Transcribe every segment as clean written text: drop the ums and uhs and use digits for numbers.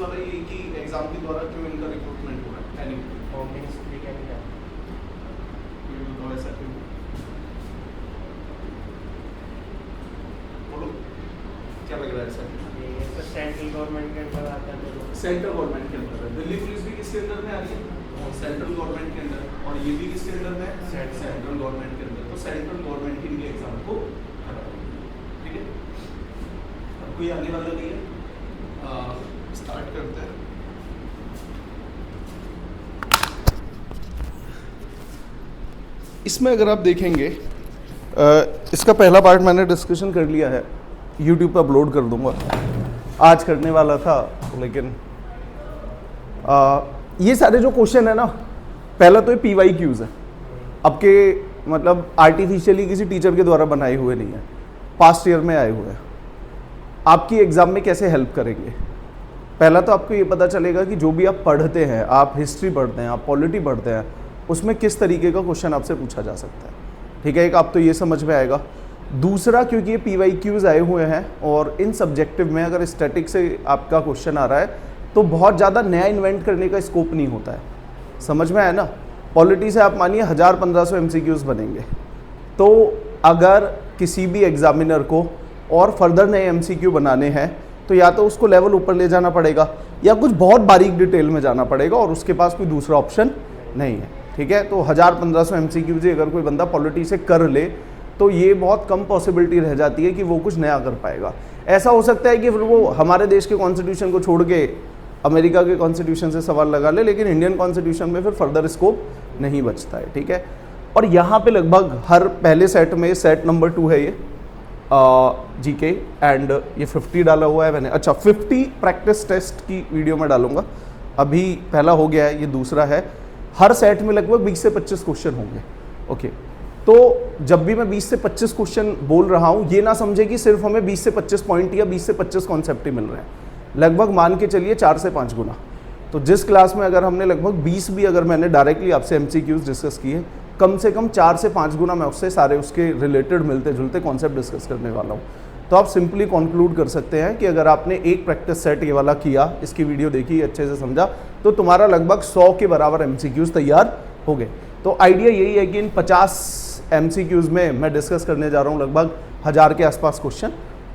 वाला ये कि एग्जाम के द्वारा क्यों इनका रिक्रूटमेंट हो रहा है? मिनिस्ट्री का क्या ये बताओ ऐसा क्यों? बोलो क्या लग रहा है ऐसा? ये तो सेंट्रल गवर्नमेंट के अंदर आता है तो सेंट्रल गवर्नमेंट के अंदर है। दिल्ली पुलिस भी किसके अंदर में आ रही है? सेंट्रल गवर्नमेंट के अंदर। और ये भी किसके अंदर में है? सेंट्रल गवर्नमेंट के अंदर। तो सेंट्रल गवर्नमेंट की इनके एग्जाम को कराएगी, ठीक है। अब कोई आने वाला नहीं है, स्टार्ट करते हैं। इसमें अगर आप देखेंगे इसका पहला पार्ट मैंने डिस्कशन कर लिया है, यूट्यूब पर अपलोड कर दूंगा। आज करने वाला था लेकिन ये सारे जो क्वेश्चन है ना, पहला तो ये PYQs है, आपके मतलब आर्टिफिशियली किसी टीचर के द्वारा बनाए हुए नहीं है, पास्ट ईयर में आए हुए हैं। आपकी एग्जाम में कैसे हेल्प करेंगे? पहला तो आपको ये पता चलेगा कि जो भी आप पढ़ते हैं, आप हिस्ट्री पढ़ते हैं, आप पॉलिटी पढ़ते हैं, उसमें किस तरीके का क्वेश्चन आपसे पूछा जा सकता है, ठीक है। एक आप तो ये समझ में आएगा। दूसरा, क्योंकि ये PYQs आए हुए हैं और इन सब्जेक्टिव में अगर स्टैटिक से आपका क्वेश्चन आ रहा है तो बहुत ज़्यादा नया इन्वेंट करने का स्कोप नहीं होता है, समझ में आया ना। पॉलिटी से आप मानिए 1000-1500 MCQs बनेंगे, तो अगर किसी भी एग्जामिनर को और फर्दर नए MCQ बनाने हैं तो या तो उसको लेवल ऊपर ले जाना पड़ेगा या कुछ बहुत बारीक डिटेल में जाना पड़ेगा, और उसके पास कोई दूसरा ऑप्शन नहीं है, ठीक है। तो 1000-1500 MCQs अगर कोई बंदा पॉलिटी से कर ले तो ये बहुत कम पॉसिबिलिटी रह जाती है कि वो कुछ नया कर पाएगा। ऐसा हो सकता है कि फिर वो हमारे देश के कॉन्स्टिट्यूशन को छोड़ के अमेरिका के कॉन्स्टिट्यूशन से सवाल लगा ले, लेकिन इंडियन कॉन्स्टिट्यूशन में फिर फर्दर स्कोप नहीं बचता है, ठीक है। और यहाँ पे लगभग हर पहले सेट में, सेट नंबर 2 है ये GK, एंड ये 50 डाला हुआ है मैंने। अच्छा, 50 प्रैक्टिस टेस्ट की वीडियो में डालूंगा, अभी पहला हो गया है, ये दूसरा है। हर सेट में लगभग 20 से 25 क्वेश्चन होंगे, ओके। तो जब भी मैं 20 से 25 क्वेश्चन बोल रहा हूँ, ये ना समझे कि सिर्फ हमें 20 से 25 पॉइंट या 20 से 25 कॉन्सेप्ट ही मिल रहे हैं, लगभग मान के चलिए 4 से 5 गुना। तो जिस क्लास में अगर हमने लगभग 20 भी अगर मैंने डायरेक्टली आपसे MCQs डिस्कस किए, कम से कम 4 से 5 गुना मैं उससे सारे उसके रिलेटेड मिलते जुलते कॉन्सेप्ट डिस्कस करने वाला हूँ। तो आप सिंपली कंक्लूड कर सकते हैं कि अगर आपने एक प्रैक्टिस सेट ये वाला किया, इसकी वीडियो देखी, अच्छे से समझा, तो तुम्हारा लगभग 100 के बराबर MCQs तैयार हो गए। तो आइडिया यही है कि इन 50 MCQs में मैं डिस्कस करने जा रहा हूँ लगभग 1000 के आसपास क्वेश्चन,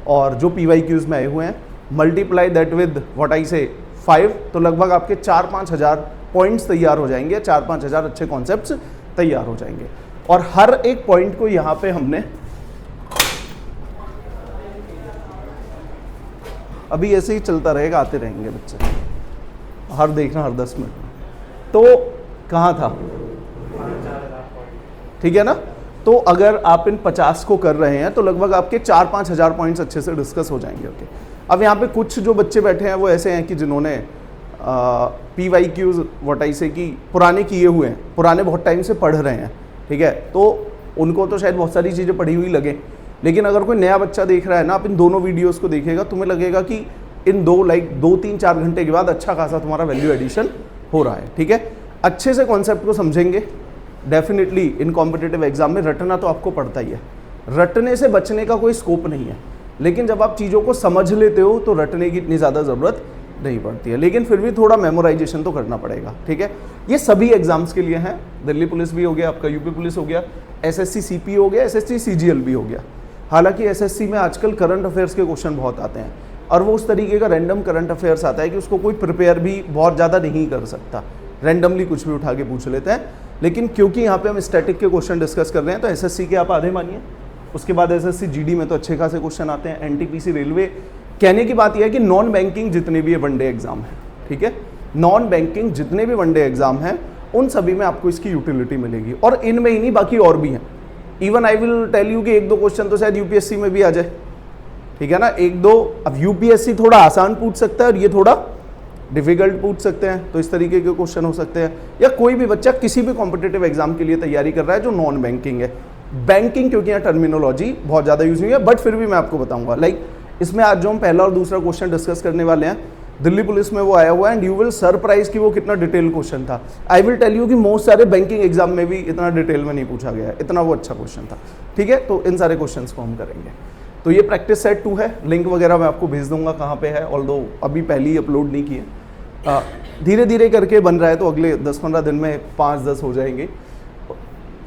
और जो PYQs में आए हुए हैं multiply that with what I से 5, तो लगभग आपके 4-5 हज़ार पॉइंट्स तैयार हो जाएंगे, 4-5 हज़ार अच्छे कॉन्सेप्ट्स तैयार हो जाएंगे। और हर एक पॉइंट को यहाँ पे हमने अभी ऐसे ही चलता रहेगा, आते रहेंगे बच्चे, हर देखना हर 10 मिनट में। तो कहाँ था, ठीक है ना। तो अगर आप इन 50 को कर रहे हैं तो लगभग आपके 4-5 हज़ार पॉइंट्स अच्छे से डिस्कस हो जाएंगे, ओके। अब यहाँ पे कुछ जो बच्चे बैठे हैं वो ऐसे हैं कि जिन्होंने PYQs व्हाट आई से कि पुराने किए हुए हैं, पुराने बहुत टाइम से पढ़ रहे हैं, ठीक है। तो उनको तो शायद बहुत सारी चीज़ें पढ़ी हुई लगे, लेकिन अगर कोई नया बच्चा देख रहा है ना, आप इन दोनों वीडियोस को देखेगा, तुम्हें लगेगा कि इन 2-3-4 घंटे के बाद अच्छा खासा तुम्हारा वैल्यू एडिशन हो रहा है, ठीक है। अच्छे से कॉन्सेप्ट को समझेंगे, डेफिनेटली इन कॉम्पिटिटिव एग्जाम में रटना तो आपको पड़ता ही है, रटने से बचने का कोई स्कोप नहीं है, लेकिन जब आप चीज़ों को समझ लेते हो तो रटने की इतनी ज़्यादा ज़रूरत नहीं पड़ती है, लेकिन फिर भी थोड़ा मेमोराइजेशन तो करना पड़ेगा, ठीक है। ये सभी एग्जाम्स के लिए हैं, दिल्ली पुलिस भी हो गया, आपका यूपी पुलिस हो गया, SSC CP हो गया, SSC CGL भी हो गया। हालांकि SSC में आजकल करंट अफेयर्स के क्वेश्चन बहुत आते हैं, और वो उस तरीके का रैंडम करंट अफेयर्स आता है कि उसको कोई प्रिपेयर भी बहुत ज़्यादा नहीं कर सकता, रैंडमली कुछ भी उठा के पूछ लेते हैं। लेकिन क्योंकि यहाँ पे हम स्टैटिक के क्वेश्चन डिस्कस कर रहे हैं तो SSC के आप आधे मानिए, उसके बाद SSC GD में तो अच्छे खासे क्वेश्चन आते हैं, NTPC रेलवे। कहने की बात यह है कि नॉन बैंकिंग जितने भी वनडे एग्जाम हैं, ठीक है, नॉन बैंकिंग जितने भी वनडे एग्जाम हैं उन सभी में आपको इसकी यूटिलिटी मिलेगी, और इनमें ही नहीं बाकी और भी हैं। Even I will tell you कि 1-2 क्वेश्चन तो शायद UPSC में भी आ जाए, ठीक है ना, 1-2। अब UPSC थोड़ा आसान पूछ सकता है और ये थोड़ा डिफिकल्ट पूछ सकते हैं, तो इस तरीके के क्वेश्चन हो सकते हैं। या कोई भी बच्चा किसी भी कॉम्पिटिटिव एग्जाम के लिए तैयारी कर रहा है जो नॉन बैंकिंग है, बैंकिंग क्योंकि यहाँ टर्मिनोलॉजी बहुत ज़्यादा यूज हुई है, बट फिर भी मैं आपको बताऊंगा। लाइक इसमें आज जो हम पहला और दूसरा क्वेश्चन डिस्कस करने वाले हैं, दिल्ली पुलिस में वो आया हुआ है, एंड यू विल सरप्राइज कि वो कितना डिटेल क्वेश्चन था। आई विल टेल यू कि मोस्ट सारे बैंकिंग एग्जाम में भी इतना डिटेल में नहीं पूछा गया है, इतना वो अच्छा क्वेश्चन था, ठीक है। तो इन सारे क्वेश्चन को हम करेंगे। तो ये प्रैक्टिस सेट 2 है, लिंक वगैरह मैं आपको भेज दूंगा कहाँ पे है, ऑल्दो अभी पहले ही अपलोड नहीं किए। धीरे धीरे करके बन रहा है, तो अगले 10-15 दिन में 5-10 हो जाएंगे।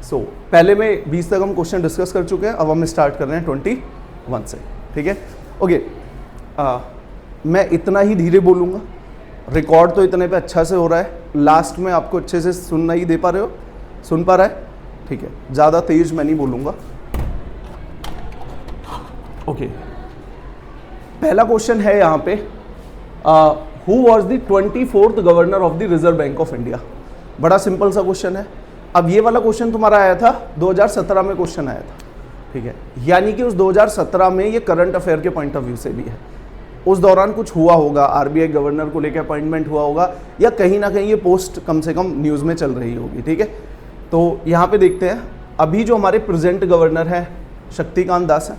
सो पहले में 20 तक हम क्वेश्चन डिस्कस कर चुके हैं, अब हम स्टार्ट कर रहे हैं 21 से, ठीक है। ओके, मैं इतना ही धीरे बोलूँगा, रिकॉर्ड तो इतने पे अच्छा से हो रहा है, लास्ट में आपको अच्छे से सुनना ही दे पा रहे हो, सुन पा रहा है, ठीक है, ज़्यादा तेज मैं नहीं बोलूँगा। ओके, पहला क्वेश्चन है यहाँ पे, who was the 24th governor of the reserve bank of India. बड़ा सिंपल सा क्वेश्चन है। अब ये वाला क्वेश्चन तुम्हारा आया था 2017 में, क्वेश्चन आया था, ठीक है, यानी कि उस 2017 में ये करंट अफेयर के पॉइंट ऑफ व्यू से भी है। उस दौरान कुछ हुआ होगा, आरबीआई गवर्नर को लेकर अपॉइंटमेंट हुआ होगा, या कहीं ना कहीं ये पोस्ट कम से कम न्यूज़ में चल रही होगी, ठीक है। तो यहाँ पे देखते हैं, अभी जो हमारे प्रेजेंट गवर्नर है शक्तिकांत दास है,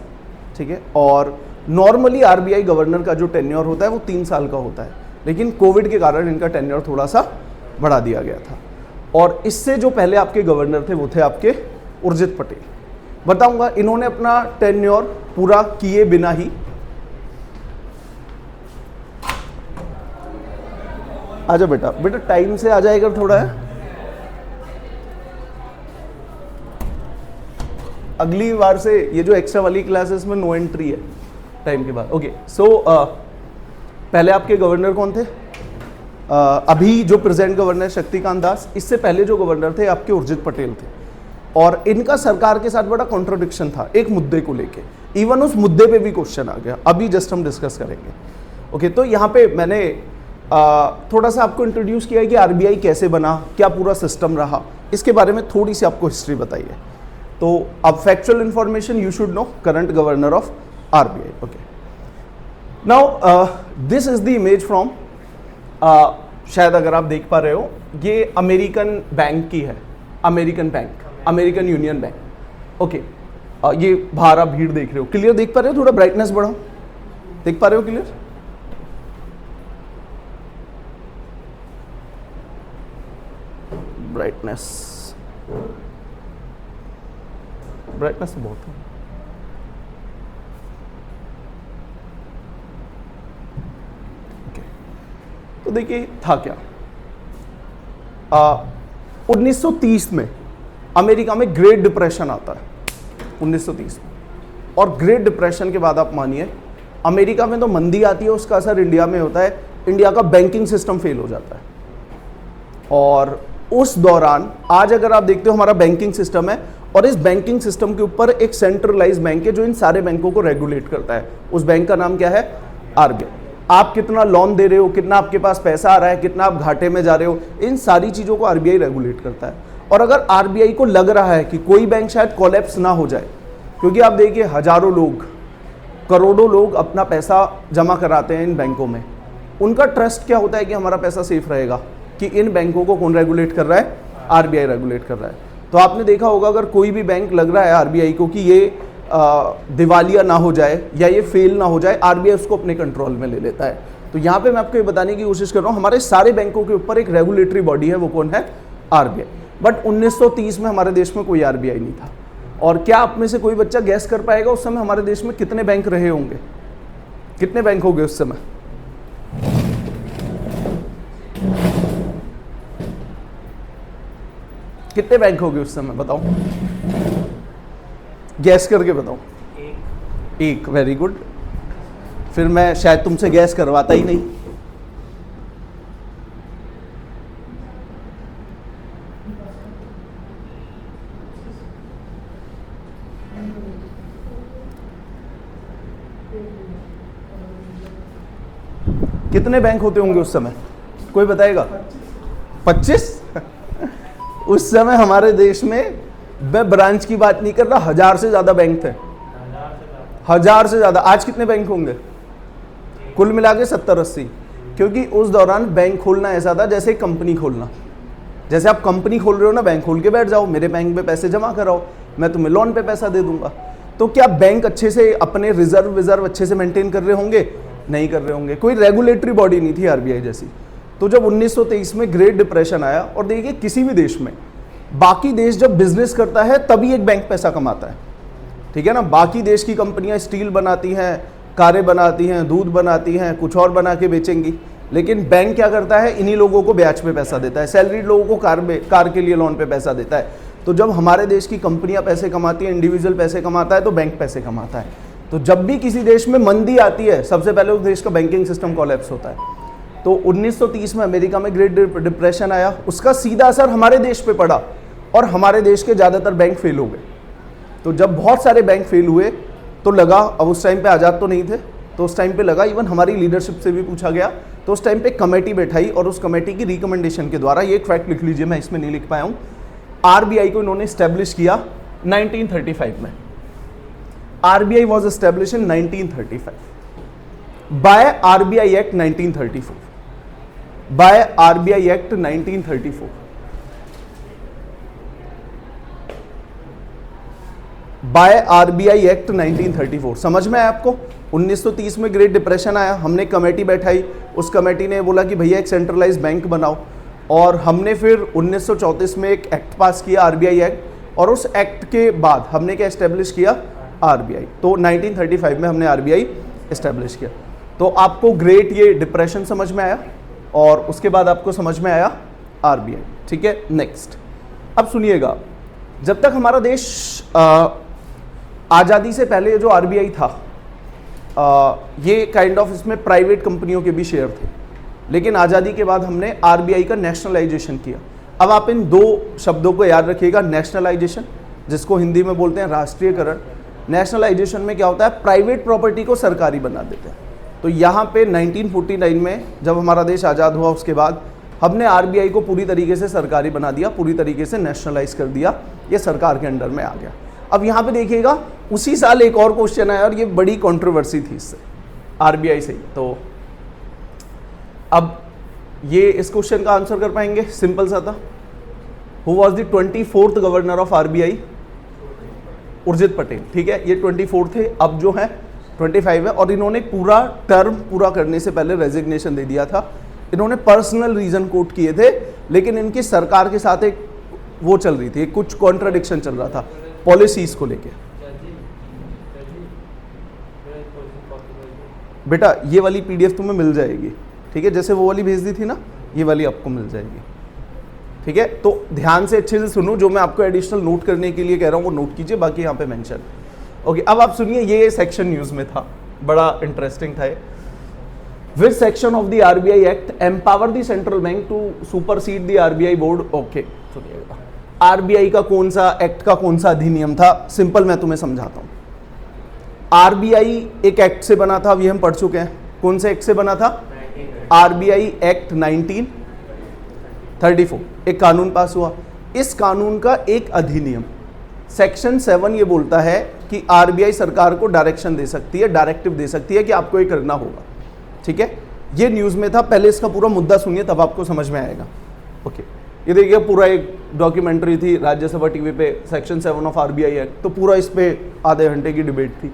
ठीक है, और नॉर्मली आरबीआई गवर्नर का जो टेन्योर होता है वो 3 साल का होता है, लेकिन कोविड के कारण इनका टेन्योर थोड़ा सा बढ़ा दिया गया था। और इससे जो पहले आपके गवर्नर थे वो थे आपके उर्जित पटेल। बताऊंगा, इन्होंने अपना टेन्योर पूरा किए बिना ही आजा बेटा, बेटा टाइम से आ जाएगा थोड़ा है, अगली बार से ये जो एक्स्ट्रा वाली क्लासेस में नो एंट्री है टाइम के बाद। ओके, सो पहले आपके गवर्नर कौन थे? अभी जो प्रेजेंट गवर्नर शक्तिकांत दास, इससे पहले जो गवर्नर थे आपके उर्जित पटेल थे, और इनका सरकार के साथ बड़ा कॉन्ट्रोडिक्शन था एक मुद्दे को लेके, इवन उस मुद्दे पे भी क्वेश्चन आ गया, अभी जस्ट हम डिस्कस करेंगे। ओके, तो यहाँ पे मैंने थोड़ा सा आपको इंट्रोड्यूस किया है कि आरबीआई कैसे बना, क्या पूरा सिस्टम रहा, इसके बारे में थोड़ी सी आपको हिस्ट्री बताई है। तो अब factual information you should know, current governor of RBI. Okay, now this is the image from, शायद अगर आप देख पा रहे हो, ये अमेरिकन बैंक की है, American bank, American union bank. Okay, ये बाहर आप भीड़ देख रहे हो, क्लियर देख पा रहे हो? थोड़ा ब्राइटनेस बढ़ाओ, देख पा रहे हो क्लियर? ब्राइटनेस, ब्राइटनेस तो बहुत है। तो देखिए था क्या, 1930 में अमेरिका में ग्रेट डिप्रेशन आता है 1930 में, और ग्रेट डिप्रेशन के बाद आप मानिए अमेरिका में तो मंदी आती है, उसका असर इंडिया में होता है, इंडिया का बैंकिंग सिस्टम फेल हो जाता है। और उस दौरान आज अगर आप देखते हो हमारा बैंकिंग सिस्टम है, और इस बैंकिंग सिस्टम के ऊपर एक सेंट्रलाइज बैंक है जो इन सारे बैंकों को रेगुलेट करता है। उस बैंक का नाम क्या है? आरबीआई। आप कितना लोन दे रहे हो, कितना आपके पास पैसा आ रहा है, कितना आप घाटे में जा रहे हो, इन सारी चीज़ों को आरबीआई रेगुलेट करता है। और अगर आरबीआई को लग रहा है कि कोई बैंक शायद कोलैप्स ना हो जाए, क्योंकि आप देखिए हजारों लोग, करोड़ों लोग अपना पैसा जमा कराते हैं इन बैंकों में, उनका ट्रस्ट क्या होता है कि हमारा पैसा सेफ रहेगा, कि इन बैंकों को कौन रेगुलेट कर रहा है? आरबीआई रेगुलेट कर रहा है। तो आपने देखा होगा अगर कोई भी बैंक लग रहा है आरबीआई को कि ये दिवालिया ना हो जाए या ये फेल ना हो जाए, आरबीआई उसको अपने कंट्रोल में ले लेता है। तो यहाँ पे मैं आपको ये बताने की कोशिश कर रहा हूँ, हमारे सारे बैंकों के ऊपर एक रेगुलेटरी बॉडी है, वो कौन है? आरबीआई। बट 1930 में हमारे देश में कोई आरबीआई नहीं था। और क्या आप में से कोई बच्चा गैस कर पाएगा उस समय हमारे देश में कितने बैंक रहे होंगे? कितने बैंक हो गए उस समय? कितने बैंक हो गए उस समय? बताओ, गैस करके बताओ। एक। Very good. फिर मैं शायद तुमसे गैस करवाता ही नहीं। कितने बैंक होते होंगे उस समय? कोई बताएगा? 25? उस समय हमारे देश में, मैं ब्रांच की बात नहीं कर रहा, 1000 से ज्यादा बैंक थे। 1000 से ज्यादा। आज कितने बैंक होंगे? कुल मिला के 70-80। क्योंकि उस दौरान बैंक खोलना ऐसा था जैसे कंपनी खोलना। जैसे आप कंपनी खोल रहे हो ना, बैंक खोल के बैठ जाओ, मेरे बैंक में पैसे जमा कराओ, मैं तुम्हें लोन पे पैसा दे दूंगा। तो क्या बैंक अच्छे से अपने रिजर्व अच्छे से मेंटेन कर रहे होंगे? नहीं कर रहे होंगे। कोई रेगुलेटरी बॉडी नहीं थी आरबीआई जैसी। तो जब 1923 में ग्रेट डिप्रेशन आया, और देखिए किसी भी देश में, बाकी देश जब बिजनेस करता है तभी एक बैंक पैसा कमाता है, ठीक है ना। बाकी देश की कंपनियां स्टील बनाती हैं, कारें बनाती हैं, दूध बनाती हैं, कुछ और बना के बेचेंगी, लेकिन बैंक क्या करता है, इन्हीं लोगों को ब्याज पे पैसा देता है, सैलरीड लोगों को कार के लिए लोन पे पैसा देता है। तो जब हमारे देश की कंपनियां पैसे कमाती हैं, इंडिविजुअल पैसे कमाता है, तो बैंक पैसे कमाता है। तो जब भी किसी देश में मंदी आती है, सबसे पहले उस देश का बैंकिंग सिस्टम कोलैप्स होता है। तो 1930 में अमेरिका में ग्रेट डिप्रेशन आया, उसका सीधा असर हमारे देश पे पड़ा और हमारे देश के ज़्यादातर बैंक फेल हो गए। तो जब बहुत सारे बैंक फेल हुए तो लगा, अब उस टाइम पे आज़ाद तो नहीं थे, तो उस टाइम पे लगा, इवन हमारी लीडरशिप से भी पूछा गया, तो उस टाइम पे कमेटी बैठाई और उस कमेटी की रिकमेंडेशन के द्वारा, ये एक फैक्ट लिख लीजिए, मैं इसमें नहीं लिख पाया हूँ, आरबीआई को इन्होंने स्टैब्लिश किया 1935 में। RBI was establish in 1935 by RBI act 1934, by RBI act 1934। By RBI act 1934। समझ में आया आपको? 1930 में ग्रेट डिप्रेशन आया, हमने कमेटी बैठाई, उस कमेटी ने बोला कि भैया एक सेंट्रलाइज बैंक बनाओ, और हमने फिर 1934 में एक एक्ट पास किया, आरबीआई एक्ट, और उस एक्ट के बाद हमने क्या एस्टेब्लिश किया, आरबीआई। तो 1935 में हमने आरबीआई एस्टेब्लिश किया। तो आपको ग्रेट ये डिप्रेशन समझ में आया और उसके बाद आपको समझ में आया आरबीआई। ठीक है, नेक्स्ट अब सुनिएगा, जब तक हमारा देश आज़ादी से पहले जो आरबीआई था, ये काइंड ऑफ इसमें प्राइवेट कंपनियों के भी शेयर थे, लेकिन आज़ादी के बाद हमने आरबीआई का नेशनलाइजेशन किया। अब आप इन दो शब्दों को याद रखिएगा, नेशनलाइजेशन जिसको हिंदी में बोलते हैं राष्ट्रीयकरण। नेशनलाइजेशन में क्या होता है, प्राइवेट प्रॉपर्टी को सरकारी बना देते हैं। तो यहाँ पे 1949 में जब हमारा देश आज़ाद हुआ, उसके बाद हमने आरबीआई को पूरी तरीके से सरकारी बना दिया, पूरी तरीके से नेशनलाइज कर दिया, ये सरकार के अंडर में आ गया। अब यहाँ पे देखिएगा, उसी साल एक और क्वेश्चन आया और ये बड़ी कंट्रोवर्सी थी इससे, आरबीआई से ही। तो अब ये इस क्वेश्चन का आंसर कर पाएंगे, सिंपल सा था। Who was the 24th governor of RBI? Urjit Patel. ठीक है, ये 24 थे, अब जो है 25 है, और इन्होंने पूरा टर्म पूरा करने से पहले रेजिग्नेशन दे दिया था। इन्होंने पर्सनल रीजन कोट किए थे, लेकिन इनकी सरकार के साथ एक वो चल रही थी, कुछ कॉन्ट्राडिक्शन चल रहा था पॉलिसीज को लेके। बेटा ये वाली पीडीएफ तुम्हें मिल जाएगी, ठीक है, जैसे वो वाली भेज दी थी ना, ये वाली आपको मिल जाएगी। ठीक है, तो ध्यान से अच्छे से सुनो, जो मैं आपको एडिशनल नोट करने के लिए कह रहा हूँ वो नोट कीजिए, बाकी यहाँ पे मेंशन। ओके, अब आप सुनिए, ये सेक्शन न्यूज में था, बड़ा इंटरेस्टिंग था। Which section of the RBI act empower the central bank to supersede the RBI board? Okay, सुनिएगा, आरबीआई का कौन सा एक्ट का कौन सा अधिनियम था? सिंपल मैं तुम्हें समझाता हूँ। आरबीआई एक एक्ट से बना था, अभी हम पढ़ चुके हैं। कौन से एक्ट से बना था? आरबीआई एक्ट 1934, एक कानून पास हुआ। इस कानून का एक अधिनियम सेक्शन 7 ये बोलता है कि आरबीआई सरकार को डायरेक्शन दे सकती है, डायरेक्टिव दे सकती है कि आपको ये करना होगा। ठीक है, ये न्यूज़ में था, पहले इसका पूरा मुद्दा सुनिए तब आपको समझ में आएगा। ओके, ये देखिए पूरा एक डॉक्यूमेंट्री थी राज्यसभा टीवी पे, सेक्शन 7 ऑफ आरबीआई एक्ट, तो पूरा इस पे आधे घंटे की डिबेट थी।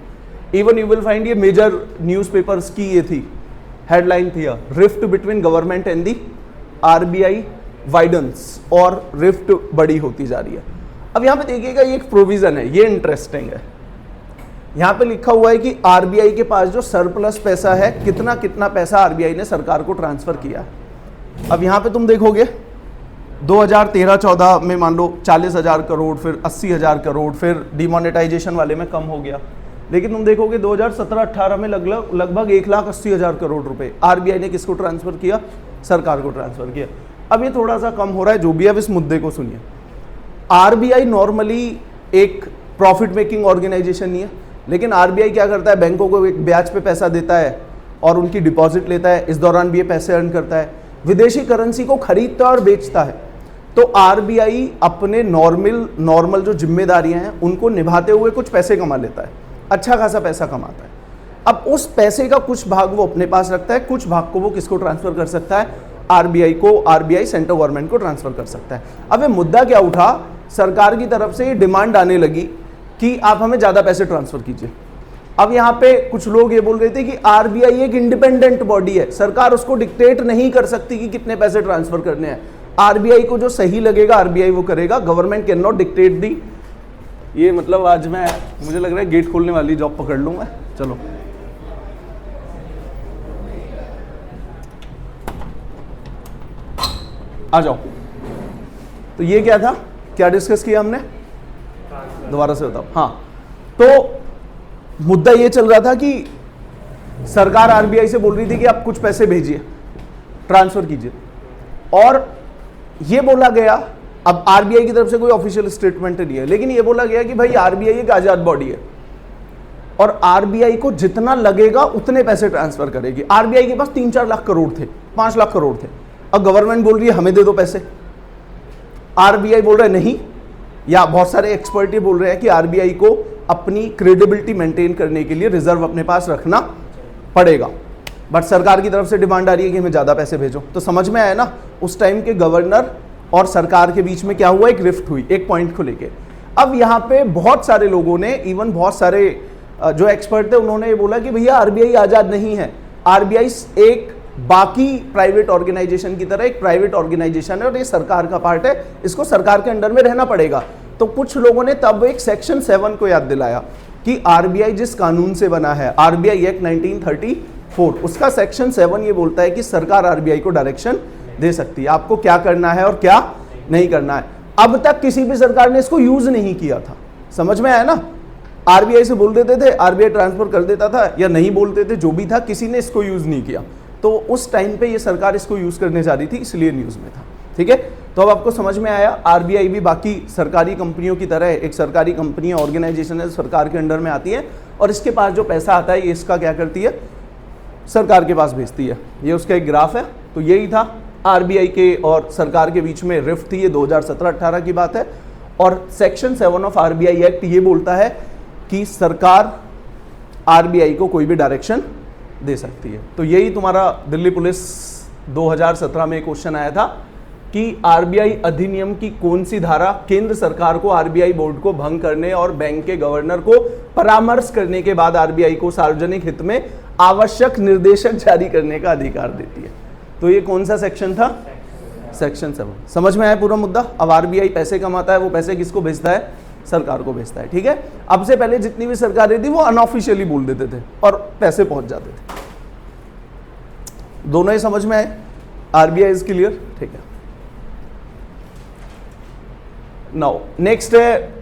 इवन यू विल फाइंड ये मेजर न्यूज़पेपर्स की ये थी, हेडलाइन थी, rift between government and the RBI widens, और रिफ्ट बड़ी होती जा रही है। अब यहाँ पे देखिएगा, ये एक प्रोविजन है, ये इंटरेस्टिंग है। यहाँ पे लिखा हुआ है कि आरबीआई के पास जो सरप्लस पैसा है, कितना कितना पैसा आरबीआई ने सरकार को ट्रांसफर किया। अब यहाँ पे तुम देखोगे 2013-14 में मान लो 40,000 करोड़, फिर 80,000 करोड़, फिर डिमोनेटाइजेशन वाले में कम हो गया। लेकिन तुम देखोगे 2017-18 में लगभग 1,80,000 करोड़ रुपए आरबीआई ने किसको ट्रांसफर किया? सरकार को ट्रांसफर किया। अब ये थोड़ा सा कम हो रहा है, जो भी है। अब इस मुद्दे को सुनिए, आरबीआई नॉर्मली एक प्रॉफिट मेकिंग ऑर्गेनाइजेशन नहीं है, लेकिन आरबीआई क्या करता है, बैंकों को एक ब्याज पे पैसा देता है और उनकी डिपॉजिट लेता है, इस दौरान भी ये पैसे अर्न करता है, विदेशी करेंसी को खरीदता और बेचता है। तो आरबीआई अपने नॉर्मल जो जिम्मेदारियां हैं उनको निभाते हुए कुछ पैसे कमा लेता है, अच्छा खासा पैसा कमाता है। अब उस पैसे का कुछ भाग वो अपने पास रखता है, कुछ भाग को वो किसको ट्रांसफर कर सकता है? आरबीआई को, आरबीआई सेंट्रल गवर्नमेंट को ट्रांसफर कर सकता है। अब ये मुद्दा क्या उठा, सरकार की तरफ से ये डिमांड आने लगी कि आप हमें ज़्यादा पैसे ट्रांसफर कीजिए। अब यहाँ पे कुछ लोग ये बोल रहे थे कि आरबीआई एक इंडिपेंडेंट बॉडी है, सरकार उसको डिक्टेट नहीं कर सकती कि कितने पैसे ट्रांसफर करने हैं। आरबीआई को जो सही लगेगा आरबीआई वो करेगा, गवर्नमेंट कैन नॉट डिक्टेट दी। ये मतलब आज मुझे लग रहा है गेट खोलने वाली जॉब पकड़ लूँ मैं। चलो आ जाओ। तो ये क्या था, क्या डिस्कस किया हमने, दोबारा से बताओ। हाँ, तो मुद्दा ये चल रहा था कि सरकार आरबीआई से बोल रही थी कि आप कुछ पैसे भेजिए, ट्रांसफर कीजिए, और ये बोला गया, अब आरबीआई की तरफ से कोई ऑफिशियल स्टेटमेंट नहीं है, लेकिन ये बोला गया कि भाई आरबीआई एक आजाद बॉडी है और आरबीआई को जितना लगेगा उतने पैसे ट्रांसफर करेगी। आरबीआई के पास 3-4 लाख करोड़ थे, 5 लाख करोड़ थे। अब गवर्नमेंट बोल रही है हमें दे दो पैसे, आरबीआई बोल रहा है नहीं, या बहुत सारे एक्सपर्ट ये बोल रहे हैं कि आरबीआई को अपनी क्रेडिबिलिटी मेंटेन करने के लिए रिजर्व अपने पास रखना पड़ेगा, बट सरकार की तरफ से डिमांड आ रही है कि हमें ज्यादा पैसे भेजो। तो समझ में आया ना, उस टाइम के गवर्नर और सरकार के बीच में क्या हुआ, एक रिफ्ट हुई एक पॉइंट को लेके। अब यहाँ पे बहुत सारे लोगों ने, इवन बहुत सारे जो एक्सपर्ट थे, उन्होंने ये बोला कि भैया आरबीआई आजाद नहीं है, आरबीआई एक बाकी प्राइवेट ऑर्गेनाइजेशन की तरह एक प्राइवेट ऑर्गेनाइजेशन है और ये सरकार का पार्ट है, इसको सरकार के अंडर में रहना पड़ेगा। तो कुछ लोगों ने तब एक सेक्शन 7 को याद दिलाया कि आरबीआई जिस कानून से बना है, आरबीआई एक्ट 1934, उसका सेक्शन 7 ये बोलता है कि सरकार आरबीआई को डायरेक्शन दे सकती है आपको क्या करना है और क्या नहीं करना है। अब तक किसी भी सरकार ने इसको यूज नहीं किया था, समझ में आया ना। आरबीआई से बोल देते थे, आरबीआई ट्रांसफर कर देता था, या नहीं बोलते थे, जो भी था, किसी ने इसको यूज नहीं किया। तो उस टाइम पे ये सरकार इसको यूज करने जा रही थी, इसलिए न्यूज में था। ठीक है, तो अब आपको समझ में आया, आरबीआई भी बाकी सरकारी कंपनियों की तरह एक सरकारी कंपनी ऑर्गेनाइजेशन है, सरकार के अंडर में आती है, और इसके पास जो पैसा आता है ये इसका क्या करती है, सरकार के पास भेजती है। ये उसका एक ग्राफ है। तो यही था आरबीआई के और सरकार के बीच में रिफ्ट थी, ये 2017-18 की बात है। और सेक्शन 7 ऑफ आरबीआई एक्ट ये बोलता है कि सरकार आरबीआई को कोई भी डायरेक्शन दे सकती है। तो यही तुम्हारा दिल्ली पुलिस 2017 में क्वेश्चन आया था कि आरबीआई अधिनियम की कौन सी धारा केंद्र सरकार को आरबीआई बोर्ड को भंग करने और बैंक के गवर्नर को परामर्श करने के बाद आरबीआई को सार्वजनिक हित में आवश्यक निर्देशक जारी करने का अधिकार देती है। तो ये कौन सा सेक्शन था, सेक्शन 7। समझ में आया पूरा मुद्दा। अब आरबीआई पैसे कमाता है, वो पैसे किसको भेजता है, सरकार को भेजता है। ठीक है, अब से पहले जितनी भी सरकारें थी वो अनऑफिशियली बोल देते थे और पैसे पहुंच जाते थे। दोनों ही समझ में आए, आरबीआई इज क्लियर। ठीक है, नाउ नेक्स्ट है,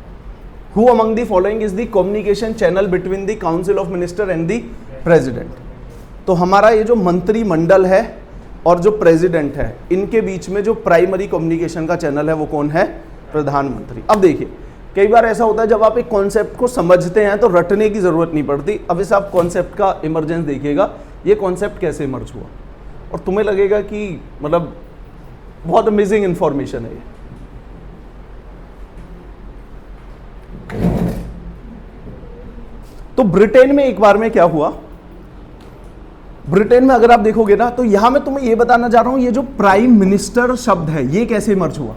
who among the following is the communication channel between the council of minister and the president. तो हमारा ये जो मंत्रिमंडल है और जो प्रेसिडेंट है, इनके बीच में जो प्राइमरी कम्युनिकेशन का चैनल है वो कौन है, प्रधानमंत्री। अब देखिए, कई बार ऐसा होता है जब आप एक कॉन्सेप्ट को समझते हैं तो रटने की जरूरत नहीं पड़ती। अब इस आप कॉन्सेप्ट का इमरजेंस देखिएगा, ये कॉन्सेप्ट कैसे इमर्ज हुआ, और तुम्हें लगेगा कि मतलब बहुत अमेजिंग इंफॉर्मेशन है ये। तो ब्रिटेन में एक बार में क्या हुआ, ब्रिटेन में अगर आप देखोगे ना, तो यहां मैं तुम्हें यह बताना चाह रहा हूं, ये जो प्राइम मिनिस्टर शब्द है ये कैसे इमर्ज हुआ।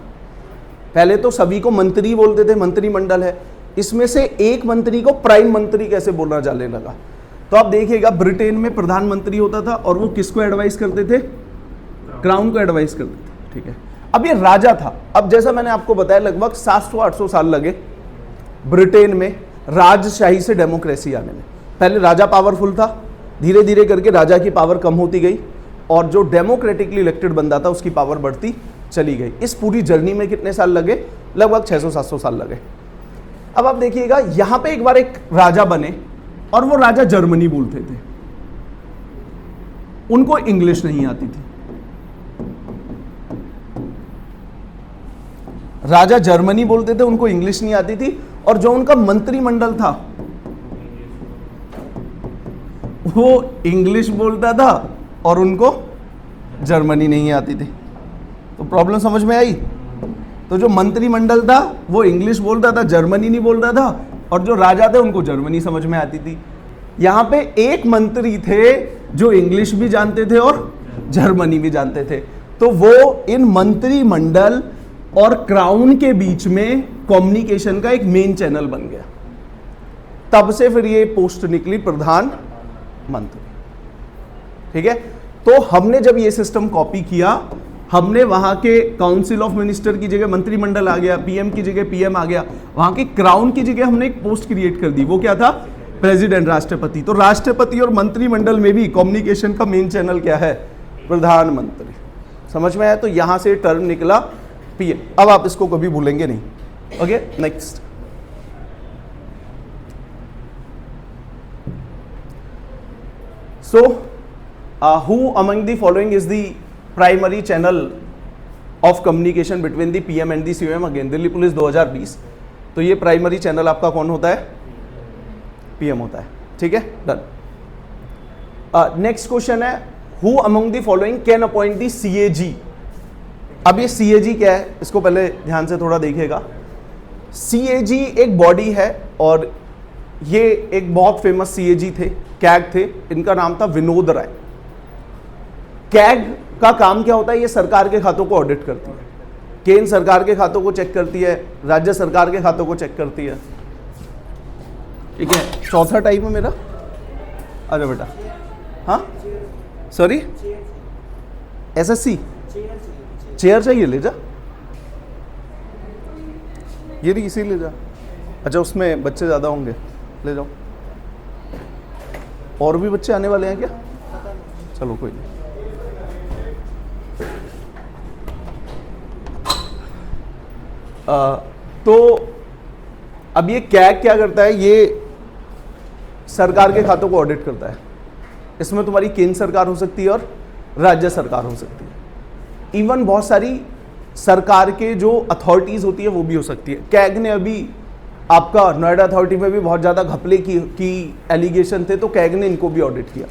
पहले तो सभी को मंत्री बोलते थे, मंत्रिमंडल है, इसमें से एक मंत्री को प्राइम मंत्री कैसे बोलना जाने लगा। तो आप देखिएगा, ब्रिटेन में प्रधानमंत्री होता था और वो किसको एडवाइस करते थे, क्राउन को एडवाइस करते थे। ठीक है, अब ये राजा था। अब जैसा मैंने आपको बताया, लगभग 700-800 साल लगे ब्रिटेन में राजशाही से डेमोक्रेसी आने में। पहले राजा पावरफुल था, धीरे धीरे करके राजा की पावर कम होती गई और जो डेमोक्रेटिकली इलेक्टेड बंदा था उसकी पावर बढ़ती चली गई। इस पूरी जर्नी में कितने साल लगे, लगभग 600-700 साल लगे। अब आप देखिएगा, यहां पे एक बार एक राजा बने और वो राजा जर्मनी बोलते थे, उनको इंग्लिश नहीं आती थी। राजा जर्मनी बोलते थे, उनको इंग्लिश नहीं आती थी, और जो उनका मंत्रिमंडल था वो इंग्लिश बोलता था और उनको जर्मनी नहीं आती थी। तो प्रॉब्लम समझ में आई। तो जो मंत्रिमंडल था वो इंग्लिश बोलता था, जर्मनी नहीं बोलता था, और जो राजा थे उनको जर्मनी समझ में आती थी। यहां पे एक मंत्री थे जो इंग्लिश भी जानते थे और जर्मनी भी जानते थे। तो वो इन मंत्रिमंडल और क्राउन के बीच में कम्युनिकेशन का एक मेन चैनल बन गया। तब से फिर ये पोस्ट निकली प्रधानमंत्री। ठीक है, तो हमने जब ये सिस्टम कॉपी किया, हमने वहां के काउंसिल ऑफ मिनिस्टर की जगह मंत्रिमंडल आ गया, पीएम की जगह पीएम आ गया, वहां के क्राउन की जगह हमने एक पोस्ट क्रिएट कर दी। वो क्या था, प्रेसिडेंट, राष्ट्रपति। तो राष्ट्रपति और मंत्रिमंडल में भी कम्युनिकेशन का मेन चैनल क्या है, प्रधानमंत्री। समझ में आया? तो यहां से टर्म निकला पीएम। अब आप इसको कभी भूलेंगे नहीं। Okay, next. So who among the following is the primary channel of communication between the PM and the CM? Again Delhi police 2020। तो ये प्राइमरी चैनल आपका कौन होता है? पीएम होता है। ठीक है, डन। नेक्स्ट क्वेश्चन है, who among the following can appoint the CAG? अब ये सीएजी क्या है, इसको पहले ध्यान से थोड़ा देखिएगा। सीएजी एक बॉडी है और ये एक बहुत फेमस सीएजी थे, कैग थे, इनका नाम था विनोद राय। कैग का काम क्या होता है? ये सरकार के खातों को ऑडिट करती है, केंद्र सरकार के खातों को चेक करती है, राज्य सरकार के खातों को चेक करती है। ठीक है, चौथा टाइप है मेरा। आजा बेटा। हाँ सॉरी, एसएससी चेयर चाहिए, ले जा। ये नहीं, इसी ले जा। अच्छा, उसमें बच्चे ज़्यादा होंगे, ले जाओ। और भी बच्चे आने वाले हैं क्या? चलो कोई नहीं। तो अब ये कैग क्या करता है? ये सरकार के खातों को ऑडिट करता है। इसमें तुम्हारी केंद्र सरकार हो सकती है और राज्य सरकार हो सकती है। इवन बहुत सारी सरकार के जो अथॉरिटीज होती है वो भी हो सकती है। कैग ने अभी आपका नोएडा अथॉरिटी में भी बहुत ज़्यादा घपले की एलिगेशन थे, तो कैग ने इनको भी ऑडिट किया।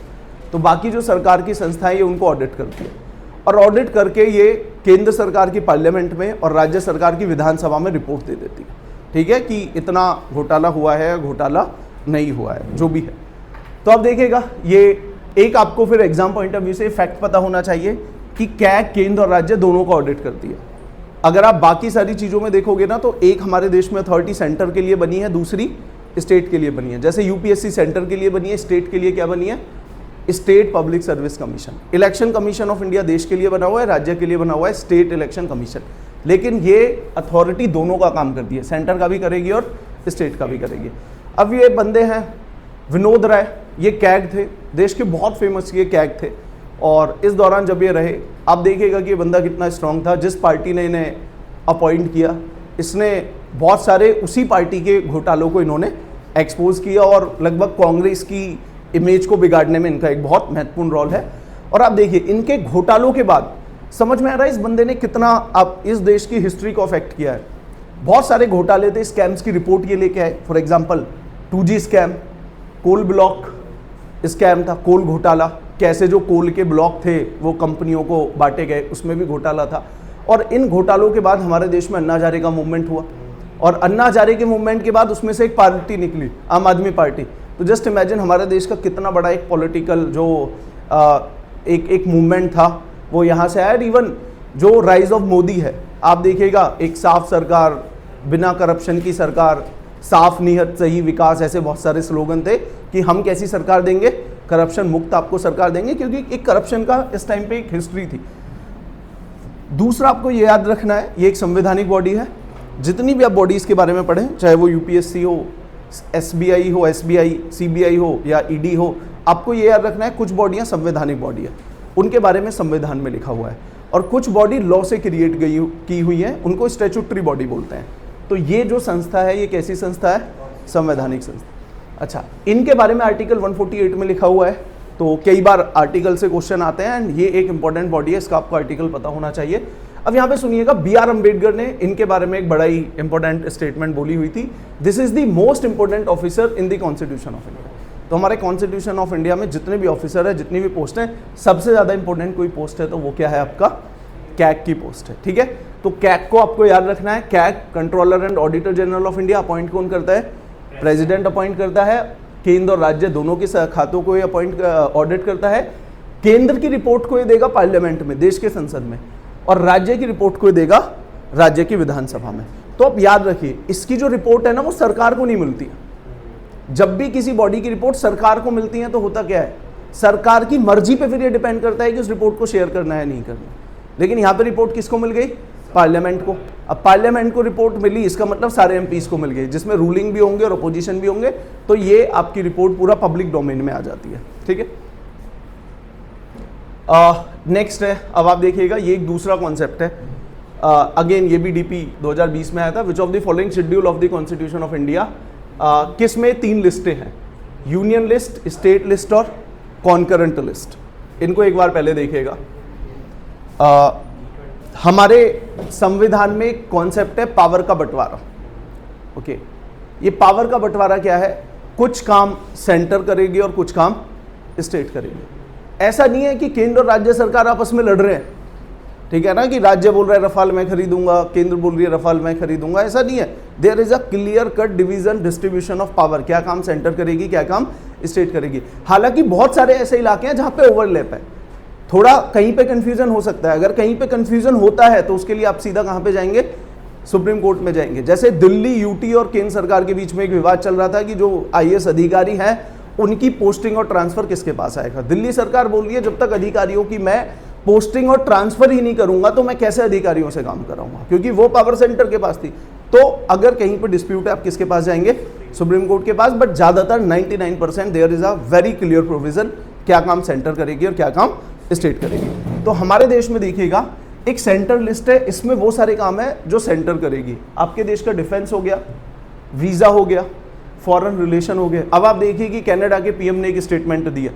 तो बाकी जो सरकार की संस्थाएं ये उनको ऑडिट करती है और ऑडिट करके ये केंद्र सरकार की पार्लियामेंट में और राज्य सरकार की विधानसभा में रिपोर्ट दे देती है। ठीक है, कि इतना घोटाला हुआ है या घोटाला नहीं हुआ है, जो भी है। तो अब देखिएगा, ये एक आपको फिर एग्जाम पॉइंट ऑफ व्यू से फैक्ट पता होना चाहिए कि कैग केंद्र और राज्य दोनों को ऑडिट करती है। अगर आप बाकी सारी चीज़ों में देखोगे ना, तो एक हमारे देश में अथॉरिटी सेंटर के लिए बनी है, दूसरी स्टेट के लिए बनी है। जैसे यूपीएससी सेंटर के लिए बनी है, स्टेट के लिए क्या बनी है? State public service commission. Election commission of India देश के लिए बना हुआ है, राज्य के लिए बना हुआ है स्टेट इलेक्शन कमीशन। लेकिन ये अथॉरिटी दोनों का काम करती है, सेंटर का भी करेगी और स्टेट का भी करेगी। अब ये बंदे हैं विनोद राय, ये कैग थे, देश के बहुत फेमस ये कैग थे। और इस दौरान जब ये रहे, आप देखिएगा कि ये बंदा कितना स्ट्रांग था। जिस पार्टी ने इन्हें अपॉइंट किया, इसने बहुत सारे उसी पार्टी के घोटालों को इन्होंने एक्सपोज किया और लगभग कांग्रेस की इमेज को बिगाड़ने में इनका एक बहुत महत्वपूर्ण रोल है। और आप देखिए, इनके घोटालों के बाद समझ में आ रहा है इस बंदे ने कितना अब इस देश की हिस्ट्री को अफेक्ट किया है। बहुत सारे घोटाले थे, स्कैम्स की रिपोर्ट ये लेके आए। For example 2G scam, coal block scam था, कोल घोटाला, कैसे जो कोल के ब्लॉक थे वो कंपनियों को बांटे गए, उसमें भी घोटाला था। और इन घोटालों के बाद हमारे देश में अन्ना हजारे का मूवमेंट हुआ और अन्ना हजारे के मूवमेंट के बाद उसमें से एक पार्टी निकली, आम आदमी पार्टी। तो जस्ट इमेजिन हमारे देश का कितना बड़ा एक पॉलिटिकल जो एक मूवमेंट था वो यहाँ से आया। इवन जो राइज ऑफ मोदी है, आप देखिएगा, एक साफ सरकार, बिना करप्शन की सरकार, साफ नियत सही विकास, ऐसे बहुत सारे स्लोगन थे कि हम कैसी सरकार देंगे, करप्शन मुक्त आपको सरकार देंगे, क्योंकि एक करप्शन का इस टाइम पे एक हिस्ट्री थी। दूसरा आपको ये याद रखना है, ये एक संवैधानिक बॉडी है। जितनी भी आप बॉडीज़ के बारे में पढ़ें, चाहे वो यूपीएससी हो, एसबीआई हो, एसबीआई, सीबीआई हो या ईडी हो, आपको ये याद रखना है कुछ बॉडियाँ संवैधानिक बॉडी है, उनके बारे में संविधान में लिखा हुआ है। और कुछ बॉडी लॉ से क्रिएट की हुई है, उनको स्टैट्यूटरी बॉडी बोलते हैं। तो ये जो संस्था है, ये कैसी संस्था है? संवैधानिक संस्था। अच्छा, इनके बारे में आर्टिकल 148 में लिखा हुआ है। तो कई बार आर्टिकल से क्वेश्चन आते हैं एंड ये एक इंपॉर्टेंट बॉडी है, इसका आपको आर्टिकल पता होना चाहिए। अब यहाँ पे सुनिएगा, B.R. अम्बेडकर ने इनके बारे में एक बड़ा ही इंपॉर्टेंट स्टेटमेंट बोली हुई थी, this is the most important officer in the constitution of India. तो हमारे कॉन्स्टिट्यूशन ऑफ इंडिया में जितने भी ऑफिसर है, जितनी भी पोस्ट है, सबसे ज़्यादा इंपॉर्टेंट कोई पोस्ट है तो वो क्या है? आपका कैग की पोस्ट है। ठीक है, तो कैग को आपको याद रखना है। CAG controller and auditor general of India appoint कौन करता है? प्रेसिडेंट अपॉइंट करता है। केंद्र और राज्य दोनों के खातों को ये ऑडिट करता है। केंद्र की रिपोर्ट को ये देगा पार्लियामेंट में, देश के संसद में, और राज्य की रिपोर्ट को ये देगा राज्य की विधानसभा में। तो आप याद रखिए, इसकी जो रिपोर्ट है ना, वो सरकार को नहीं मिलती है। जब भी किसी बॉडी की रिपोर्ट सरकार को मिलती है तो होता क्या है? सरकार की मर्जी पे फिर ये डिपेंड करता है कि उस रिपोर्ट को शेयर करना है नहीं करना। लेकिन यहाँ पे रिपोर्ट किसको मिल गई? पार्लियामेंट को। अब पार्लियामेंट को रिपोर्ट मिली, इसका मतलब सारे एमपीज को मिल गई, जिसमें रूलिंग भी होंगे और अपोजिशन भी होंगे। तो ये आपकी रिपोर्ट पूरा पब्लिक डोमेन में आ जाती है। ठीक है, नेक्स्ट है, अब आप देखिएगा ये एक दूसरा कॉन्सेप्ट है, अगेन ये भी डीपी 2020 में आया था। Which of the following schedule of the constitution of India, किस में 3 लिस्टें हैं, यूनियन लिस्ट, स्टेट लिस्ट और कॉन्करेंट लिस्ट। इनको एक बार पहले देखिएगा। हमारे संविधान में एक कॉन्सेप्ट है पावर का बंटवारा। ओके, ये पावर का बंटवारा क्या है, कुछ काम सेंटर करेगी और कुछ काम स्टेट करेगी। ऐसा नहीं है कि केंद्र और राज्य सरकार आपस में लड़ रहे हैं, ठीक है ना, कि राज्य बोल रहा है रफाल मैं खरीदूंगा, केंद्र बोल रही है रफाल मैं खरीदूंगा, ऐसा नहीं है। There is a clear cut division distribution of power, क्या काम सेंटर करेगी, क्या काम स्टेट करेगी। हालांकि बहुत सारे ऐसे इलाके हैं जहां पे ओवरलैप है, थोड़ा कहीं पे कंफ्यूजन हो सकता है। अगर कहीं पे कंफ्यूजन होता है तो उसके लिए आप सीधा कहां पे जाएंगे, सुप्रीम कोर्ट में जाएंगे। जैसे दिल्ली, यूटी और केंद्र सरकार के बीच में एक विवाद चल रहा था कि जो आईएएस अधिकारी हैं उनकी पोस्टिंग और ट्रांसफर किसके पास आएगा। दिल्ली सरकार बोल रही है जब तक अधिकारियों की मैं पोस्टिंग और ट्रांसफर ही नहीं करूंगा तो मैं कैसे अधिकारियों से काम कराऊंगा, क्योंकि वो पावर सेंटर के पास थी। तो अगर कहीं पर डिस्प्यूट है आप किसके पास जाएंगे, सुप्रीम कोर्ट के पास। बट ज्यादातर 99% there is a very clear provision, क्या काम सेंटर करेगी और क्या काम स्टेट करेगी। तो हमारे देश में देखिएगा एक सेंटर लिस्ट है, इसमें वो सारे काम है जो सेंटर करेगी। आपके देश का डिफेंस हो गया, वीजा हो गया, फॉरेन रिलेशन हो गया। अब आप देखिए कि कनाडा के पीएम ने एक स्टेटमेंट दिया,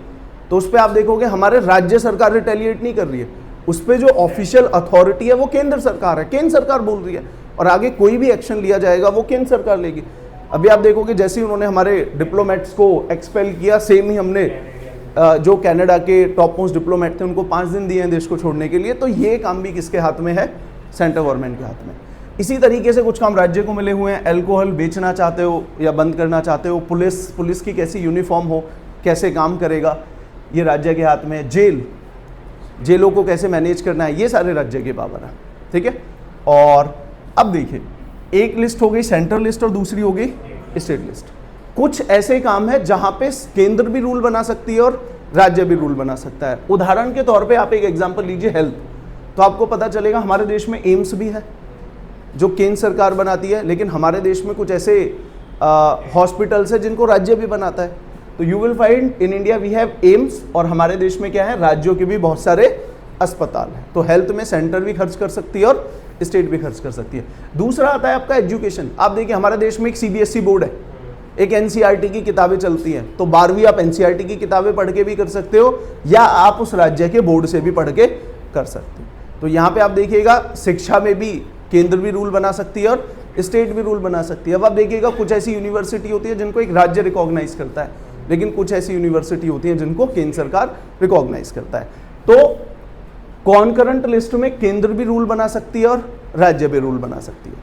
तो उस पर आप देखोगे हमारे राज्य सरकार रिटेलिएट नहीं कर रही है, उस पर जो ऑफिशियल अथॉरिटी है वो केंद्र सरकार है, केंद्र सरकार बोल रही है, और आगे कोई भी एक्शन लिया जाएगा वो केंद्र सरकार लेगी। अभी आप देखोगे जैसे ही उन्होंने हमारे डिप्लोमेट्स को एक्सपेल किया, सेम ही हमने जो कनाडा के टॉप मोस्ट डिप्लोमेट थे उनको 5 दिन दिए हैं देश को छोड़ने के लिए। तो ये काम भी किसके हाथ में है, सेंट्रल गवर्नमेंट के हाथ में। इसी तरीके से कुछ काम राज्य को मिले हुए हैं, अल्कोहल बेचना चाहते हो या बंद करना चाहते हो, पुलिस की कैसी यूनिफॉर्म हो, कैसे काम करेगा, ये राज्य के हाथ में है। जेलों को कैसे मैनेज करना है, ये सारे राज्य के पावर है, ठीक है। और अब देखिए एक लिस्ट हो गई सेंट्रल लिस्ट और दूसरी हो गई स्टेट लिस्ट। कुछ ऐसे काम है जहां पे केंद्र भी रूल बना सकती है और राज्य भी रूल बना सकता है। उदाहरण के तौर पे आप एक एग्जांपल लीजिए हेल्थ, तो आपको पता चलेगा हमारे देश में एम्स भी है जो केंद्र सरकार बनाती है, लेकिन हमारे देश में कुछ ऐसे हॉस्पिटल्स है जिनको राज्य भी बनाता है। तो you will find in India we have AIIMS, और हमारे देश में क्या है, राज्यों के भी बहुत सारे अस्पताल हैं। तो हेल्थ में सेंटर भी खर्च कर सकती है और स्टेट भी खर्च कर सकती है। दूसरा आता है आपका एजुकेशन। आप देखिए हमारे देश में एक सीबीएसई बोर्ड है, एक एनसीईआरटी की किताबें चलती हैं, तो 12वीं आप एनसीईआरटी की किताबें पढ़ के भी कर सकते हो या आप उस राज्य के बोर्ड से भी पढ़ के कर सकते हो। तो यहाँ पे आप देखिएगा शिक्षा में भी केंद्र भी रूल बना सकती है और स्टेट भी रूल बना सकती है। अब आप देखिएगा कुछ ऐसी यूनिवर्सिटी होती है जिनको एक राज्य रिकॉग्नाइज करता है, लेकिन कुछ ऐसी यूनिवर्सिटी होती है जिनको केंद्र सरकार रिकॉग्नाइज करता है। तो कॉन्करेंट लिस्ट में केंद्र भी रूल बना सकती है और राज्य भी रूल बना सकती है।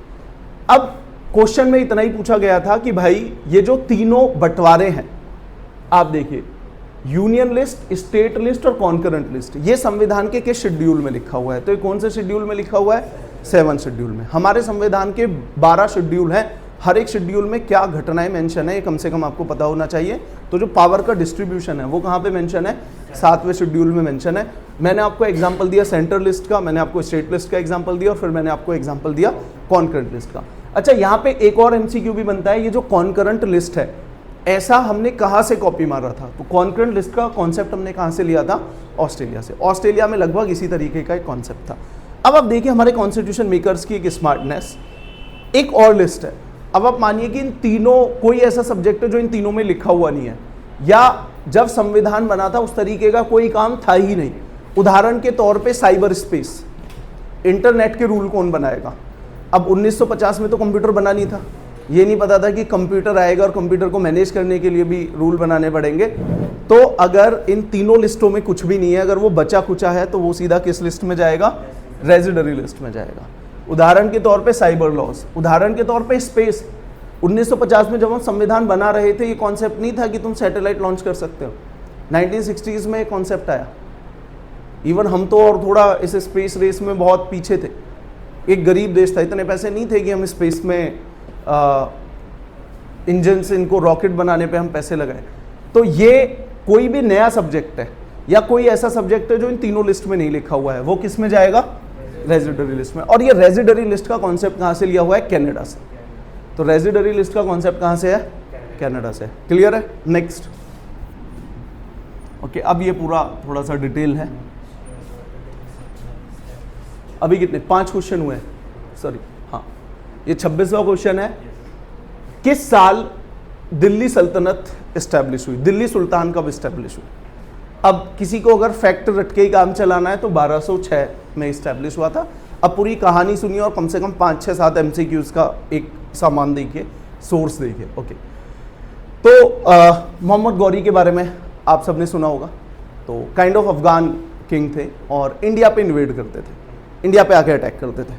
अब क्वेश्चन में इतना ही पूछा गया था कि भाई ये जो तीनों बंटवारे हैं, आप देखिए यूनियन लिस्ट, स्टेट लिस्ट और कॉन्करेंट लिस्ट, ये संविधान के किस शेड्यूल में लिखा हुआ है। तो ये कौन से शेड्यूल में लिखा हुआ है, 7 शेड्यूल में। हमारे संविधान के 12 शेड्यूल हैं, हर एक शेड्यूल में क्या घटनाएं मेंशन है ये कम से कम आपको पता होना चाहिए। तो जो पावर का डिस्ट्रीब्यूशन है वो कहाँ पे मेंशन है, 7वें शेड्यूल में मेंशन है। मैंने आपको एग्जांपल दिया सेंट्रल लिस्ट का, मैंने आपको स्टेट लिस्ट का एग्जांपल दिया और फिर मैंने आपको एग्जांपल दिया कॉन्करेंट लिस्ट का। अच्छा, यहाँ पे एक और एमसीक्यू भी बनता है, ये जो कॉन्करेंट लिस्ट है ऐसा हमने कहाँ से कॉपी मारा था। तो कॉन्करेंट लिस्ट का कॉन्सेप्ट हमने कहाँ से लिया था, ऑस्ट्रेलिया से। ऑस्ट्रेलिया में लगभग इसी तरीके का एक कॉन्सेप्ट था। अब आप देखिए हमारे कॉन्स्टिट्यूशन मेकर्स की एक स्मार्टनेस, एक और लिस्ट है। अब आप मानिए कि इन तीनों, कोई ऐसा सब्जेक्ट है जो इन तीनों में लिखा हुआ नहीं है, या जब संविधान बना था उस तरीके का कोई काम था ही नहीं। उदाहरण के तौर पे साइबर स्पेस, इंटरनेट के रूल कौन बनाएगा। अब 1950 में तो कंप्यूटर बना नहीं था, ये नहीं पता था कि कंप्यूटर आएगा और कंप्यूटर को मैनेज करने के लिए भी रूल बनाने पड़ेंगे। तो अगर इन तीनों लिस्टों में कुछ भी नहीं है, अगर वो बचा कुचा है तो वो सीधा किस लिस्ट में जाएगा, रेजिडरी लिस्ट में जाएगा। उदाहरण के तौर पे साइबर लॉस, उदाहरण के तौर पे स्पेस। 1950 में जब हम संविधान बना रहे थे ये कॉन्सेप्ट नहीं था कि तुम सैटेलाइट लॉन्च कर सकते हो। 1960s में कॉन्सेप्ट आया। इवन हम तो और थोड़ा इस स्पेस रेस में बहुत पीछे थे, एक गरीब देश था, इतने पैसे नहीं थे कि हम स्पेस में इंजन से इनको रॉकेट बनाने पे हम पैसे लगाए। तो ये कोई भी नया सब्जेक्ट है या कोई ऐसा सब्जेक्ट है जो इन तीनों लिस्ट में नहीं लिखा हुआ है, वो किस में जाएगा, रेजिडरी लिस्ट में। और ये रेजिडरी लिस्ट का कॉन्सेप्ट कहाँ से लिया हुआ है, कनाडा से। तो रेजिडरी लिस्ट का कॉन्सेप्ट कहाँ से है, कनाडा से। क्लियर है। नेक्स्ट। ओके, अब ये पूरा थोड़ा सा डिटेल है। अभी कितने 5 क्वेश्चन हुए हैं, सॉरी हाँ, ये 26वां क्वेश्चन है। किस साल दिल्ली सल्तनत इस्टेब्लिश हुई, दिल्ली सुल्तान कब इस्टेब्लिश हुई? अब किसी को अगर फैक्ट रट के ही काम चलाना है तो 1206 में इस्टेब्लिश हुआ था। अब पूरी कहानी सुनिए और कम से कम 5, 6, 7 MCQs का एक सामान देखिए, सोर्स देखिए। ओके, तो मोहम्मद गौरी के बारे में आप सबने सुना होगा। तो काइंड ऑफ अफगान किंग थे और इंडिया पे इन्वेड करते थे, इंडिया पे आके अटैक करते थे।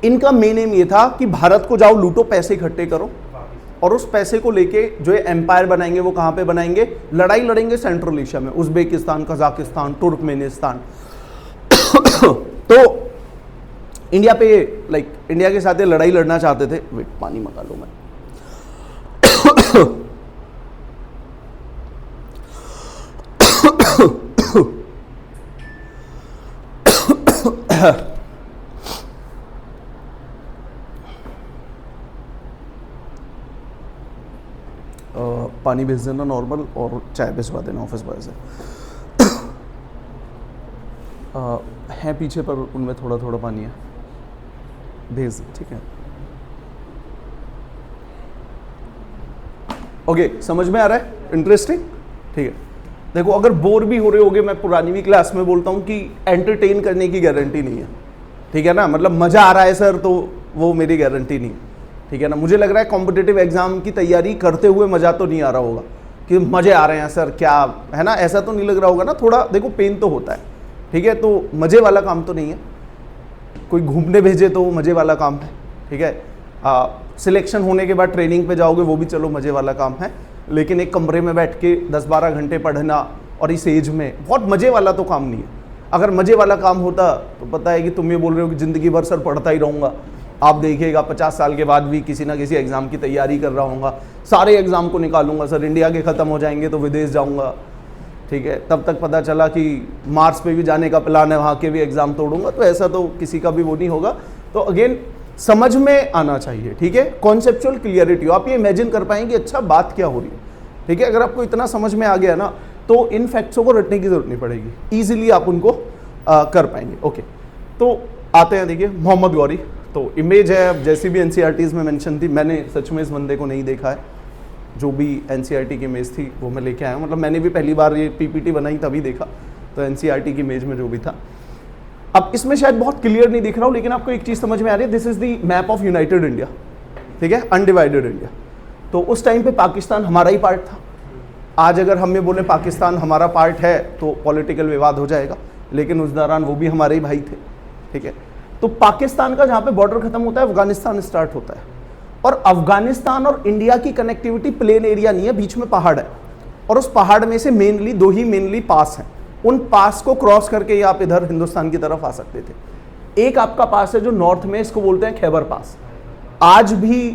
इनका मेन एम ये था कि भारत को जाओ लूटो, पैसे इकट्ठे करो और उस पैसे को लेके जो ये एम्पायर बनाएंगे वो कहाँ पे बनाएंगे? लड़ाई लड़ेंगे सेंट्रल एशिया में, उज्बेकिस्तान, कजाकिस्तान, तुर्कमेनिस्तान। तो इंडिया पे लाइक इंडिया के साथ ये लड़ाई लड़ना चाहते थे। वेट, पानी मंगा लो मैं। पानी भेज देना नॉर्मल और चाय भिजवा देना ऑफिस बॉय से। है पीछे पर उनमें थोड़ा थोड़ा पानी है, भेज, ठीक है। ओके, समझ में आ रहा है? इंटरेस्टिंग, ठीक है। देखो, अगर बोर भी हो रहे होगे, मैं पुरानी भी क्लास में बोलता हूँ कि एंटरटेन करने की गारंटी नहीं है, ठीक है ना। मतलब मज़ा आ रहा है सर, तो वो मेरी गारंटी नहीं है, ठीक है ना। मुझे लग रहा है कॉम्पिटिटिव एग्जाम की तैयारी करते हुए मज़ा तो नहीं आ रहा होगा कि मज़े आ रहे हैं सर, क्या है ना, ऐसा तो नहीं लग रहा होगा ना। थोड़ा देखो, पेन तो होता है, ठीक है। तो मज़े वाला काम तो नहीं है, कोई घूमने भेजे तो मज़े वाला काम है, ठीक है। सिलेक्शन होने के बाद ट्रेनिंग पे जाओगे, वो भी चलो मज़े वाला काम है। लेकिन एक कमरे में बैठ के 10-12 घंटे पढ़ना और इस एज में बहुत मज़े वाला तो काम नहीं है। अगर मज़े वाला काम होता तो पता है कि तुम ये बोल रहे हो कि ज़िंदगी भर सर पढ़ता ही रहूँगा। आप देखिएगा 50 साल के बाद भी किसी ना किसी एग्ज़ाम की तैयारी कर रहा हूँगा, सारे एग्ज़ाम को निकालूंगा सर, इंडिया के ख़त्म हो जाएंगे तो विदेश जाऊँगा, ठीक है। तब तक पता चला कि मार्स पे भी जाने का प्लान है, वहाँ के भी एग्ज़ाम तोड़ूंगा। तो ऐसा तो किसी का भी वो नहीं होगा। तो अगेन समझ में आना चाहिए, ठीक है। कॉन्सेप्चुअल क्लियरिटी हो, आप ये इमेजिन कर पाएंगे अच्छा बात क्या हो रही है, ठीक है। अगर आपको इतना समझ में आ गया ना तो इन फैक्ट्सों को रटने की जरूरत नहीं पड़ेगी, ईजिली आप उनको कर पाएंगे। ओके, तो आते हैं, देखिए मोहम्मद गौरी। तो इमेज है, अब जैसी भी NCERTs में मेंशन थी, मैंने सच में इस बंदे को नहीं देखा है। जो भी NCERT की इमेज थी वो मैं लेके आया हूँ, मतलब मैंने भी पहली बार ये PPT बनाई तभी देखा, तो NCERT की इमेज में जो भी था। अब इसमें शायद बहुत क्लियर नहीं दिख रहा हूँ, लेकिन आपको एक चीज़ समझ में आ रही है, this is the map of United India, ठीक है, अनडिवाइडेड इंडिया। तो उस टाइम पे पाकिस्तान हमारा ही पार्ट था। आज अगर हम ये बोले पाकिस्तान हमारा पार्ट है तो पॉलिटिकल विवाद हो जाएगा, लेकिन उस दौरान वो भी हमारे ही भाई थे, ठीक है। तो पाकिस्तान का जहाँ पे बॉर्डर खत्म होता है अफगानिस्तान स्टार्ट होता है, और अफगानिस्तान और इंडिया की कनेक्टिविटी प्लेन एरिया नहीं है, बीच में पहाड़ है, और उस पहाड़ में से दो ही मेनली पास हैं। उन पास को क्रॉस करके आप इधर हिंदुस्तान की तरफ आ सकते थे। एक आपका पास है जो नॉर्थ में, इसको बोलते हैं खैबर पास। आज भी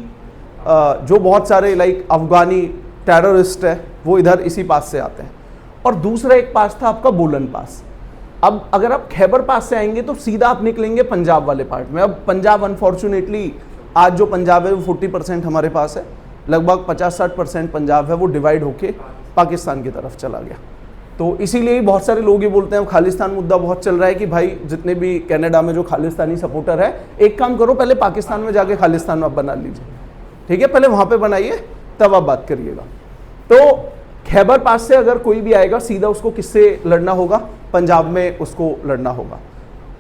जो बहुत सारे लाइक अफगानी टेररिस्ट है वो इधर इसी पास से आते हैं। और दूसरा एक पास था आपका बोलन पास। अब अगर आप खैबर पास से आएंगे तो सीधा आप निकलेंगे पंजाब वाले पार्ट में। अब पंजाब अनफॉर्चुनेटली आज जो पंजाब है वो 40% हमारे पास है, लगभग 50-60% पंजाब है वो डिवाइड होके पाकिस्तान की तरफ चला गया। तो इसीलिए ही बहुत सारे लोग ये बोलते हैं, खालिस्तान मुद्दा बहुत चल रहा है कि भाई जितने भी कनाडा में जो खालिस्तानी सपोर्टर है, एक काम करो पहले पाकिस्तान में जाके खालिस्तान आप बना लीजिए, ठीक है, पहले वहाँ पे बनाइए तब आप बात करिएगा। तो खैबर पास से अगर कोई भी आएगा सीधा उसको किससे लड़ना होगा? पंजाब में उसको लड़ना होगा।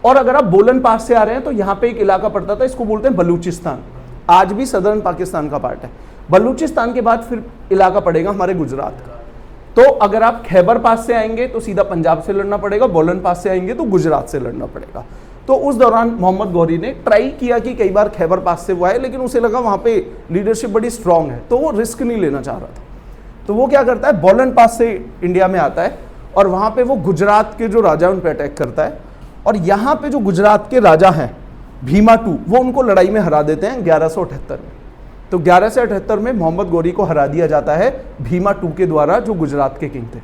और अगर आप बोलन पास से आ रहे हैं तो यहाँ पे एक इलाका पड़ता था, इसको बोलते हैं बलूचिस्तान, आज भी सदर्न पाकिस्तान का पार्ट है। बलूचिस्तान के बाद फिर इलाका पड़ेगा हमारे गुजरात का। तो अगर आप खैबर पास से आएंगे तो सीधा पंजाब से लड़ना पड़ेगा, बोलन पास से आएंगे तो गुजरात से लड़ना पड़ेगा। तो उस दौरान मोहम्मद गौरी ने ट्राई किया कि कई बार खैबर पास से वो आए, लेकिन उसे लगा वहाँ पे लीडरशिप बड़ी स्ट्रांग है तो वो रिस्क नहीं लेना चाह रहा था। तो वो क्या करता है, बोलन पास से इंडिया में आता है और वहाँ पे वो गुजरात के जो राजा उन पर अटैक करता है। और यहाँ पे जो गुजरात के राजा हैं भीमा टू, वो उनको लड़ाई में हरा देते हैं 1178 में। तो 1178 में मोहम्मद गौरी को हरा दिया जाता है भीमा टू के द्वारा, जो गुजरात के किंग थे।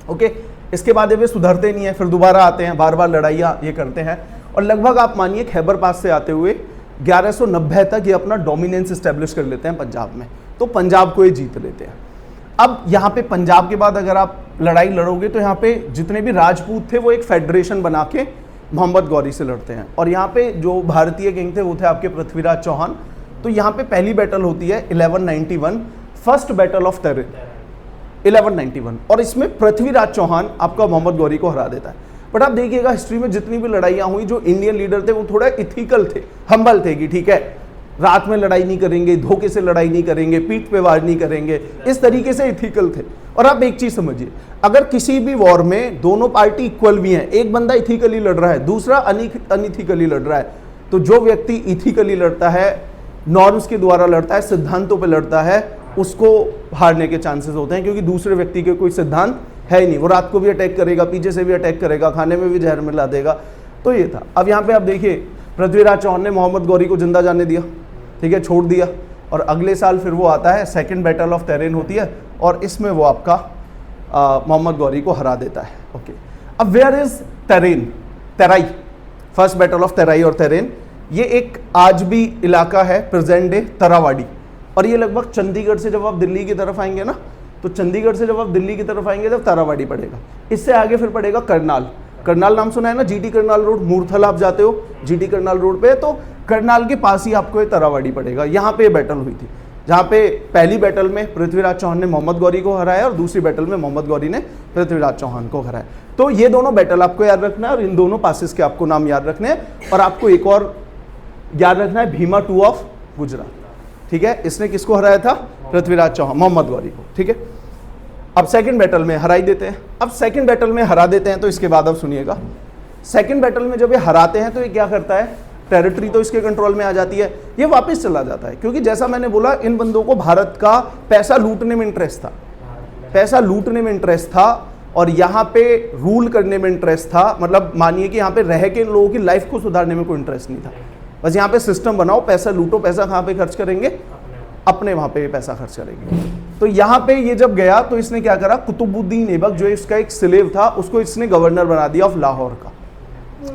ओके, इसके बाद वे सुधरते नहीं है, फिर दोबारा आते हैं, बार बार लड़ाइयाँ ये करते हैं, और लगभग आप मानिए खैबर पास से आते हुए 1190 तक ये अपना डोमिनेंस इस्टेब्लिश कर लेते हैं पंजाब में। तो पंजाब को ये जीत लेते हैं। अब यहाँ पे पंजाब के बाद अगर आप लड़ाई लड़ोगे तो यहाँ पे जितने भी राजपूत थे वो एक फेडरेशन बना के मोहम्मद गौरी से लड़ते हैं, और यहाँ पे जो भारतीय किंग थे वो थे आपके पृथ्वीराज चौहान। तो यहाँ पे पहली बैटल होती है 1191, फर्स्ट बैटल ऑफ टेरिन 1191, और इसमें पृथ्वीराज चौहान आपका मोहम्मद गौरी को हरा देता है। बट आप देखिएगा हिस्ट्री में जितनी भी लड़ाइयाँ हुई, जो इंडियन लीडर थे वो थोड़ा इथिकल थे, हम्बल थे कि ठीक है रात में लड़ाई नहीं करेंगे, धोखे से लड़ाई नहीं करेंगे, पीठ पे वार नहीं करेंगे, इस तरीके से इथिकल थे। और आप एक चीज समझिए, अगर किसी भी वॉर में दोनों पार्टी इक्वल भी हैं, एक बंदा इथिकली लड़ रहा है, दूसरा अनइथिकली लड़ रहा है, तो जो व्यक्ति इथिकली लड़ता है, नॉर्म्स के द्वारा लड़ता है, सिद्धांतों पे लड़ता है, उसको हारने के चांसेस होते हैं, क्योंकि दूसरे व्यक्ति के कोई सिद्धांत है ही नहीं। वो रात को भी अटैक करेगा, पीछे से भी अटैक करेगा, खाने में भी जहर मिला देगा। तो ये था। अब यहाँ पे आप देखिए पृथ्वीराज चौहान ने मोहम्मद गौरी को जिंदा जाने दिया, ठीक है, छोड़ दिया, और अगले साल फिर वो आता है, सेकंड बैटल ऑफ टेरेन होती है, और इसमें वो आपका मोहम्मद गौरी को हरा देता है। ओके, अब where is terrain? Terai, first battle of Terai और टेरेन, ये एक आज भी इलाका है, प्रेजेंट डे तरावाड़ी, और ये लगभग चंडीगढ़ से जब आप दिल्ली की तरफ आएंगे ना, तो चंडीगढ़ से जब आप दिल्ली की तरफ आएंगे तब तरावाड़ी पड़ेगा। इससे आगे फिर पड़ेगा करनाल। करनाल नाम सुना है ना, जीटी करनाल रोड, मूर्थल आप जाते हो जीटी करनाल रोड पे, तो करनाल के पास ही आपको ये तरावाड़ी पड़ेगा। यहाँ पे बैटल हुई थी, जहाँ पे पहली बैटल में पृथ्वीराज चौहान ने मोहम्मद गौरी को हराया और दूसरी बैटल में मोहम्मद गौरी ने पृथ्वीराज चौहान को हराया। तो ये दोनों बैटल आपको याद रखना है, और इन दोनों पासिस के आपको नाम याद रखने हैं। और आपको एक और याद रखना है, भीमा II ऑफ गुजरात, ठीक है, इसने किसको हराया था? पृथ्वीराज चौहान, मोहम्मद गौरी को, ठीक है। अब सेकंड बैटल में हराई देते हैं। अब सेकंड बैटल में हरा देते हैं तो इसके बाद अब सुनिएगा, सेकंड बैटल में जब ये हराते हैं तो ये क्या करता है, टेरिटरी तो इसके कंट्रोल में आ जाती है, ये वापस चला जाता है, क्योंकि जैसा मैंने बोला इन बंदों को भारत का पैसा लूटने में इंटरेस्ट था, पैसा लूटने में इंटरेस्ट था, और यहाँ पे रूल करने में इंटरेस्ट था। मतलब मानिए कि यहाँ पे रह के लोगों की लाइफ को सुधारने में कोई इंटरेस्ट नहीं था, बस यहाँ पे सिस्टम बनाओ, पैसा लूटो, पैसा कहाँ पे खर्च करेंगे? अपने वहाँ पे पैसा खर्च करेंगे। तो यहाँ पे ये जब गया तो इसने क्या करा, कुतुबुद्दीन ऐबक जो इसका एक स्लेव था उसको इसने गवर्नर बना दिया ऑफ लाहौर का,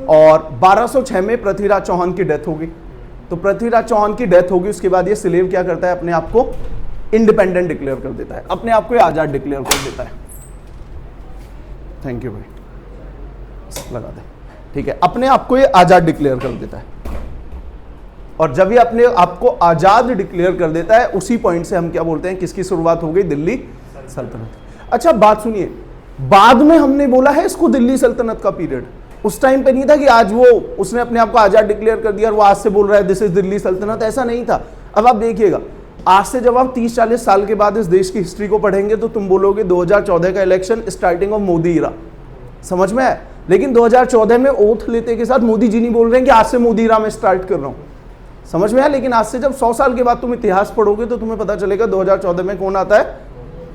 और 1206 में पृथ्वीराज चौहान की डेथ हो गई। तो पृथ्वीराज चौहान की डेथ होगी, उसके बाद ये स्लेव क्या करता है, अपने आप को इंडिपेंडेंट डिक्लेयर कर देता है, अपने आप को आजाद डिक्लेयर कर देता है। थैंक यू भाई, लगा दे, ठीक है, अपने आप को ये आजाद डिक्लेयर कर देता है। और जब ये अपने आप को आजाद डिक्लेयर कर देता है, उसी पॉइंट से हम क्या बोलते हैं, किसकी शुरुआत हो गई? दिल्ली सल्तनत। अच्छा बात सुनिए, बाद में हमने बोला है इसको दिल्ली सल्तनत का पीरियड, उस टाइम पे नहीं था कि आज वो उसने अपने आप को आजाद डिक्लेयर कर दिया और वो आज से बोल रहा है दिस इज दिल्ली सल्तनत, ऐसा नहीं था। अब आप देखिएगा, आज से जब आप 30-40 साल के बाद इस देश की हिस्ट्री को पढ़ेंगे तो तुम बोलोगे 2014 का इलेक्शन स्टार्टिंग ऑफ मोदी इरा, समझ में आया? लेकिन 2014 में ओथ लेते के साथ मोदी जी नहीं बोल रहे हैं कि आज से मोदी इरा में स्टार्ट कर रहा हूं, समझ में आया? लेकिन आज से जब 100 साल के बाद तुम इतिहास पढ़ोगे तो तुम्हें पता चलेगा 2014 में कौन आता है,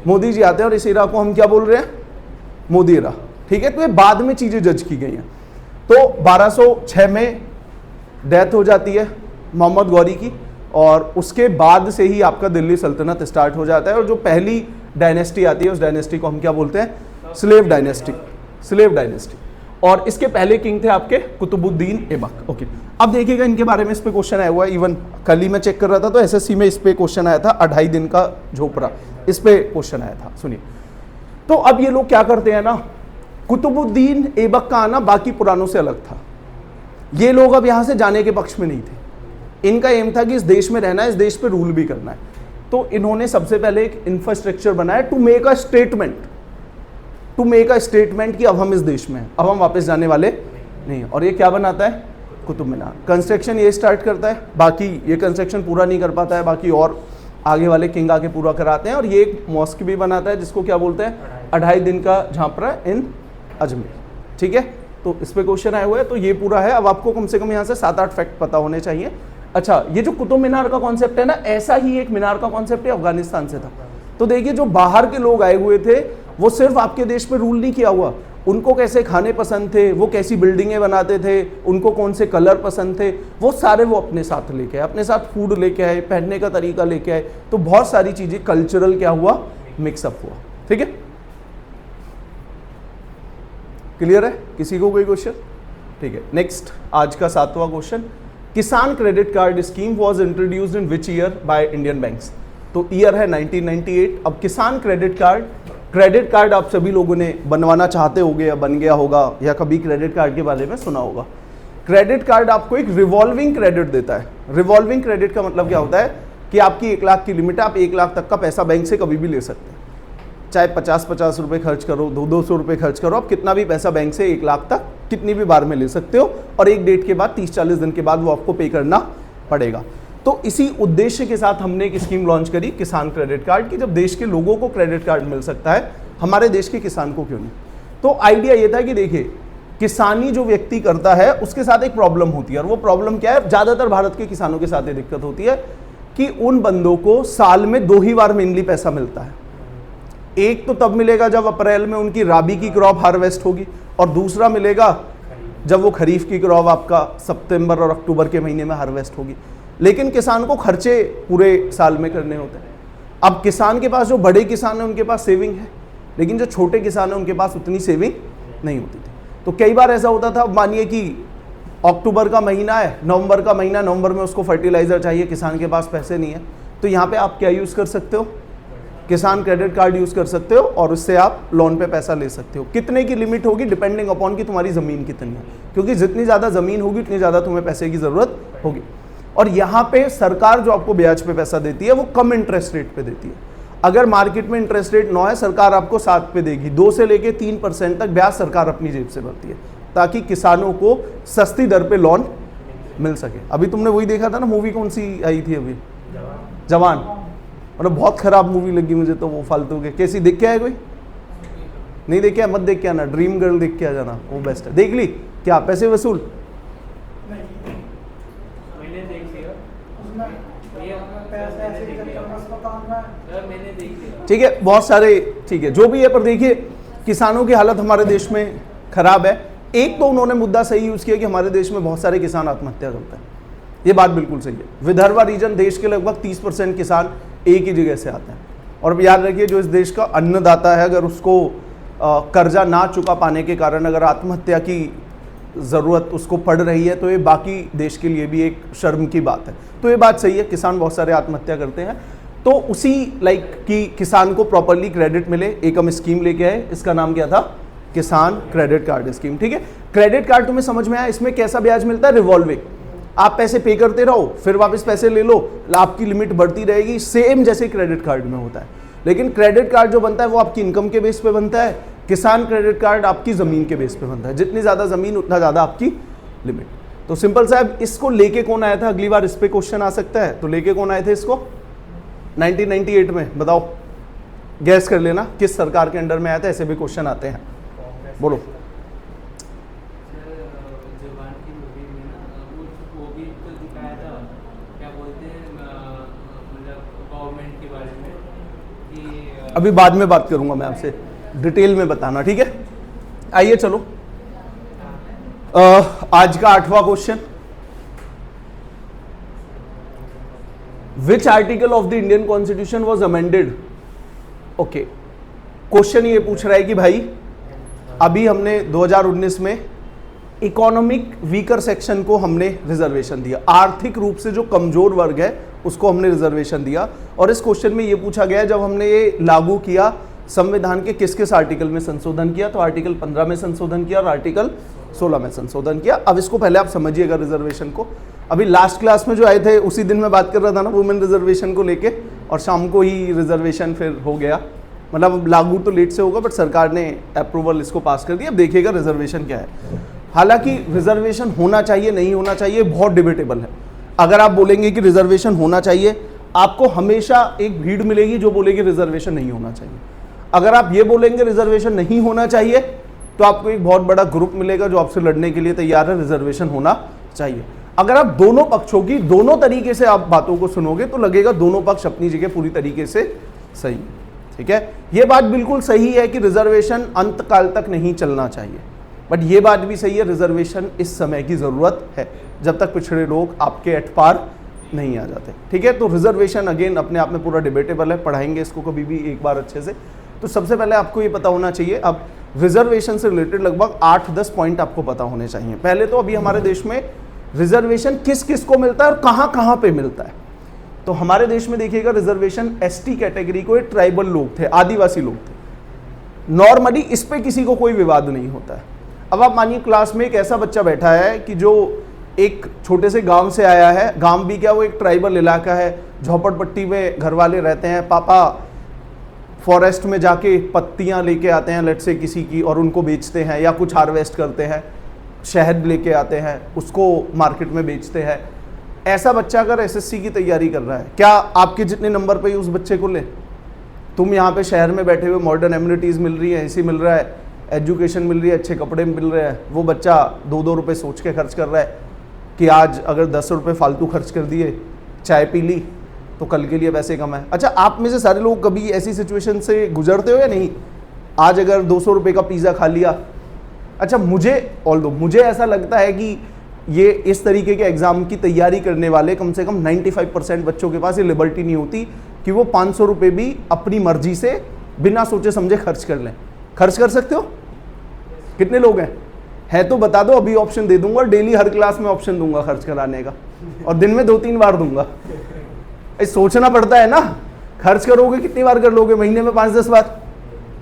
मोदी जी आते हैं, और इस इरा को हम क्या बोल रहे हैं, मोदी इरा, ठीक है। तो ये बाद में चीजें जज की गई हैं। तो 1206 में डेथ हो जाती है मोहम्मद गौरी की, और उसके बाद से ही आपका दिल्ली सल्तनत स्टार्ट हो जाता है, और जो पहली डायनेस्टी आती है उस डायनेस्टी को हम क्या बोलते हैं, स्लेव डायनेस्टी, स्लेव डायनेस्टी। और इसके पहले किंग थे आपके कुतुबुद्दीन ऐबक। ओके, अब देखिएगा इनके बारे में इस पे क्वेश्चन आया हुआ है, इवन कल ही मैं चेक कर रहा था तो एसएससी में इस पे क्वेश्चन आया था, 2.5 दिन का झोपड़ा, इस पे क्वेश्चन आया था, सुनिए। तो अब ये लोग क्या करते हैं ना, कुतुबुद्दीन ऐबक का आना बाकी पुरानों से अलग था। ये लोग अब यहाँ से जाने के पक्ष में नहीं थे, इनका एम था कि इस देश में रहना है, इस देश पे रूल भी करना है। तो इन्होंने सबसे पहले एक इंफ्रास्ट्रक्चर बनाया to make a statement, to make a statement कि अब हम इस देश में हैं, अब हम वापस जाने वाले नहीं। और ये क्या बनाता है, कुतुब मीनार। कंस्ट्रक्शन ये स्टार्ट करता है, बाकी ये कंस्ट्रक्शन पूरा नहीं कर पाता है, बाकी और आगे वाले किंग आके पूरा कराते हैं। और ये एक मॉस्क भी बनाता है जिसको क्या बोलते हैं, 2.5 दिन का झांपरा इन अजमेर, ठीक है। तो इस पे क्वेश्चन आए हुए हैं, तो ये पूरा है। अब आपको कम से कम यहाँ से 7-8 फैक्ट पता होने चाहिए। अच्छा, ये जो कुतुब मीनार का कॉन्सेप्ट है ना, ऐसा ही एक मीनार का कॉन्सेप्ट है अफगानिस्तान से था। तो देखिए, जो बाहर के लोग आए हुए थे वो सिर्फ आपके देश पे रूल नहीं किया हुआ, उनको कैसे खाने पसंद थे, वो कैसी बिल्डिंगें बनाते थे, उनको कौन से कलर पसंद थे, वो सारे वो अपने साथ लेके आए, अपने साथ फूड लेके आए, पहनने का तरीका लेके आए। तो बहुत सारी चीजें कल्चरल क्या हुआ, मिक्सअप हुआ, ठीक है। क्लियर है? किसी को कोई क्वेश्चन? ठीक है, नेक्स्ट आज का 7वां क्वेश्चन, किसान credit card scheme was introduced in which year by Indian banks. तो ईयर है 1998। अब किसान क्रेडिट कार्ड क्रेडिट कार्ड आप सभी लोगों ने बनवाना चाहते होगे या बन गया होगा या कभी क्रेडिट कार्ड के बारे में सुना होगा। क्रेडिट कार्ड आपको एक रिवॉल्विंग क्रेडिट देता है। रिवॉल्विंग क्रेडिट का मतलब क्या होता है कि आपकी 1 लाख की लिमिट है, आप 1 लाख तक का पैसा बैंक से कभी भी ले सकते हैं। चाहे 50-50 रुपये खर्च करो, 200 रुपये खर्च करो, आप कितना भी पैसा बैंक से 1 लाख तक कितनी भी बार में ले सकते हो और एक डेट के बाद 30-40 दिन के बाद वो आपको पे करना पड़ेगा। तो इसी उद्देश्य के साथ हमने एक स्कीम लॉन्च करी किसान क्रेडिट कार्ड की। जब देश के लोगों को क्रेडिट कार्ड मिल सकता है, हमारे देश के किसान को क्यों नहीं। तो आइडिया ये था कि देखिए, किसानी जो व्यक्ति करता है उसके साथ एक प्रॉब्लम होती है, और वो प्रॉब्लम क्या है, ज़्यादातर भारत के किसानों के साथ ये दिक्कत होती है कि उन बंदों को साल में 2 ही बार मेनली पैसा मिलता है। एक तो तब मिलेगा जब अप्रैल में उनकी राबी की क्रॉप हार्वेस्ट होगी, और दूसरा मिलेगा जब वो खरीफ की क्रॉप आपका सितंबर और अक्टूबर के महीने में हार्वेस्ट होगी। लेकिन किसान को खर्चे पूरे साल में करने होते हैं। अब किसान के पास, जो बड़े किसान हैं उनके पास सेविंग है, लेकिन जो छोटे किसान हैं उनके पास उतनी सेविंग नहीं होती थी। तो कई बार ऐसा होता था, मानिए कि अक्टूबर का महीना है, नवंबर का महीना, नवंबर में उसको फर्टिलाइजर चाहिए, किसान के पास पैसे नहीं है, तो यहाँ पे आप क्या यूज़ कर सकते हो, किसान क्रेडिट कार्ड यूज़ कर सकते हो और उससे आप लोन पे पैसा ले सकते हो। कितने की लिमिट होगी, डिपेंडिंग अपॉन कि तुम्हारी ज़मीन कितनी है, क्योंकि जितनी ज़्यादा ज़मीन होगी उतनी ज़्यादा तुम्हें पैसे की ज़रूरत होगी। और यहाँ पे सरकार जो आपको ब्याज पे पैसा देती है वो कम इंटरेस्ट रेट पे देती है। अगर मार्केट में इंटरेस्ट रेट 9 है, सरकार आपको 7 पे देगी। 2 से लेके 3% तक ब्याज सरकार अपनी जेब से भरती है, ताकि किसानों को सस्ती दर पे लोन मिल सके। अभी तुमने वही देखा था ना, मूवी कौन सी आई थी अभी, जवान, मतलब बहुत खराब मूवी लगी मुझे तो वो, फालतू के। कैसी, देख के आए कोई? नहीं देख के, मत देख के आना, ड्रीम गर्ल देख के आ जाना, वो बेस्ट है। देख ली क्या, पैसे वसूल? ठीक है, बहुत सारे, ठीक है, जो भी है, पर देखिए किसानों की हालत हमारे देश में खराब है। एक तो उन्होंने मुद्दा सही यूज किया कि हमारे देश में बहुत सारे किसान आत्महत्या करते हैं, ये बात बिल्कुल सही है। विदर्भा रीजन, देश के लगभग 30% किसान एक ही जगह से आते हैं। और याद रखिए, जो इस देश का अन्नदाता है, अगर उसको कर्जा ना चुका पाने के कारण अगर आत्महत्या की ज़रूरत उसको पड़ रही है, तो ये बाकी देश के लिए भी एक शर्म की बात है। तो ये बात सही है, किसान बहुत सारे आत्महत्या करते हैं। तो उसी कि किसान को प्रॉपरली क्रेडिट मिले, एक हम स्कीम लेके आए, इसका नाम क्या था, किसान क्रेडिट कार्ड स्कीम। ठीक है, क्रेडिट कार्ड तुम्हें समझ में आया, इसमें कैसा ब्याज मिलता है, रिवॉल्विंग। आप पैसे पे करते रहो, फिर वापस पैसे ले लो, आपकी लिमिट बढ़ती रहेगी, सेम जैसे क्रेडिट कार्ड में होता है। लेकिन क्रेडिट कार्ड जो बनता है वो आपकी इनकम के बेस पे बनता है, किसान क्रेडिट कार्ड आपकी ज़मीन के बेस पे बनता है। जितनी ज़्यादा ज़मीन उतना ज़्यादा आपकी लिमिट। तो सिंपल साहब, इसको लेके कौन आया था, अगली बार इस पे क्वेश्चन आ सकता है, तो लेके कौन आए थे इसको 1998 में, बताओ, गैस कर लेना किस सरकार के अंडर में आया था, ऐसे भी क्वेश्चन आते हैं, बोलो। अभी बाद में बात करूंगा मैं आपसे, डिटेल में बताना, ठीक है। आइए चलो, आज का 8वां question, which article of the Indian constitution was amended. Okay, question ये पूछ रहा है कि भाई अभी हमने 2019 में इकोनॉमिक वीकर सेक्शन को हमने रिजर्वेशन दिया, आर्थिक रूप से जो कमजोर वर्ग है उसको हमने रिजर्वेशन दिया। और इस क्वेश्चन में ये पूछा गया, जब हमने ये लागू किया संविधान के किस किस आर्टिकल में संशोधन किया, तो आर्टिकल 15 में संशोधन किया और आर्टिकल 16 में संशोधन किया। अब इसको पहले आप समझिएगा रिजर्वेशन को। अभी लास्ट क्लास में जो आए थे उसी दिन मैं बात कर रहा था ना वुमेन रिजर्वेशन को लेके, और शाम को ही रिजर्वेशन फिर हो गया, मतलब लागू तो लेट से होगा बट सरकार ने अप्रूवल इसको पास कर दिया। अब देखिएगा रिजर्वेशन क्या है। हालांकि रिजर्वेशन होना चाहिए नहीं होना चाहिए बहुत डिबेटेबल है। अगर आप बोलेंगे कि रिजर्वेशन होना चाहिए, आपको हमेशा एक भीड़ मिलेगी जो बोलेगी रिजर्वेशन नहीं होना चाहिए। अगर आप ये बोलेंगे रिजर्वेशन नहीं होना चाहिए, तो आपको एक बहुत बड़ा ग्रुप मिलेगा जो आपसे लड़ने के लिए तैयार है रिजर्वेशन होना चाहिए। अगर आप दोनों पक्षों की दोनों तरीके से आप बातों को सुनोगे तो लगेगा दोनों पक्ष अपनी जगह पूरी तरीके से सही, ठीक है। ये बात बिल्कुल सही है कि रिजर्वेशन अंत काल तक नहीं चलना चाहिए, बट ये बात भी सही है रिजर्वेशन इस समय की जरूरत है, जब तक पिछड़े लोग आपके एट पार नहीं आ जाते, ठीक है। तो रिजर्वेशन अगेन अपने आप में पूरा डिबेटेबल है, पढ़ाएंगे इसको कभी भी एक बार अच्छे से। तो सबसे पहले आपको ये पता होना चाहिए, अब रिजर्वेशन से रिलेटेड लगभग 8-10 पॉइंट आपको पता होने चाहिए। पहले तो अभी हमारे देश में रिजर्वेशन किस किस को मिलता है और कहाँ कहाँ पे मिलता है। तो हमारे देश में देखिएगा रिजर्वेशन एसटी कैटेगरी को, ट्राइबल लोग थे, आदिवासी लोग थे, नॉर्मली इस पे किसी को कोई विवाद नहीं होता है। अब आप मानिए क्लास में एक ऐसा बच्चा बैठा है कि जो एक छोटे से गांव से आया है, गांव भी क्या वो एक ट्राइबल इलाका है, झोपड़पट्टी में घर वाले रहते हैं, पापा फॉरेस्ट में जाके पत्तियां लेके आते हैं लेट से किसी की और उनको बेचते हैं, या कुछ हार्वेस्ट करते हैं, शहद लेके आते हैं उसको मार्केट में बेचते हैं। ऐसा बच्चा अगर एसएससी की तैयारी कर रहा है, क्या आपके जितने नंबर पे ही उस बच्चे को ले? तुम यहाँ पे शहर में बैठे हुए मॉडर्न एम्यूनिटीज़ मिल रही है, एसी मिल रहा है, एजुकेशन मिल रही है, अच्छे कपड़े मिल रहे हैं, वो बच्चा 2-2 रुपये सोच के खर्च कर रहा है कि आज अगर 10 रुपये फालतू खर्च कर दिए, चाय पी ली, तो कल के लिए पैसे कमाए। अच्छा, आप में से सारे लोग कभी ऐसी सिचुएशन से गुजरते हो या नहीं? आज अगर 200 रुपये का पिज़्ज़ा खा लिया, अच्छा मुझे ऐसा लगता है कि ये इस तरीके के एग्ज़ाम की तैयारी करने वाले कम से कम 95% बच्चों के पास ये लिबर्टी नहीं होती कि वो 500 रुपये भी अपनी मर्जी से बिना सोचे समझे खर्च कर लें। खर्च कर सकते हो? कितने लोग हैं? है तो बता दो, अभी ऑप्शन दे दूंगा, डेली हर क्लास में ऑप्शन दूंगा खर्च कराने का, और दिन में 2-3 बार दूंगा। सोचना पड़ता है ना, खर्च करोगे कितनी बार कर लोगे? महीने में 5-10 बार,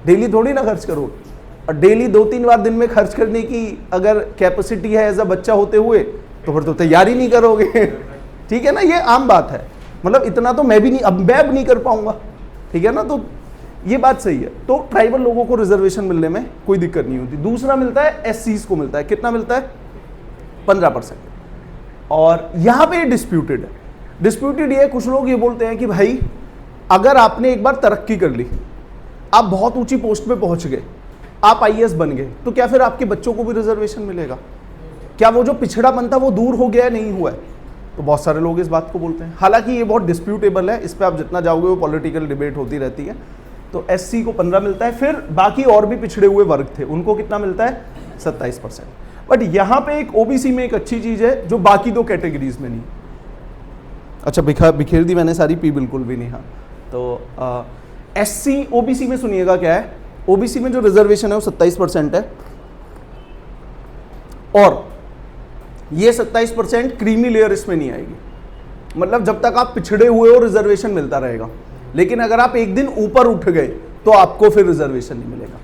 डेली थोड़ी ना खर्च करोगे। और डेली 2-3 बार दिन में खर्च करने की अगर कैपेसिटी है एज अ बच्चा होते हुए, तो फिर तो तैयारी नहीं करोगे। ठीक है ना, ये आम बात है। मतलब इतना तो मैं भी नहीं, अब नहीं कर पाऊंगा, ठीक है ना, तो ये बात सही है। तो ट्राइबल लोगों को रिजर्वेशन मिलने में कोई दिक्कत नहीं होती। दूसरा मिलता है एससीज को मिलता है, कितना मिलता है? 15%। और यहाँ पे डिस्प्यूटेड है। डिस्प्यूटेड ये, कुछ लोग ये बोलते हैं कि भाई अगर आपने एक बार तरक्की कर ली, आप बहुत ऊंची पोस्ट पे पहुंच गए, आप आईएएस बन गए, तो क्या फिर आपके बच्चों को भी रिजर्वेशन मिलेगा? क्या वो जो पिछड़ापन था वो दूर हो गया है, नहीं हुआ है? तो बहुत सारे लोग इस बात को बोलते हैं। हालांकि ये बहुत डिस्प्यूटेबल है, इस पर आप जितना जाओगे वो पॉलिटिकल डिबेट होती रहती है। तो एससी को 15 मिलता है। फिर बाकी और भी पिछड़े हुए वर्ग थे, उनको कितना मिलता है? 27%। बट यहाँ पे एक ओबीसी में एक अच्छी चीज है जो बाकी 2 कैटेगरीज में नहीं। अच्छा, बिखेर दी मैंने सारी, पी बिल्कुल भी नहीं। हाँ, तो एससी ओबीसी में सुनिएगा क्या है। ओबीसी में जो रिजर्वेशन है वो 27% है, और ये 27% क्रीमी लेयर इसमें नहीं आएगी। मतलब जब तक आप पिछड़े हुए हो रिजर्वेशन मिलता रहेगा, लेकिन अगर आप एक दिन ऊपर उठ गए तो आपको फिर रिजर्वेशन नहीं मिलेगा।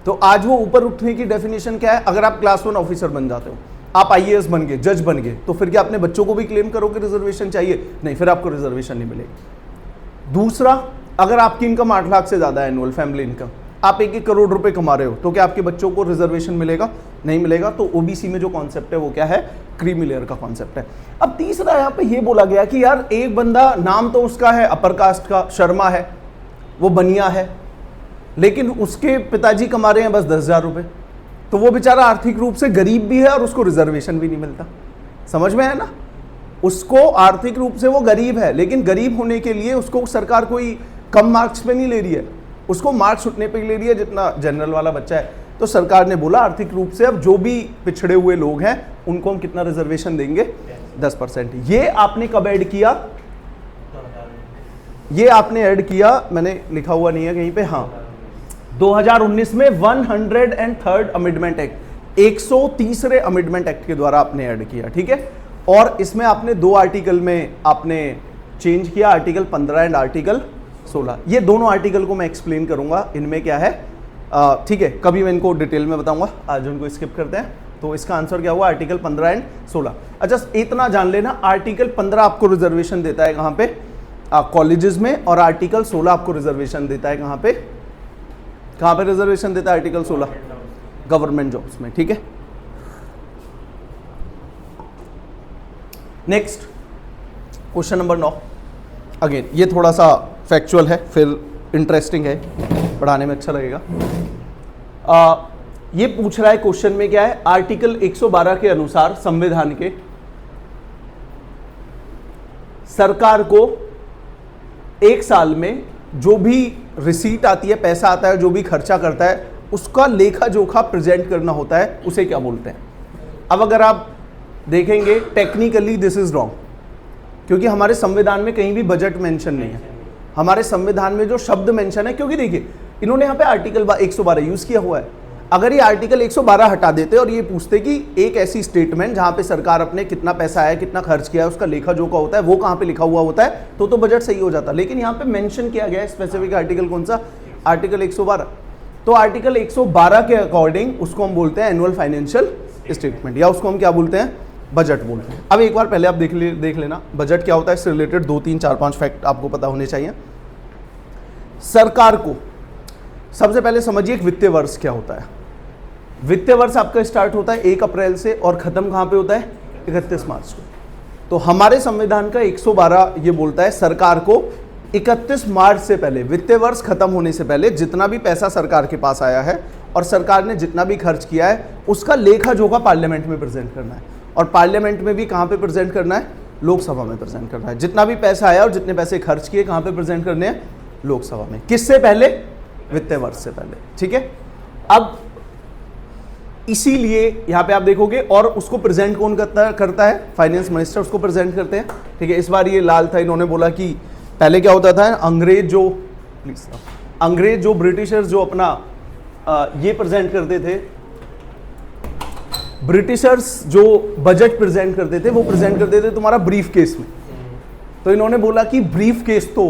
तो आज वो ऊपर उठने की डेफिनेशन क्या है? अगर आप क्लास 1 ऑफिसर बन जाते हो, आप आईएएस बन गए, जज बन गए, तो फिर क्या अपने बच्चों को भी क्लेम करोगे रिजर्वेशन चाहिए? नहीं, फिर आपको रिजर्वेशन नहीं मिलेगी। दूसरा, अगर आपकी इनकम 8 लाख से ज्यादा है एनुअल फैमिली इनकम, आप 1-1 करोड़ रुपए कमा रहे हो, तो क्या आपके बच्चों को रिजर्वेशन मिलेगा? नहीं मिलेगा। तो ओबीसी में जो कॉन्सेप्ट है वो क्या है? क्रीमी लेयर का कॉन्सेप्ट है। अब तीसरा यहाँ पे ये बोला गया कि यार एक बंदा, नाम तो उसका है अपर कास्ट का, शर्मा है, वो बनिया है, लेकिन उसके पिताजी कमा रहे हैं बस 10,000 रुपये, तो वो बेचारा आर्थिक रूप से गरीब भी है और उसको रिजर्वेशन भी नहीं मिलता। समझ में है ना? उसको आर्थिक रूप से वो गरीब है, लेकिन गरीब होने के लिए उसको सरकार कोई कम मार्क्स पे नहीं ले रही है, उसको मार्क्स उतने पे ले रही है जितना जनरल वाला बच्चा है। तो सरकार ने बोला आर्थिक रूप से अब जो भी पिछड़े हुए लोग हैं उनको हम कितना रिजर्वेशन देंगे? 10%। ये आपने कब ऐड किया? ये आपने ऐड किया, मैंने लिखा हुआ नहीं है कहीं पे, हाँ, 2019 में 103rd अमेंडमेंट एक्ट, 130वें अमेंडमेंट एक्ट के द्वारा आपने ऐड किया, ठीक है। और इसमें आपने 2 आर्टिकल में आपने चेंज किया, आर्टिकल 15 एंड आर्टिकल 16। ये दोनों आर्टिकल को मैं एक्सप्लेन करूंगा, इनमें क्या है, ठीक है, कभी मैं इनको डिटेल में बताऊंगा, आज उनको स्किप करते हैं। तो इसका आंसर क्या हुआ? Article 15 and 16। अच्छा, इतना जान लेना, आर्टिकल 15 आपको रिजर्वेशन देता है कहाँ पे? कॉलेजेस में, और आर्टिकल 16 आपको रिजर्वेशन देता है कहाँ पे? कहाँ पे रिजर्वेशन देता है आर्टिकल 16? गवर्नमेंट जॉब्स में, ठीक है। Next question number 9। अगेन ये थोड़ा सा फैक्चुअल है, फिर इंटरेस्टिंग है, पढ़ाने में अच्छा लगेगा। ये पूछ रहा है क्वेश्चन में क्या है, आर्टिकल 112 के अनुसार संविधान के सरकार को एक साल में जो भी रिसीट आती है, पैसा आता है, जो भी खर्चा करता है, उसका लेखा जोखा प्रेजेंट करना होता है, उसे क्या बोलते हैं? अब अगर आप देखेंगे टेक्निकली दिस इज रॉन्ग, क्योंकि हमारे संविधान में कहीं भी बजट मेंशन नहीं है। हमारे संविधान में जो शब्द मेंशन है, क्योंकि देखिए इन्होंने यहाँ पे आर्टिकल 112 यूज किया हुआ है। अगर ये आर्टिकल 112 हटा देते और ये पूछते कि एक ऐसी स्टेटमेंट जहां पे सरकार अपने कितना पैसा आया, कितना खर्च किया है, उसका लेखा जोखा होता है, वो कहां पे लिखा हुआ होता है, तो बजट सही हो जाता। लेकिन यहाँ पे मेंशन किया गया है स्पेसिफिक आर्टिकल, कौन सा? आर्टिकल 112। तो आर्टिकल 112 के अकॉर्डिंग उसको हम बोलते हैं एनुअल फाइनेंशियल स्टेटमेंट, या उसको हम क्या बोलते हैं, बजट बोलते हैं। अब एक बार पहले आप देख लेना बजट क्या होता है, इससे रिलेटेड 2 3 4 5 फैक्ट आपको पता होने चाहिए। सरकार को सबसे पहले समझिए एक वित्तीय वर्ष क्या होता है। वित्तीय वर्ष आपका स्टार्ट होता है 1 अप्रैल से और खत्म कहां पे होता है, 31 मार्च को। तो हमारे संविधान का 112 ये बोलता है सरकार को 31 मार्च से पहले, वित्तीय वर्ष खत्म होने से पहले जितना भी पैसा सरकार के पास आया है और सरकार ने जितना भी खर्च किया है उसका लेखा जोखा पार्लियामेंट में प्रेजेंट करना है। और पार्लियामेंट में भी कहाँ पे प्रेजेंट करना है, लोकसभा में प्रेजेंट करना है। जितना भी पैसा आया और जितने पैसे खर्च किए कहाँ पे प्रेजेंट करने हैं, लोकसभा में। किससे पहले, वित्तीय वर्ष से पहले, ठीक है। अब इसीलिए यहाँ पे आप देखोगे, और उसको प्रेजेंट कौन करता है, फाइनेंस मिनिस्टर उसको प्रेजेंट करते हैं, ठीक है। इस बार ये लाल था, इन्होंने बोला कि पहले क्या होता था, अंग्रेज जो ब्रिटिशर्स जो अपना ये प्रेजेंट करते थे, ब्रिटिशर्स जो बजट प्रेजेंट करते थे वो प्रेजेंट करते थे तुम्हारा ब्रीफ केस में। तो इन्होंने बोला कि ब्रीफ केस तो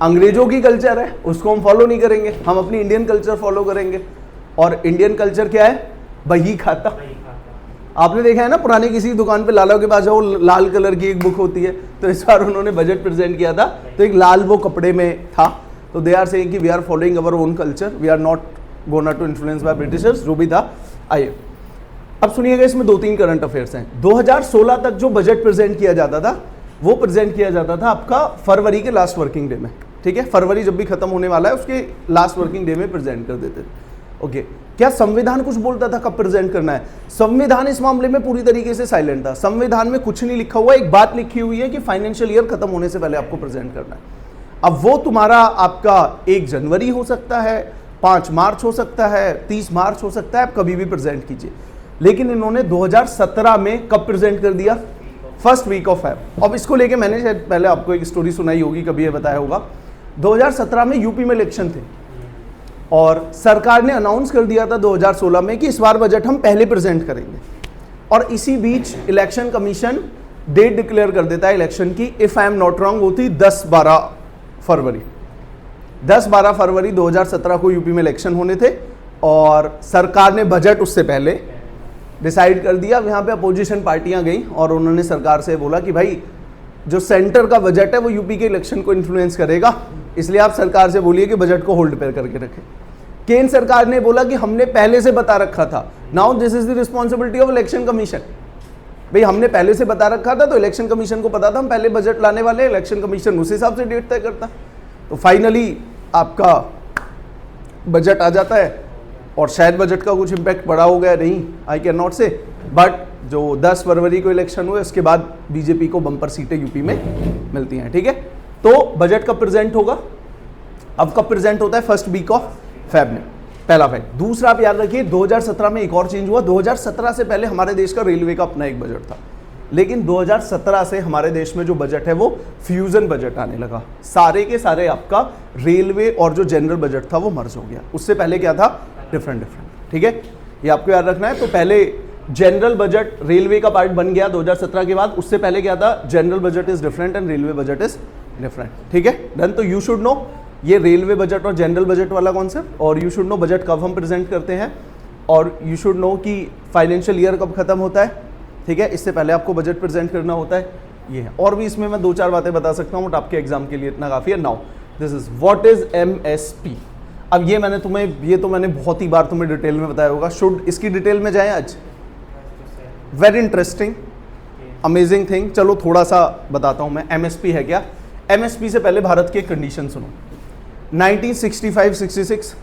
अंग्रेजों की कल्चर है, उसको हम फॉलो नहीं करेंगे, हम अपनी इंडियन कल्चर फॉलो करेंगे। और इंडियन कल्चर क्या है, बही खाता। आपने देखा है ना, पुरानी किसी दुकान पे लाला के पास जाओ, लाल कलर की एक बुक होती है। तो इस बार उन्होंने बजट प्रेजेंट किया था तो एक लाल वो कपड़े में था। तो दे आर सेइंग कि we are following our own culture, we are not gonna to influence by Britishers, जो भी था। आइए अब सुनिएगा, इसमें 2-3 करंट अफेयर्स हैं। 2016 तक जो बजट प्रेजेंट किया जाता था वो प्रेजेंट किया जाता था आपका फरवरी के लास्ट वर्किंग डे में, ठीक है। फरवरी जब भी खत्म होने वाला है उसके लास्ट वर्किंग डे में प्रेजेंट कर देते थे, ओके। क्या संविधान कुछ बोलता था कब प्रेजेंट करना है? संविधान इस मामले में पूरी तरीके से साइलेंट था। संविधान में कुछ नहीं लिखा हुआ, एक बात लिखी हुई है कि फाइनेंशियल ईयर खत्म होने से पहले आपको प्रेजेंट करना है। अब वो तुम्हारा आपका 1 जनवरी हो सकता है, 5 मार्च हो सकता है, 30 मार्च हो सकता है, आप कभी भी प्रेजेंट कीजिए। लेकिन इन्होंने 2017 में कब प्रेजेंट कर दिया, फर्स्ट वीक ऑफ फेब। अब इसको लेके मैंने शायद पहले आपको एक स्टोरी सुनाई होगी, कभी ये बताया होगा। 2017 में यूपी में इलेक्शन थे और सरकार ने अनाउंस कर दिया था 2016 में कि इस बार बजट हम पहले प्रेजेंट करेंगे। और इसी बीच इलेक्शन कमीशन डेट डिक्लेयर कर देता है इलेक्शन की, if I am not wrong होती 10-12 फरवरी। 10-12 फरवरी 2017 को यूपी में इलेक्शन होने थे और सरकार ने बजट उससे पहले डिसाइड कर दिया। यहाँ पे अपोजिशन पार्टियां गई और उन्होंने सरकार से बोला कि भाई जो सेंटर का बजट है वो यूपी के इलेक्शन को इन्फ्लुएंस करेगा, इसलिए आप सरकार से बोलिए कि बजट को होल्ड पे करके रखें। केंद्र सरकार ने बोला कि हमने पहले से बता रखा था, now this is the responsibility of election commission. भाई हमने पहले से बता रखा था तो इलेक्शन कमीशन को पता था हम पहले बजट लाने वाले, इलेक्शन कमीशन उस हिसाब से डेट तय करता। तो फाइनली आपका बजट आ जाता है और शायद बजट का कुछ इम्पैक्ट पड़ा हो गया, नहीं, आई कैन नॉट से, बट जो 10 फरवरी को इलेक्शन हुए उसके बाद बीजेपी को बम्पर सीटें यूपी में मिलती हैं, ठीक है। तो बजट कब प्रेजेंट होगा, अब कब प्रेजेंट होता है, फर्स्ट वीक ऑफ फेब में, पहला फैक्ट। दूसरा आप याद रखिए 2017 में एक और चेंज हुआ। 2017 से पहले हमारे देश का रेलवे का अपना एक बजट था, लेकिन 2017 से हमारे देश में जो बजट है वो फ्यूजन बजट आने लगा। सारे के सारे आपका रेलवे और जो जनरल बजट था वो मर्ज हो गया। उससे पहले क्या था, डिफरेंट, ठीक है, ये आपको याद रखना है। तो पहले जनरल बजट रेलवे का पार्ट बन गया 2017 के बाद। उससे पहले क्या था, general budget is different and railway budget is different, ठीक है, डन। तो यू शुड नो ये रेलवे बजट और जनरल बजट वाला कॉन्सेप्ट, और यू शुड नो बजट कब हम प्रेजेंट करते हैं, और यू शुड नो कि फाइनेंशियल ईयर कब खत्म होता है, ठीक है। इससे पहले आपको बजट प्रेजेंट करना होता है, ये है। और भी इसमें मैं 2-4 बातें बता सकता हूँ, बट आपके एग्जाम के लिए इतना काफ़ी है। Now this is what is MSP। अब ये मैंने बहुत ही बार तुम्हें डिटेल में बताया होगा। शुड इसकी डिटेल में जाएं आज, वेरी इंटरेस्टिंग अमेजिंग थिंग। चलो थोड़ा सा बताता हूँ मैं, MSP है क्या। MSP से पहले भारत की एक कंडीशन सुनो। 1965-66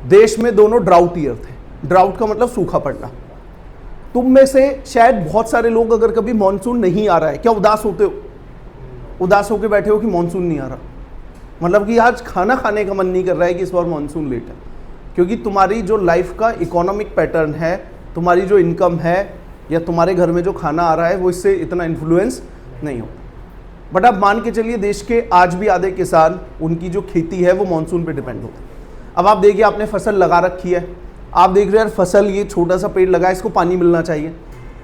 देश में दोनों ड्राउट ईयर थे। ड्राउट का मतलब सूखा पड़ना। तुम में से शायद बहुत सारे लोग अगर कभी मानसून नहीं आ रहा है, क्या उदास होते हो, उदास होकर बैठे हो कि मानसून नहीं आ रहा, मतलब कि आज खाना खाने का मन नहीं कर रहा है कि इस बार मानसून लेट है, क्योंकि तुम्हारी जो लाइफ का इकोनॉमिक पैटर्न है, तुम्हारी जो इनकम है, या तुम्हारे घर में जो खाना आ रहा है वो इससे इतना इन्फ्लुएंस नहीं होता। बट अब मान के चलिए देश के आज भी आधे किसान, उनकी जो खेती है वो मानसून पे डिपेंड होती है। अब आप देखिए आपने फसल लगा रखी है, आप देख रहे हैं यार फसल, ये छोटा सा पेड़ लगा है, इसको पानी मिलना चाहिए।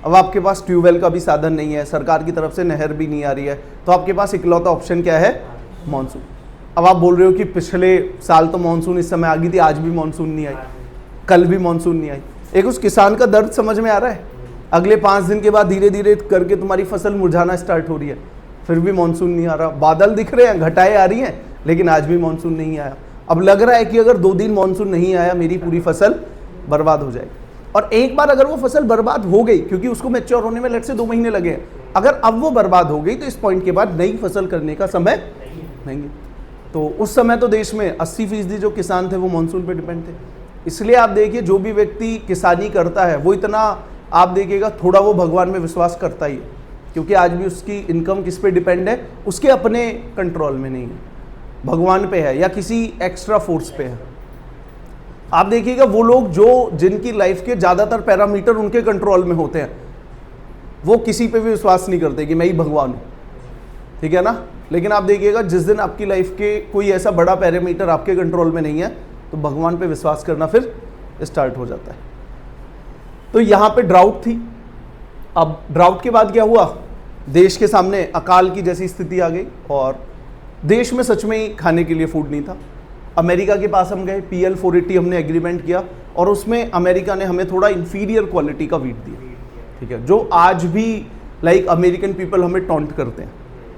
अब आपके पास ट्यूबवेल का भी साधन नहीं है, सरकार की तरफ से नहर भी नहीं आ रही है, तो आपके पास इकलौता ऑप्शन क्या है, मानसून। अब आप बोल रहे हो कि पिछले साल तो मानसून इस समय आ गई थी, आज भी मानसून नहीं आई, कल भी मानसून नहीं आई। एक उस किसान का दर्द समझ में आ रहा है। अगले 5 दिन के बाद धीरे धीरे करके तुम्हारी फसल मुरझाना स्टार्ट हो रही है, फिर भी मानसून नहीं आ रहा। बादल दिख रहे हैं, घटाएं आ रही हैं, लेकिन आज भी मानसून नहीं आया। अब लग रहा है कि अगर 2 दिन मानसून नहीं आया, मेरी पूरी फसल बर्बाद हो जाएगी। और एक बार अगर वो फसल बर्बाद हो गई, क्योंकि उसको मैच्योर होने में लेट से 2 महीने लगे हैं, अगर अब वो बर्बाद हो गई तो इस पॉइंट के बाद नई फसल करने का समय नहीं है। तो उस समय तो देश में 80% जो किसान थे वो मानसून पे डिपेंड थे। इसलिए आप देखिए, जो भी व्यक्ति किसानी करता है वो इतना, आप देखिएगा, थोड़ा वो भगवान में विश्वास करता ही है, क्योंकि आज भी उसकी इनकम किस पे डिपेंड है, उसके अपने कंट्रोल में नहीं है, भगवान पे है या किसी एक्स्ट्रा फोर्स पे है। आप देखिएगा, वो लोग जो जिनकी लाइफ के ज़्यादातर पैरामीटर उनके कंट्रोल में होते हैं, वो किसी पे भी विश्वास नहीं करते कि मैं ही भगवान हूँ, ठीक है ना। लेकिन आप देखिएगा, जिस दिन आपकी लाइफ के कोई ऐसा बड़ा पैरामीटर आपके कंट्रोल में नहीं है, तो भगवान पे विश्वास करना फिर स्टार्ट हो जाता है। तो यहाँ पे ड्राउट थी। अब ड्राउट के बाद क्या हुआ, देश के सामने अकाल की जैसी स्थिति आ गई और देश में सच में ही खाने के लिए फूड नहीं था। अमेरिका के पास हम गए, PL 480 हमने एग्रीमेंट किया और उसमें अमेरिका ने हमें थोड़ा इंफीरियर क्वालिटी का वीट दिया, ठीक है, जो आज भी लाइक अमेरिकन पीपल हमें टॉन्ट करते हैं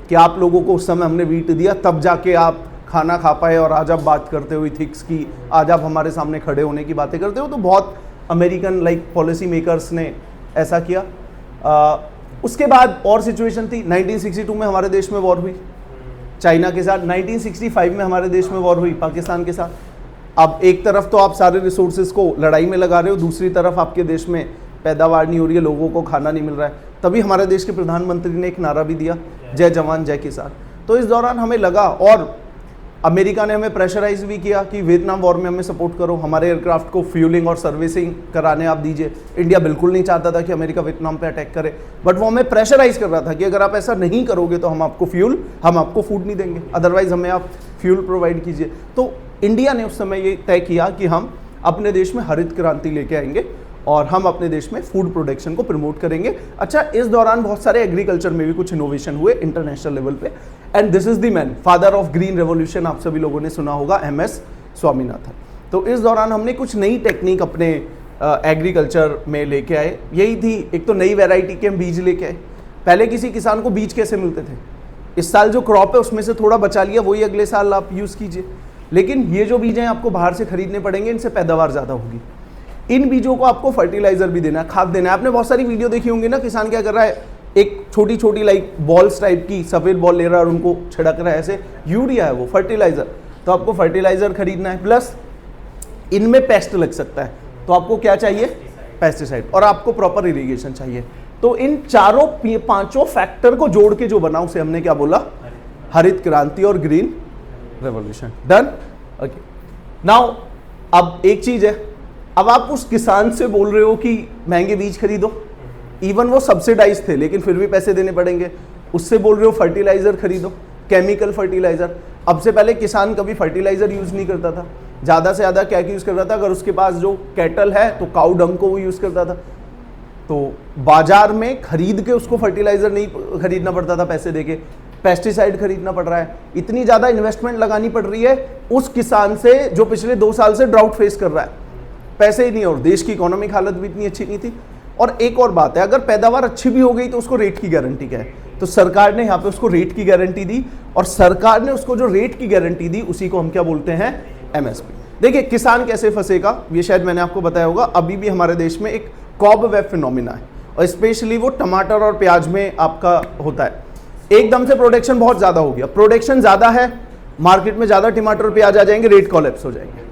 कि आप लोगों को उस समय हमने वीट दिया, तब जाके आप खाना खा पाए और आज आप बात करते हो इथिक्स की, आज आप हमारे सामने खड़े होने की बातें करते हो। तो बहुत अमेरिकन लाइक पॉलिसी मेकर्स ने ऐसा किया। उसके बाद और सिचुएशन थी, 1962 में हमारे देश में वॉर हुई चाइना के साथ, 1965 में हमारे देश में वॉर हुई पाकिस्तान के साथ। अब एक तरफ तो आप सारे रिसोर्सेज को लड़ाई में लगा रहे हो, दूसरी तरफ आपके देश में पैदावार नहीं हो रही है, लोगों को खाना नहीं मिल रहा है। तभी हमारे देश के प्रधानमंत्री ने एक नारा भी दिया, जय जवान जय किसान। तो इस दौरान हमें लगा, और अमेरिका ने हमें प्रेशराइज भी किया कि वियतनाम वॉर में हमें सपोर्ट करो, हमारे एयरक्राफ्ट को फ्यूलिंग और सर्विसिंग कराने आप दीजिए। इंडिया बिल्कुल नहीं चाहता था कि अमेरिका वियतनाम पे अटैक करे, बट वो हमें प्रेशराइज कर रहा था कि अगर आप ऐसा नहीं करोगे तो हम आपको फूड नहीं देंगे, अदरवाइज हमें आप फ्यूल प्रोवाइड कीजिए। तो इंडिया ने उस समय ये तय किया कि हम अपने देश में हरित क्रांति लेके आएंगे और हम अपने देश में फूड प्रोडक्शन को प्रमोट करेंगे। अच्छा, इस दौरान बहुत सारे एग्रीकल्चर में भी कुछ इनोवेशन हुए इंटरनेशनल लेवल पे, and this is the man, father of green revolution, आप सभी लोगों ने सुना होगा, MS स्वामीनाथन। तो इस दौरान हमने कुछ नई टेक्निक अपने एग्रीकल्चर में लेके आए। यही थी, एक तो नई वैरायटी के हम बीज लेके आए। पहले किसी किसान को बीज कैसे मिलते थे, इस साल जो क्रॉप है उसमें से थोड़ा बचा लिया, वही अगले साल आप यूज़ कीजिए। लेकिन ये जो बीज हैं आपको बाहर से खरीदने पड़ेंगे, इनसे पैदावार ज़्यादा होगी। इन बीजों को आपको फर्टिलाइजर भी देना है, खाद देना है। आपने बहुत सारी वीडियो देखी होंगी ना, किसान क्या कर रहा है, एक छोटी छोटी लाइक बॉल्स टाइप की सफ़ेद बॉल ले रहा है और उनको छिड़क रहा है, ऐसे यूरिया है वो, फर्टिलाइजर। तो आपको फर्टिलाइजर खरीदना है, प्लस इनमें पेस्ट लग सकता है, तो आपको क्या चाहिए, पेस्टिसाइड, और आपको प्रॉपर इरिगेशन चाहिए। तो इन 4-5 फैक्टर को जोड़ के जो बना उसे हमने क्या बोला, हरित क्रांति और green revolution. Done, okay. Now अब एक चीज है, अब आप उस किसान से बोल रहे हो कि महंगे बीज खरीदो, इवन वो सब्सिडाइज थे लेकिन फिर भी पैसे देने पड़ेंगे। उससे बोल रहे हो फर्टिलाइजर खरीदो, केमिकल फर्टिलाइजर। अब से पहले किसान कभी फर्टिलाइजर यूज नहीं करता था, ज़्यादा से ज़्यादा क्या यूज़ करता था, अगर उसके पास जो कैटल है तो काऊ डंग को वो यूज़ करता था। तो बाजार में खरीद के उसको फर्टिलाइजर नहीं खरीदना पड़ता था पैसे देके, पेस्टिसाइड खरीदना पड़ रहा है। इतनी ज़्यादा इन्वेस्टमेंट लगानी पड़ रही है उस किसान से जो पिछले 2 साल से ड्राउट फेस कर रहा है, पैसे ही नहीं, और देश की इकोनॉमिक हालत भी इतनी अच्छी नहीं थी। और एक और बात है, अगर पैदावार अच्छी भी हो गई तो उसको रेट की गारंटी क्या है, तो सरकार ने यहाँ पे उसको रेट की गारंटी दी, और सरकार ने उसको जो रेट की गारंटी दी उसी को हम क्या बोलते हैं, MSP। देखिए किसान कैसे फंसेगा, ये शायद मैंने आपको बताया होगा, अभी भी हमारे देश में एक कॉब वेब फिनोमिना है, और स्पेशली वो टमाटर और प्याज में आपका होता है। एकदम से प्रोडक्शन बहुत ज़्यादा हो गया, प्रोडक्शन ज़्यादा है, मार्केट में ज़्यादा टमाटर और प्याज आ जाएंगे, रेट कॉलेप्स हो जाएंगे।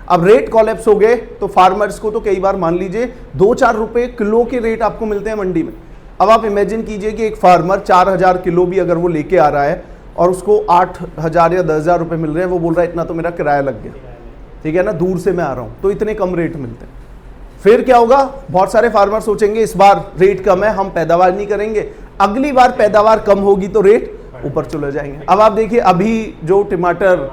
अब रेट कॉलेप्स हो गए तो फार्मर्स को तो कई बार मान लीजिए 2-4 रुपए किलो के रेट आपको मिलते हैं मंडी में। अब आप इमेजिन कीजिए कि एक फार्मर 4000 किलो भी अगर वो लेके आ रहा है और उसको 8000 या 10,000 रुपए मिल रहे हैं, वो बोल रहा है इतना तो मेरा किराया लग गया, ठीक है ना, दूर से मैं आ रहा हूँ, तो इतने कम रेट मिलते हैं। फिर क्या होगा, बहुत सारे फार्मर सोचेंगे इस बार रेट कम है, हम पैदावार नहीं करेंगे, अगली बार पैदावार कम होगी तो रेट ऊपर चले जाएंगे। अब आप देखिए, अभी जो टमाटर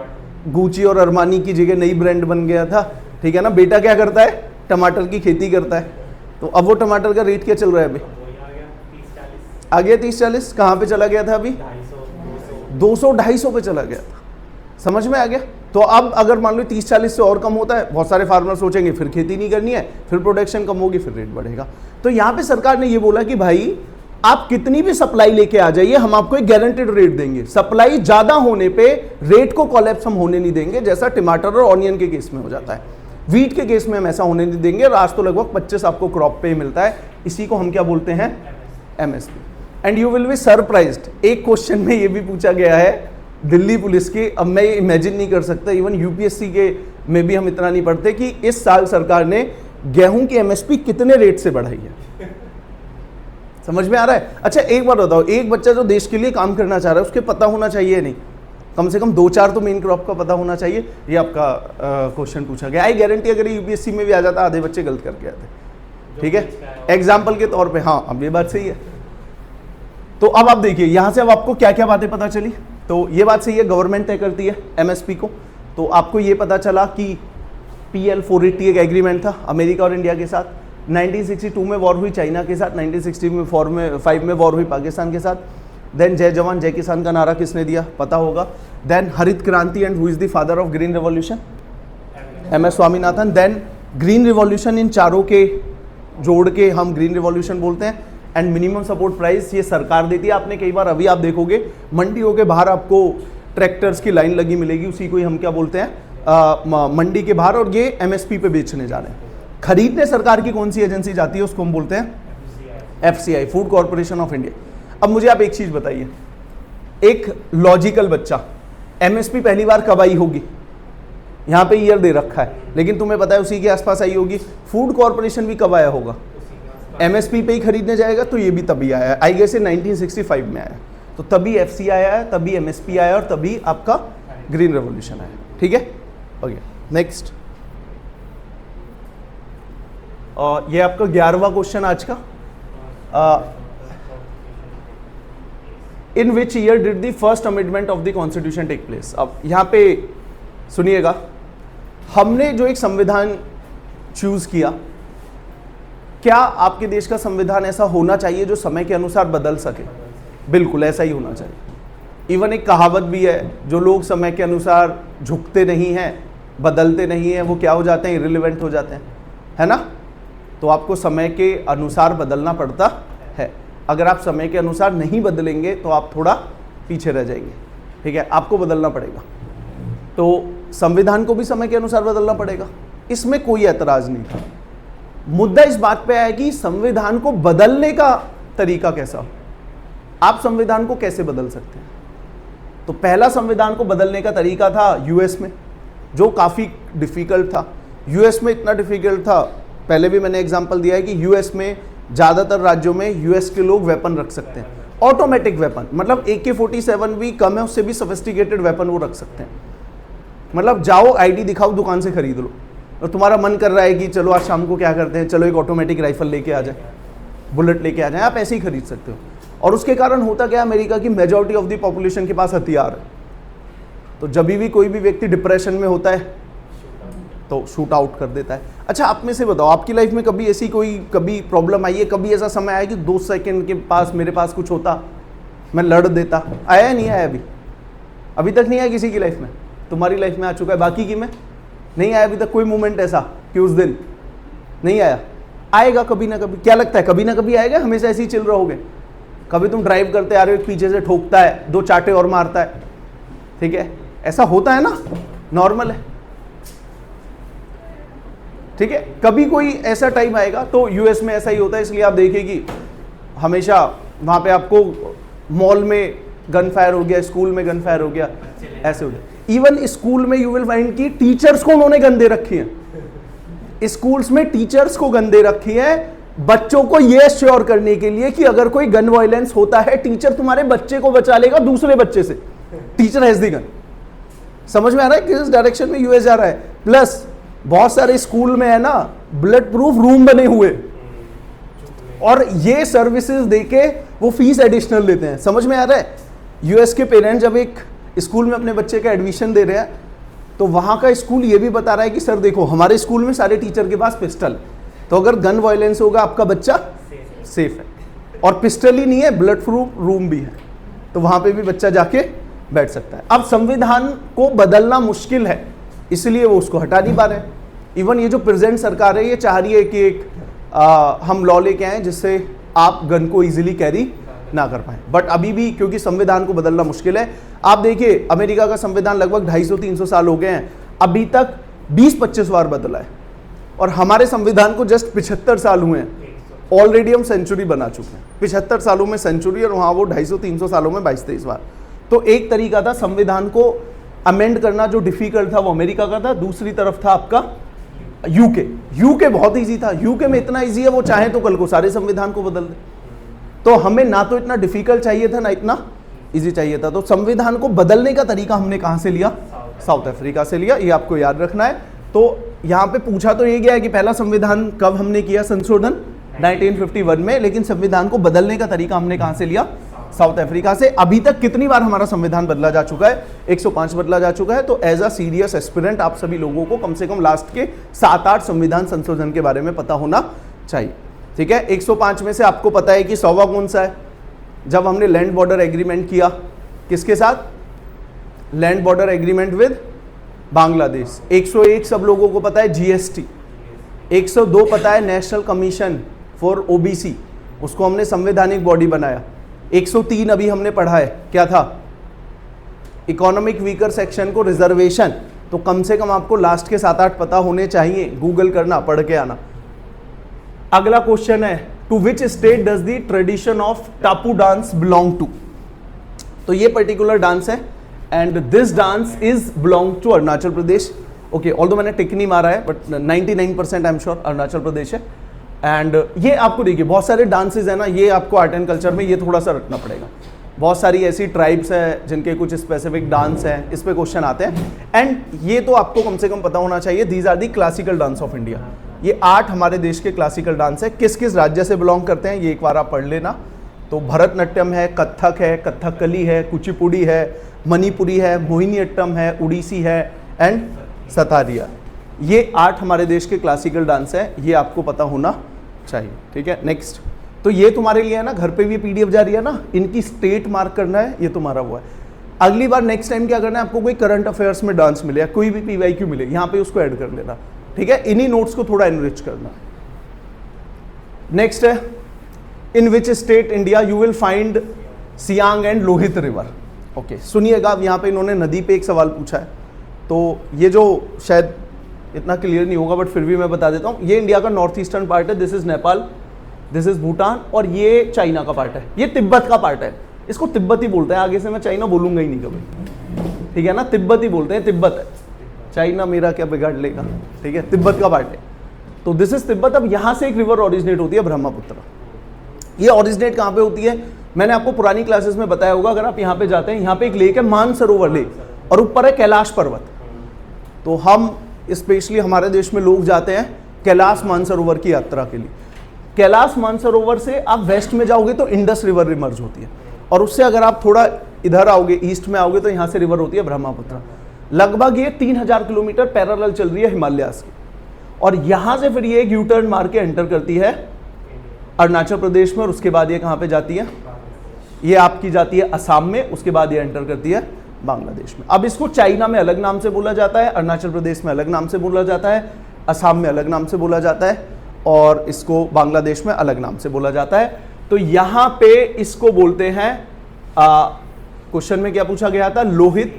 गुची और अरमानी की जगह नई ब्रांड बन गया था, ठीक है ना, बेटा क्या करता है, टमाटर की खेती करता है, तो अब वो टमाटर का रेट क्या चल रहा है अभी, आ गया 30-40, कहाँ पे चला गया था अभी, 200-250 पे चला गया था। समझ में आ गया? तो अब अगर मान लो 30-40 से और कम होता है, बहुत सारे फार्मर सोचेंगे फिर खेती नहीं करनी है, फिर प्रोडक्शन कम होगी, फिर रेट बढ़ेगा। तो यहाँ पे सरकार ने ये बोला कि भाई आप कितनी भी सप्लाई लेके आ जाइए, हम आपको एक गारंटेड रेट देंगे। सप्लाई ज्यादा होने पे रेट को कोलैप्स हम होने नहीं देंगे, जैसा टमाटर और ऑनियन के केस में हो जाता है। वीट के केस में हम ऐसा होने नहीं देंगे। और आज तो लगभग 25 आपको क्रॉप पे मिलता है, इसी को हम क्या बोलते हैं? MSP. And you will be surprised, एक क्वेश्चन में ये भी पूछा गया है दिल्ली पुलिस के, अब मैं इमेजिन नहीं कर सकता, इवन यूपीएससी के में भी हम इतना नहीं पढ़ते, कि इस साल सरकार ने गेहूं की एमएसपी कितने रेट से बढ़ाई है। समझ में आ रहा है? अच्छा एक बात बताओ, एक बच्चा जो देश के लिए काम करना चाह रहा है उसके पता होना चाहिए नहीं, कम से कम 2-4 तो मेन क्रॉप का पता होना चाहिए। ये आपका क्वेश्चन पूछा गया। आई गारंटी अगर यूपीएससी में भी आ जाता, आधे बच्चे गलत करके आते। ठीक है, एग्जाम्पल के तौर पे। हाँ, अब ये बात सही है। तो अब आप देखिए यहां से अब आपको क्या क्या बातें पता चली। तो ये बात सही है, गवर्नमेंट तय करती है एमएसपी को। तो आपको ये पता चला कि PL 480 एक एग्रीमेंट था अमेरिका और इंडिया के साथ। 1962 में वॉर हुई चाइना के साथ, 1965 में वॉर हुई पाकिस्तान के साथ। देन जय जवान जय किसान का नारा किसने दिया? पता होगा। देन हरित क्रांति and who is the father of green revolution? MS Swaminathan. Then green revolution, इन चारों के जोड़ के हम ग्रीन रिवॉल्यूशन बोलते हैं। एंड मिनिमम सपोर्ट प्राइस ये सरकार देती है। आपने कई बार अभी आप देखोगे मंडियों के बाहर आपको ट्रैक्टर्स की लाइन लगी मिलेगी, उसी को ही हम क्या बोलते हैं? मंडी के बाहर। और ये MSP पे बेचने जा रहे हैं। खरीदने सरकार की कौन सी एजेंसी जाती है? उसको हम बोलते हैं FCI, food corporation of India. अब मुझे आप एक चीज बताइए, एक लॉजिकल बच्चा, MSP पहली बार कब आई होगी? यहाँ पे ईयर दे रखा है, लेकिन तुम्हें पता है उसी के आसपास आई होगी। फूड कॉर्पोरेशन भी कब आया होगा? MSP पे ही खरीदने जाएगा, तो ये भी तभी आया है। आई गेस 1965 में आया, तो तभी FCI आया, तभी MSP आया, और तभी आपका ग्रीन रेवोल्यूशन आया। ठीक है, ओके नेक्स्ट। ये आपका 11वां क्वेश्चन आज का। In which year did the first amendment of the constitution take place? अब यहाँ पे सुनिएगा, हमने जो एक संविधान चूज किया, क्या आपके देश का संविधान ऐसा होना चाहिए जो समय के अनुसार बदल सके? बिल्कुल ऐसा ही होना चाहिए। इवन एक कहावत भी है, जो लोग समय के अनुसार झुकते नहीं हैं, बदलते नहीं हैं, वो क्या हो जाते हैं? इरिलेवेंट हो जाते हैं, है ना? तो आपको समय के अनुसार बदलना पड़ता है। अगर आप समय के अनुसार नहीं बदलेंगे तो आप थोड़ा पीछे रह जाएंगे। ठीक है, आपको बदलना पड़ेगा। तो संविधान को भी समय के अनुसार बदलना पड़ेगा, इसमें कोई ऐतराज नहीं था। मुद्दा इस बात पे आया कि संविधान को बदलने का तरीका कैसा? आप संविधान को कैसे बदल सकते हैं? तो पहला संविधान को बदलने का तरीका था यूएस में, जो काफ़ी डिफ़िकल्ट था। यूएस में इतना डिफ़िकल्ट था, पहले भी मैंने एग्जांपल दिया है कि यूएस में ज़्यादातर राज्यों में यूएस के लोग वेपन रख सकते हैं, ऑटोमेटिक वेपन, मतलब AK-47 भी कम है, उससे भी सोफिस्टिकेटेड वेपन वो रख सकते हैं। मतलब जाओ ID दिखाओ, दुकान से खरीद लो, और तुम्हारा मन कर रहा है कि चलो आज शाम को क्या करते हैं, चलो एक ऑटोमेटिक राइफल लेके आ जाए, बुलेट लेके आ जाए, आप ऐसे ही खरीद सकते हो। और उसके कारण होता क्या, अमेरिका की मेजॉरिटी ऑफ द पॉपुलेशन के पास हथियार है। तो जब भी कोई भी व्यक्ति डिप्रेशन में होता है तो शूट आउट कर देता है। अच्छा आप में से बताओ, आपकी लाइफ में कभी ऐसी कभी प्रॉब्लम आई है? कभी ऐसा समय आया कि 2 सेकंड के पास मेरे पास कुछ होता, मैं लड़ देता? आया नहीं आया? अभी तक नहीं आया किसी की लाइफ में? तुम्हारी लाइफ में आ चुका है, बाकी की में नहीं आया अभी तक कोई मोमेंट ऐसा कि उस दिन नहीं आया? आएगा कभी ना कभी। क्या लगता है कभी ना कभी आएगा? हमेशा ऐसे ही चल रहोगे? कभी तुम ड्राइव करते आ रहे हो, पीछे से ठोकता है, 2 चाटे और मारता है, ठीक है, ऐसा होता है ना, नॉर्मल है, ठीक है। कभी कोई ऐसा टाइम आएगा। तो यूएस में ऐसा ही होता है, इसलिए आप देखिए कि हमेशा वहां पे आपको मॉल में गन फायर हो गया, स्कूल में गन फायर हो गया, ऐसे हो गया। इवन स्कूल में यू विल फाइंड कि टीचर्स को उन्होंने गन दे रखी है, स्कूल्स में टीचर्स को गन दे रखी है, बच्चों को यह श्योर करने के लिए कि अगर कोई गन वायलेंस होता है, टीचर तुम्हारे बच्चे को बचा लेगा दूसरे बच्चे से। Teacher has the gun. समझ में आ रहा है किस डायरेक्शन में यूएस जा रहा है? प्लस बहुत सारे स्कूल में है ना बुलेट प्रूफ रूम बने हुए, और ये सर्विसेज देके वो फीस एडिशनल लेते हैं। समझ में आ रहा है? यूएस के पेरेंट्स जब एक स्कूल में अपने बच्चे का एडमिशन दे रहे हैं, तो वहां का स्कूल ये भी बता रहा है कि सर देखो हमारे स्कूल में सारे टीचर के पास पिस्टल, तो अगर गन वायलेंस होगा आपका बच्चा सेफ है। और पिस्टल ही नहीं है, बुलेट प्रूफ रूम भी है, तो वहां पे भी बच्चा जाके बैठ सकता है। अब संविधान को बदलना मुश्किल है, इसलिए वो उसको हटा नहीं पा रहे हैं। इवन ये जो प्रेजेंट सरकार है ये चाह रही है कि एक हम लॉ लेके आए जिससे आप गन को इजीली कैरी ना कर पाए, बट अभी भी क्योंकि संविधान को बदलना मुश्किल है। आप देखिए अमेरिका का संविधान लगभग 250-300 साल हो गए हैं, अभी तक 20-25 बार बदला है, और हमारे संविधान को जस्ट 75 साल हुए हैं, ऑलरेडी हम सेंचुरी बना चुके हैं। 75 सालों में सेंचुरी, और वहाँ वो 250-300 सालों में 22-23 बार। तो एक तरीका था संविधान को अमेंड करना जो डिफिकल्ट था वो अमेरिका का था, दूसरी तरफ था आपका यूके बहुत ईजी था। यूके में इतना ईजी है वो चाहे तो कल को सारे संविधान को बदल दे। तो हमें ना तो इतना डिफिकल्ट चाहिए था ना इतना इजी चाहिए था। तो संविधान को बदलने का तरीका हमने कहां से लिया? साउथ अफ्रीका से लिया, ये आपको याद रखना है। तो यहां पे पूछा तो ये गया है कि पहला संविधान कब हमने किया संशोधन? 1951 में, लेकिन संविधान को बदलने का तरीका हमने कहां से लिया? साउथ अफ्रीका से। अभी तक कितनी बार हमारा संविधान बदला जा चुका है? 105 बदला जा चुका है। तो एज अ सीरियस एस्पिरेंट आप सभी लोगों को कम से कम लास्ट के 7-8 संविधान संशोधन के बारे में पता होना चाहिए, ठीक है। 105 में से आपको पता है कि 100वां कौन सा है? जब हमने लैंड बॉर्डर एग्रीमेंट किया, किसके साथ? Land border agreement with Bangladesh. 101 सब लोगों को पता है जीएसटी। 102 पता है नेशनल कमीशन फॉर ओबीसी, उसको हमने संवैधानिक बॉडी बनाया। 103 अभी हमने पढ़ा है, क्या था? इकोनॉमिक वीकर सेक्शन को रिजर्वेशन। तो कम से कम आपको लास्ट के 7-8 पता होने चाहिए, गूगल करना, पढ़ के आना। अगला क्वेश्चन है, to which state does the tradition of Tapu dance belong to? तो ये पर्टिकुलर डांस है and this dance is belong to Arunachal Pradesh. Okay, although मैंने टिक नहीं मारा है but 99% I am sure Arunachal Pradesh है। एंड ये आपको देखिए बहुत सारे डांसेस है ना, ये आपको आर्ट एंड कल्चर में ये थोड़ा सा रखना पड़ेगा। बहुत सारी ऐसी ट्राइब्स हैं जिनके कुछ स्पेसिफिक डांस हैं, इस पे क्वेश्चन आते हैं। एंड ये तो आपको कम से कम पता होना चाहिए, these are the classical dance of India. ये 8 हमारे देश के क्लासिकल डांस है। किस किस राज्य से बिलोंग करते हैं ये एक बार आप पढ़ लेना। तो भरतनाट्यम है, कथक है, कथकली है, कुचिपुड़ी है, मणिपुरी है, मोहिनीअट्टम है, उड़ीसी है एंड सतारिया। ये 8 हमारे देश के क्लासिकल डांस है, ये आपको पता होना चाहिए, ठीक है। नेक्स्ट, तो ये तुम्हारे लिए है ना, घर पे भी पीडीएफ जा रही है ना, इनकी स्टेट मार्क करना है, ये तुम्हारा हुआ है। अगली बार नेक्स्ट टाइम क्या करना है, आपको कोई करंट अफेयर्स में डांस मिले या कोई भी पीवाईक्यू मिले, यहाँ पे उसको ऐड कर लेना, ठीक है। इन्हीं नोट्स को थोड़ा एनरिच करना। नेक्स्ट है, in which state India you will find Siang and Lohit river. Okay, सुनिएगा, यहाँ पे इन्होंने नदी पे एक सवाल पूछा है, तो ये जो शायद इतना क्लियर नहीं होगा बट फिर भी मैं बता देता हूँ। ये इंडिया का नॉर्थ ईस्टर्न पार्ट है, this is Nepal, this is Bhutan, और ये चाइना का पार्ट है, ये तिब्बत का पार्ट है। इसको तिब्बती बोलते हैं, आगे से मैं चाइना बोलूंगा ही नहीं कभी, ठीक है ना। तिब्बती बोलते हैं, तिब्बत है, चाइना मेरा क्या बिगाड़ लेगा, ठीक है। तिब्बत का पार्ट है, तो दिस इज तिब्बत। अब यहाँ से एक रिवर ओरिजिनेट होती है, ब्रह्मपुत्र। ये ओरिजिनेट कहाँ पे होती है? मैंने आपको पुरानी क्लासेस में बताया होगा। अगर आप यहाँ पे जाते हैं, यहाँ पे एक लेक है मानसरोवर लेक, और ऊपर है कैलाश पर्वत। तो हम स्पेशली हमारे देश में लोग जाते हैं कैलाश मानसरोवर की यात्रा के लिए। कैलाश मानसरोवर से आप वेस्ट में जाओगे तो इंडस रिवर इमर्ज होती है, और उससे अगर आप थोड़ा इधर आओगे, ईस्ट में आओगे, तो यहाँ से रिवर होती है ब्रह्मपुत्र। लगभग ये 3000 किलोमीटर पैरेलल चल रही है हिमालयास की, और यहाँ से फिर ये एक यू टर्न मार के एंटर करती है अरुणाचल प्रदेश में, और उसके बाद ये कहाँ पे जाती है? ये आपकी जाती है असम में, उसके बाद ये एंटर करती है बांग्लादेश में। अब इसको चाइना में अलग नाम से बोला जाता है, अरुणाचल प्रदेश में अलग नाम से बोला जाता है, असम में अलग नाम से बोला जाता है, और इसको बांग्लादेश में अलग नाम से बोला जाता है। तो यहाँ पे इसको बोलते हैं, क्वेश्चन में क्या पूछा गया था? लोहित।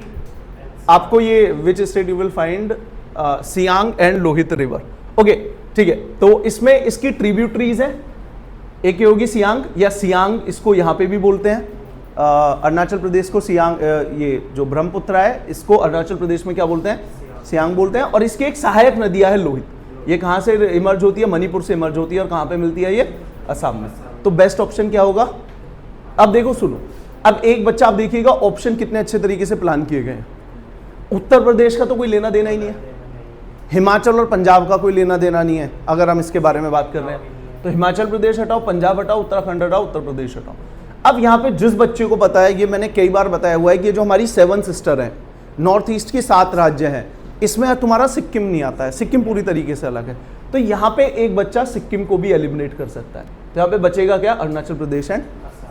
आपको ये which state you will find Siang and Lohit river. Okay, ठीक है। तो इसमें इसकी ट्रिब्यूटरीज है, एक ये होगी सियांग, या सियांग इसको यहाँ पे भी बोलते हैं। अरुणाचल प्रदेश को सियांग, ये जो ब्रह्मपुत्र है इसको अरुणाचल प्रदेश में क्या बोलते हैं? सियांग बोलते हैं। और इसकी एक सहायक नदियां है लोहित। ये कहाँ से इमर्ज होती है? मणिपुर से इमर्ज होती है, और कहाँ पे मिलती है? ये असम में। तो बेस्ट ऑप्शन क्या होगा? अब देखो, सुनो, अब एक बच्चा, आप देखिएगा ऑप्शन कितने अच्छे तरीके से प्लान किए गए हैं। उत्तर प्रदेश का तो कोई लेना देना ही नहीं है, हिमाचल और पंजाब का कोई लेना देना नहीं है। अगर हम इसके बारे में बात कर रहे हैं तो हिमाचल प्रदेश हटाओ, पंजाब हटाओ, उत्तराखंड हटाओ, उत्तर प्रदेश हटाओ। अब यहाँ पे जिस बच्चे को पता है, ये मैंने कई बार बताया हुआ है कि जो हमारी 7 सिस्टर हैं, नॉर्थ ईस्ट की 7 राज्य हैं, इसमें तुम्हारा सिक्किम नहीं आता है, सिक्किम पूरी तरीके से अलग है। तो यहाँ पे एक बच्चा सिक्किम को भी एलिमिनेट कर सकता है। तो यहाँ पे बचेगा क्या? अरुणाचल प्रदेश एंड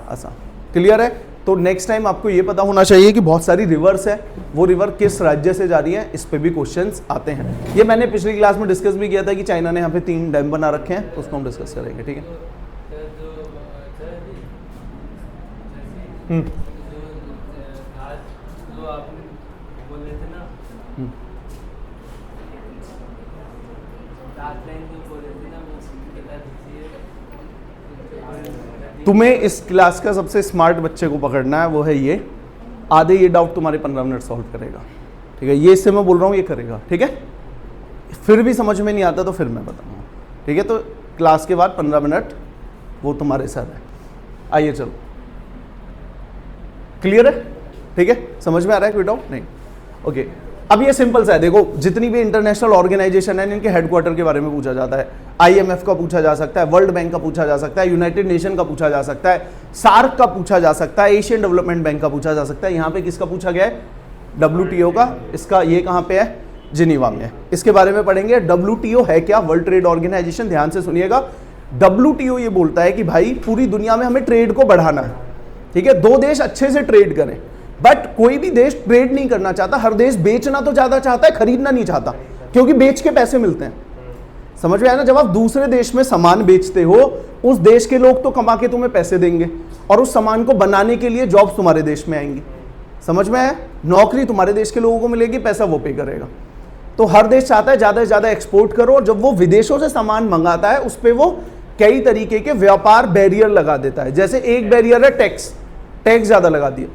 असम। क्लियर है? तो नेक्स्ट टाइम आपको ये पता होना चाहिए कि बहुत सारी रिवर्स है, वो रिवर किस राज्य से जा रही है, इस पे भी क्वेश्चंस आते हैं। ये मैंने पिछली क्लास में डिस्कस भी किया था कि चाइना ने यहाँ पे 3 डैम बना रखे हैं, तो उसको हम डिस्कस करेंगे, ठीक है। तुम्हें इस क्लास का सबसे स्मार्ट बच्चे को पकड़ना है, वो है ये। आधे ये डाउट तुम्हारे 15 मिनट सॉल्व करेगा, ठीक है। ये इससे मैं बोल रहा हूँ ये करेगा, ठीक है। फिर भी समझ में नहीं आता तो फिर मैं बताऊँगा, ठीक है। तो क्लास के बाद 15 मिनट वो तुम्हारे साथ है। आइए चलो, क्लियर है, ठीक है, समझ में आ रहा है, कोई डाउट नहीं, ओके। अब ये सिंपल सा है, देखो जितनी भी इंटरनेशनल ऑर्गेनाइजेशन है इनके हेडक्वार्टर के बारे में पूछा जाता है। IMF का पूछा जा सकता है, वर्ल्ड बैंक का पूछा जा सकता है, यूनाइटेड नेशन का पूछा जा सकता है, सार्क का पूछा जा सकता है, एशियन डेवलपमेंट बैंक का पूछा जा सकता है। यहाँ पे किसका पूछा गया है? WTO का। इसका ये कहाँ पे है? जिनीवा में है। इसके बारे में पढ़ेंगे। WTO है क्या? World trade organisation. ध्यान से सुनिएगा, WTO ये बोलता है कि भाई पूरी दुनिया में हमें ट्रेड को बढ़ाना है, ठीक है। 2 देश अच्छे से ट्रेड करें, बट कोई भी देश ट्रेड नहीं करना चाहता। हर देश बेचना तो ज्यादा चाहता है, खरीदना नहीं चाहता, क्योंकि बेच के पैसे मिलते हैं। समझ में आया ना? जब आप दूसरे देश में सामान बेचते हो, उस देश के लोग तो कमा के तुम्हें पैसे देंगे और उस सामान को बनाने के लिए जॉब्स तुम्हारे देश में आएंगी। समझ में आया? नौकरी तुम्हारे देश के लोगों को मिलेगी, पैसा वो पे करेगा। तो हर देश चाहता है ज्यादा से ज्यादा एक्सपोर्ट करो, और जब वो विदेशों से सामान मंगाता है उस पर वो कई तरीके के व्यापार बैरियर लगा देता है। जैसे एक बैरियर है टैक्स ज्यादा लगा दिया,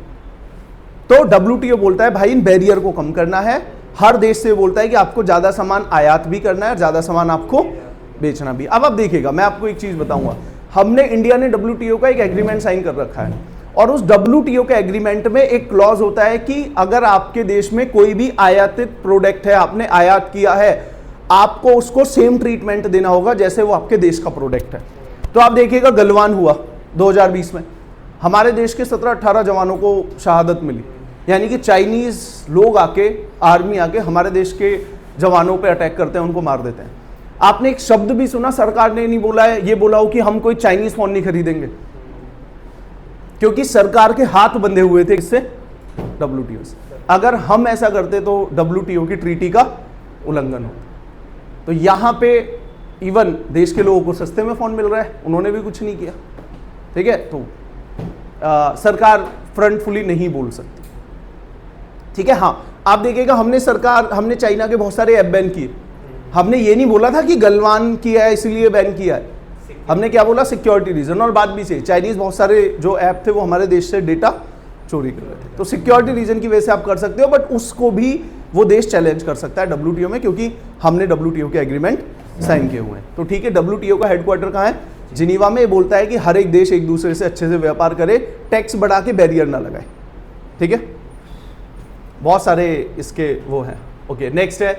तो WTO बोलता है भाई इन बैरियर को कम करना है। हर देश से बोलता है कि आपको ज्यादा सामान आयात भी करना है, ज्यादा सामान आपको बेचना भी। अब आप देखिएगा, मैं आपको एक चीज बताऊंगा। हमने, इंडिया ने WTO का एक एग्रीमेंट साइन कर रखा है, और उस WTO के एग्रीमेंट में एक क्लॉज होता है कि अगर आपके देश में कोई भी आयातित प्रोडक्ट है, आपने आयात किया है, आपको उसको सेम ट्रीटमेंट देना होगा जैसे वो आपके देश का प्रोडक्ट है। तो आप देखिएगा, गलवान हुआ 2020 में, हमारे देश के 17-18 जवानों को शहादत मिली। यानी कि चाइनीज लोग आके, आर्मी आके हमारे देश के जवानों पे अटैक करते हैं, उनको मार देते हैं। आपने एक शब्द भी सुना, सरकार ने नहीं बोला है, ये बोला हो कि हम कोई चाइनीज फोन नहीं खरीदेंगे, क्योंकि सरकार के हाथ बंधे हुए थे इससे, WTO से। अगर हम ऐसा करते तो WTO की ट्रीटी का उल्लंघन होता। तो यहां पे इवन देश के लोगों को सस्ते में फोन मिल रहा है, उन्होंने भी कुछ नहीं किया, ठीक है। तो सरकार फ्रंटफुली नहीं बोल सकती, ठीक है। हाँ, आप देखिएगा, हमने चाइना के बहुत सारे ऐप बैन किए। हमने ये नहीं बोला था कि गलवान किया है इसलिए बैन किया है, हमने क्या बोला? Security reason. और बात भी सही, चाइनीज बहुत सारे जो ऐप थे वो हमारे देश से डेटा चोरी कर रहे थे, तो सिक्योरिटी रीजन की वजह से आप कर सकते हो, बट उसको भी वो देश चैलेंज कर सकता है WTO में, क्योंकि हमने WTO के एग्रीमेंट साइन किए हुए हैं। तो ठीक है, WTO का हेडक्वार्टर कहाँ है? जिनीवा में। बोलता है कि हर एक देश एक दूसरे से अच्छे से व्यापार करे, टैक्स बढ़ा के बैरियर ना लगाए, ठीक है। बहुत सारे इसके वो हैं, ओके। नेक्स्ट है,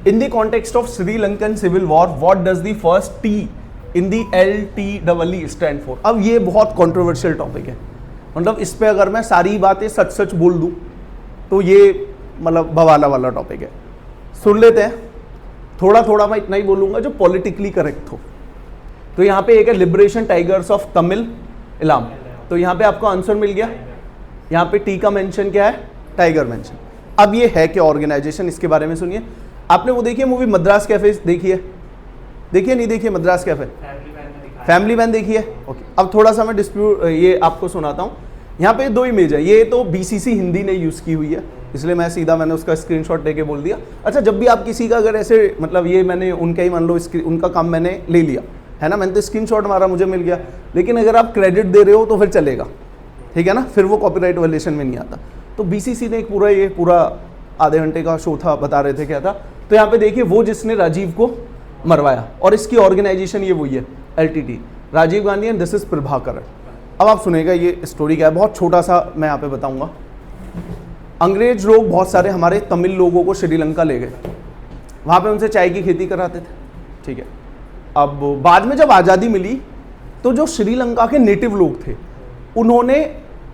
in the context of Sri Lankan civil war what does the first T in the LTEE stand for? अब ये बहुत कंट्रोवर्शियल टॉपिक है, मतलब इस पे अगर मैं सारी बातें सच सच बोल दूं तो ये मतलब बवाला वाला टॉपिक है। सुन लेते हैं, थोड़ा थोड़ा मैं इतना ही बोलूंगा जो पॉलिटिकली करेक्ट हो। तो यहाँ पे एक है liberation tigers of Tamil Ilam, तो यहाँ पे आपको आंसर मिल गया। यहाँ पे T का मेंशन क्या है? Tiger mention. अब ये है क्या ऑर्गेनाइजेशन, इसके बारे में सुनिए। आपने वो देखिए मूवी मद्रास कैफे, देखिए नहीं देखिए मद्रास कैफे? फैमिली मैन देखिए, ओके। अब थोड़ा सा मैं डिस्प्यूट ये आपको सुनाता हूँ। यहाँ पे 2 इमेज है, ये तो BCC हिंदी ने यूज़ की हुई है, इसलिए मैंने उसका स्क्रीनशॉट लेके बोल दिया। अच्छा, जब भी आप किसी का अगर ऐसे, मतलब ये मैंने उनका ही मान लो, उनका काम मैंने ले लिया है ना, मैंने तो स्क्रीनशॉट मारा, मुझे मिल गया, लेकिन अगर आप क्रेडिट दे रहे हो तो फिर चलेगा, ठीक है ना, फिर वो कॉपीराइट वायलेशन में नहीं आता। तो BCC ने एक पूरा आधे घंटे का शो था, बता रहे थे क्या था। तो यहाँ पे देखिए, वो जिसने राजीव को मरवाया, और इसकी ऑर्गेनाइजेशन ये वही है, LTT, Rajiv Gandhi and this is Prabhakaran. अब आप सुनेगा ये स्टोरी क्या है, बहुत छोटा सा मैं यहाँ पे बताऊंगा। अंग्रेज लोग बहुत सारे हमारे तमिल लोगों को श्रीलंका ले गए, वहाँ पे उनसे चाय की खेती कराते थे, ठीक है। अब बाद में जब आज़ादी मिली तो जो श्रीलंका के नेटिव लोग थे उन्होंने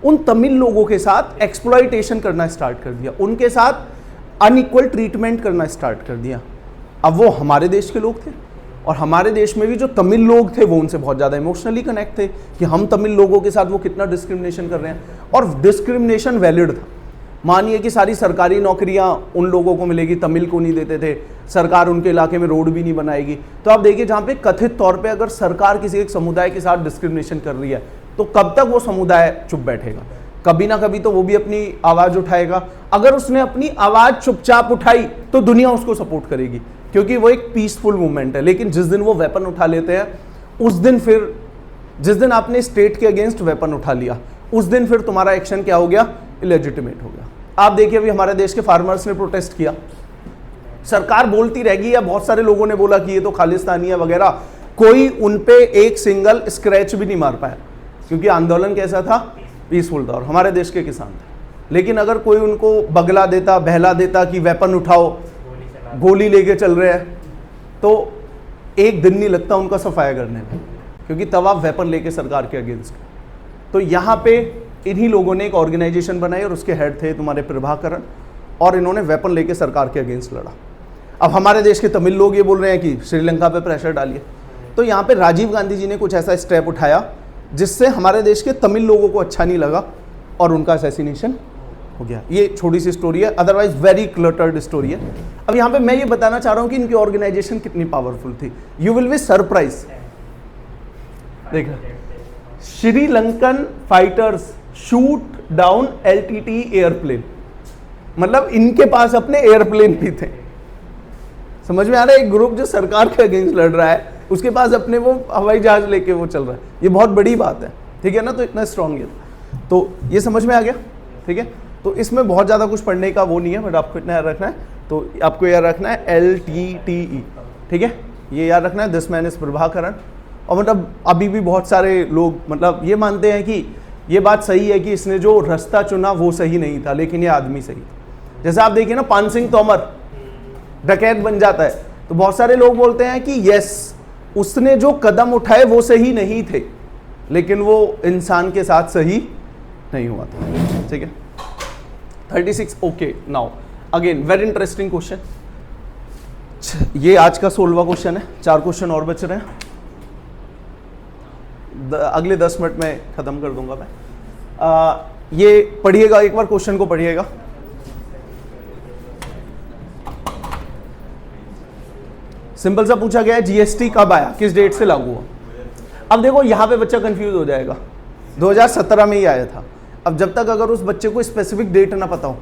उन तमिल लोगों के साथ एक्सप्लॉइटेशन करना स्टार्ट कर दिया, उनके साथ अनइक्वल ट्रीटमेंट करना स्टार्ट कर दिया। अब वो हमारे देश के लोग थे, और हमारे देश में भी जो तमिल लोग थे वो उनसे बहुत ज़्यादा इमोशनली कनेक्ट थे कि हम तमिल लोगों के साथ वो कितना डिस्क्रिमिनेशन कर रहे हैं, और डिस्क्रिमिनेशन वैलिड था। मानिए कि सारी सरकारी नौकरियां उन लोगों को मिलेगी, तमिल को नहीं देते थे, सरकार उनके इलाके में रोड भी नहीं बनाएगी। तो आप देखिए जहाँ पे कथित तौर पे अगर सरकार किसी एक समुदाय के साथ डिस्क्रिमिनेशन कर रही है तो कब तक वो समुदाय चुप बैठेगा? कभी ना कभी तो वो भी अपनी आवाज़ उठाएगा। अगर उसने अपनी आवाज़ चुपचाप उठाई तो दुनिया उसको सपोर्ट करेगी, क्योंकि वो एक पीसफुल मूवमेंट है। लेकिन जिस दिन वो वेपन उठा लेते हैं उस दिन फिर, जिस दिन आपने स्टेट के अगेंस्ट वेपन उठा लिया उस दिन फिर तुम्हारा एक्शन क्या हो गया? इलेजिटिमेट हो गया। आप देखिए अभी हमारे देश के फार्मर्स ने प्रोटेस्ट किया, सरकार बोलती रहेगी या बहुत सारे लोगों ने बोला कि ये तो खालिस्तानी है वगैरह, कोई उन पे एक सिंगल स्क्रैच भी नहीं मार पाया, क्योंकि आंदोलन कैसा था? पीसफुल था, और हमारे देश के किसान थे। लेकिन अगर कोई उनको बगला देता, बहला देता कि वेपन उठाओ, गोली लेके चल रहे हैं, तो एक दिन नहीं लगता उनका सफाया करने में, क्योंकि तब आप वेपन लेके सरकार के अगेंस्ट। तो यहाँ पे इन्हीं लोगों ने एक ऑर्गेनाइजेशन बनाई और उसके हेड थे तुम्हारे प्रभाकरण, और इन्होंने वेपन लेके सरकार के अगेंस्ट लड़ा। अब हमारे देश के तमिल लोग ये बोल रहे हैं कि श्रीलंका पे प्रेशर डालिए। तो यहाँ पे राजीव गांधी जी ने कुछ ऐसा स्टेप उठाया जिससे हमारे देश के तमिल लोगों को अच्छा नहीं लगा और उनका असैसिनेशन हो गया। ये छोटी सी स्टोरी है, अदरवाइज वेरी क्लटर्ड स्टोरी है। अब यहाँ पे मैं ये बताना चाह रहा हूँ कि इनकी ऑर्गेनाइजेशन कितनी पावरफुल थी। You will be surprise. देखा, Sri Lankan fighters shoot down LTT airplane, मतलब इनके पास अपने एयरप्लेन भी थे। समझ में आ रहा है? एक ग्रुप जो सरकार के अगेंस्ट लड़ रहा है उसके पास अपने वो हवाई जहाज लेके वो चल रहा है। ये बहुत बड़ी बात है, ठीक है ना? तो इतना स्ट्रांग है, तो ये समझ में आ गया, ठीक है? तो इसमें बहुत ज़्यादा कुछ पढ़ने का वो नहीं है, बट आपको इतना याद रखना है। तो आपको याद रखना है LTTE, ठीक है? ये याद रखना है, दिस मैन इज प्रभाकरण। और मतलब अभी भी बहुत सारे लोग मतलब ये मानते हैं कि ये बात सही है कि इसने जो रास्ता चुना वो सही नहीं था, लेकिन ये आदमी सही था। जैसे आप देखिए ना, पान सिंह तोमर डकैत बन जाता है, तो बहुत सारे लोग बोलते हैं कि यस, उसने जो कदम उठाए वो सही नहीं थे, लेकिन वो इंसान के साथ सही नहीं हुआ था, ठीक है? 36 okay. Now again very interesting question. ये आज का 16वां क्वेश्चन है, 4 क्वेश्चन और बच रहे हैं। अगले 10 मिनट में खत्म कर दूंगा मैं। ये पढ़िएगा, एक बार क्वेश्चन को पढ़िएगा। सिंपल सा पूछा गया है, जीएसटी कब आया, किस डेट से लागू हुआ? अब देखो यहाँ पे बच्चा कंफ्यूज हो जाएगा, 2017 में ही आया था। अब जब तक अगर उस बच्चे को स्पेसिफिक डेट ना पता हो,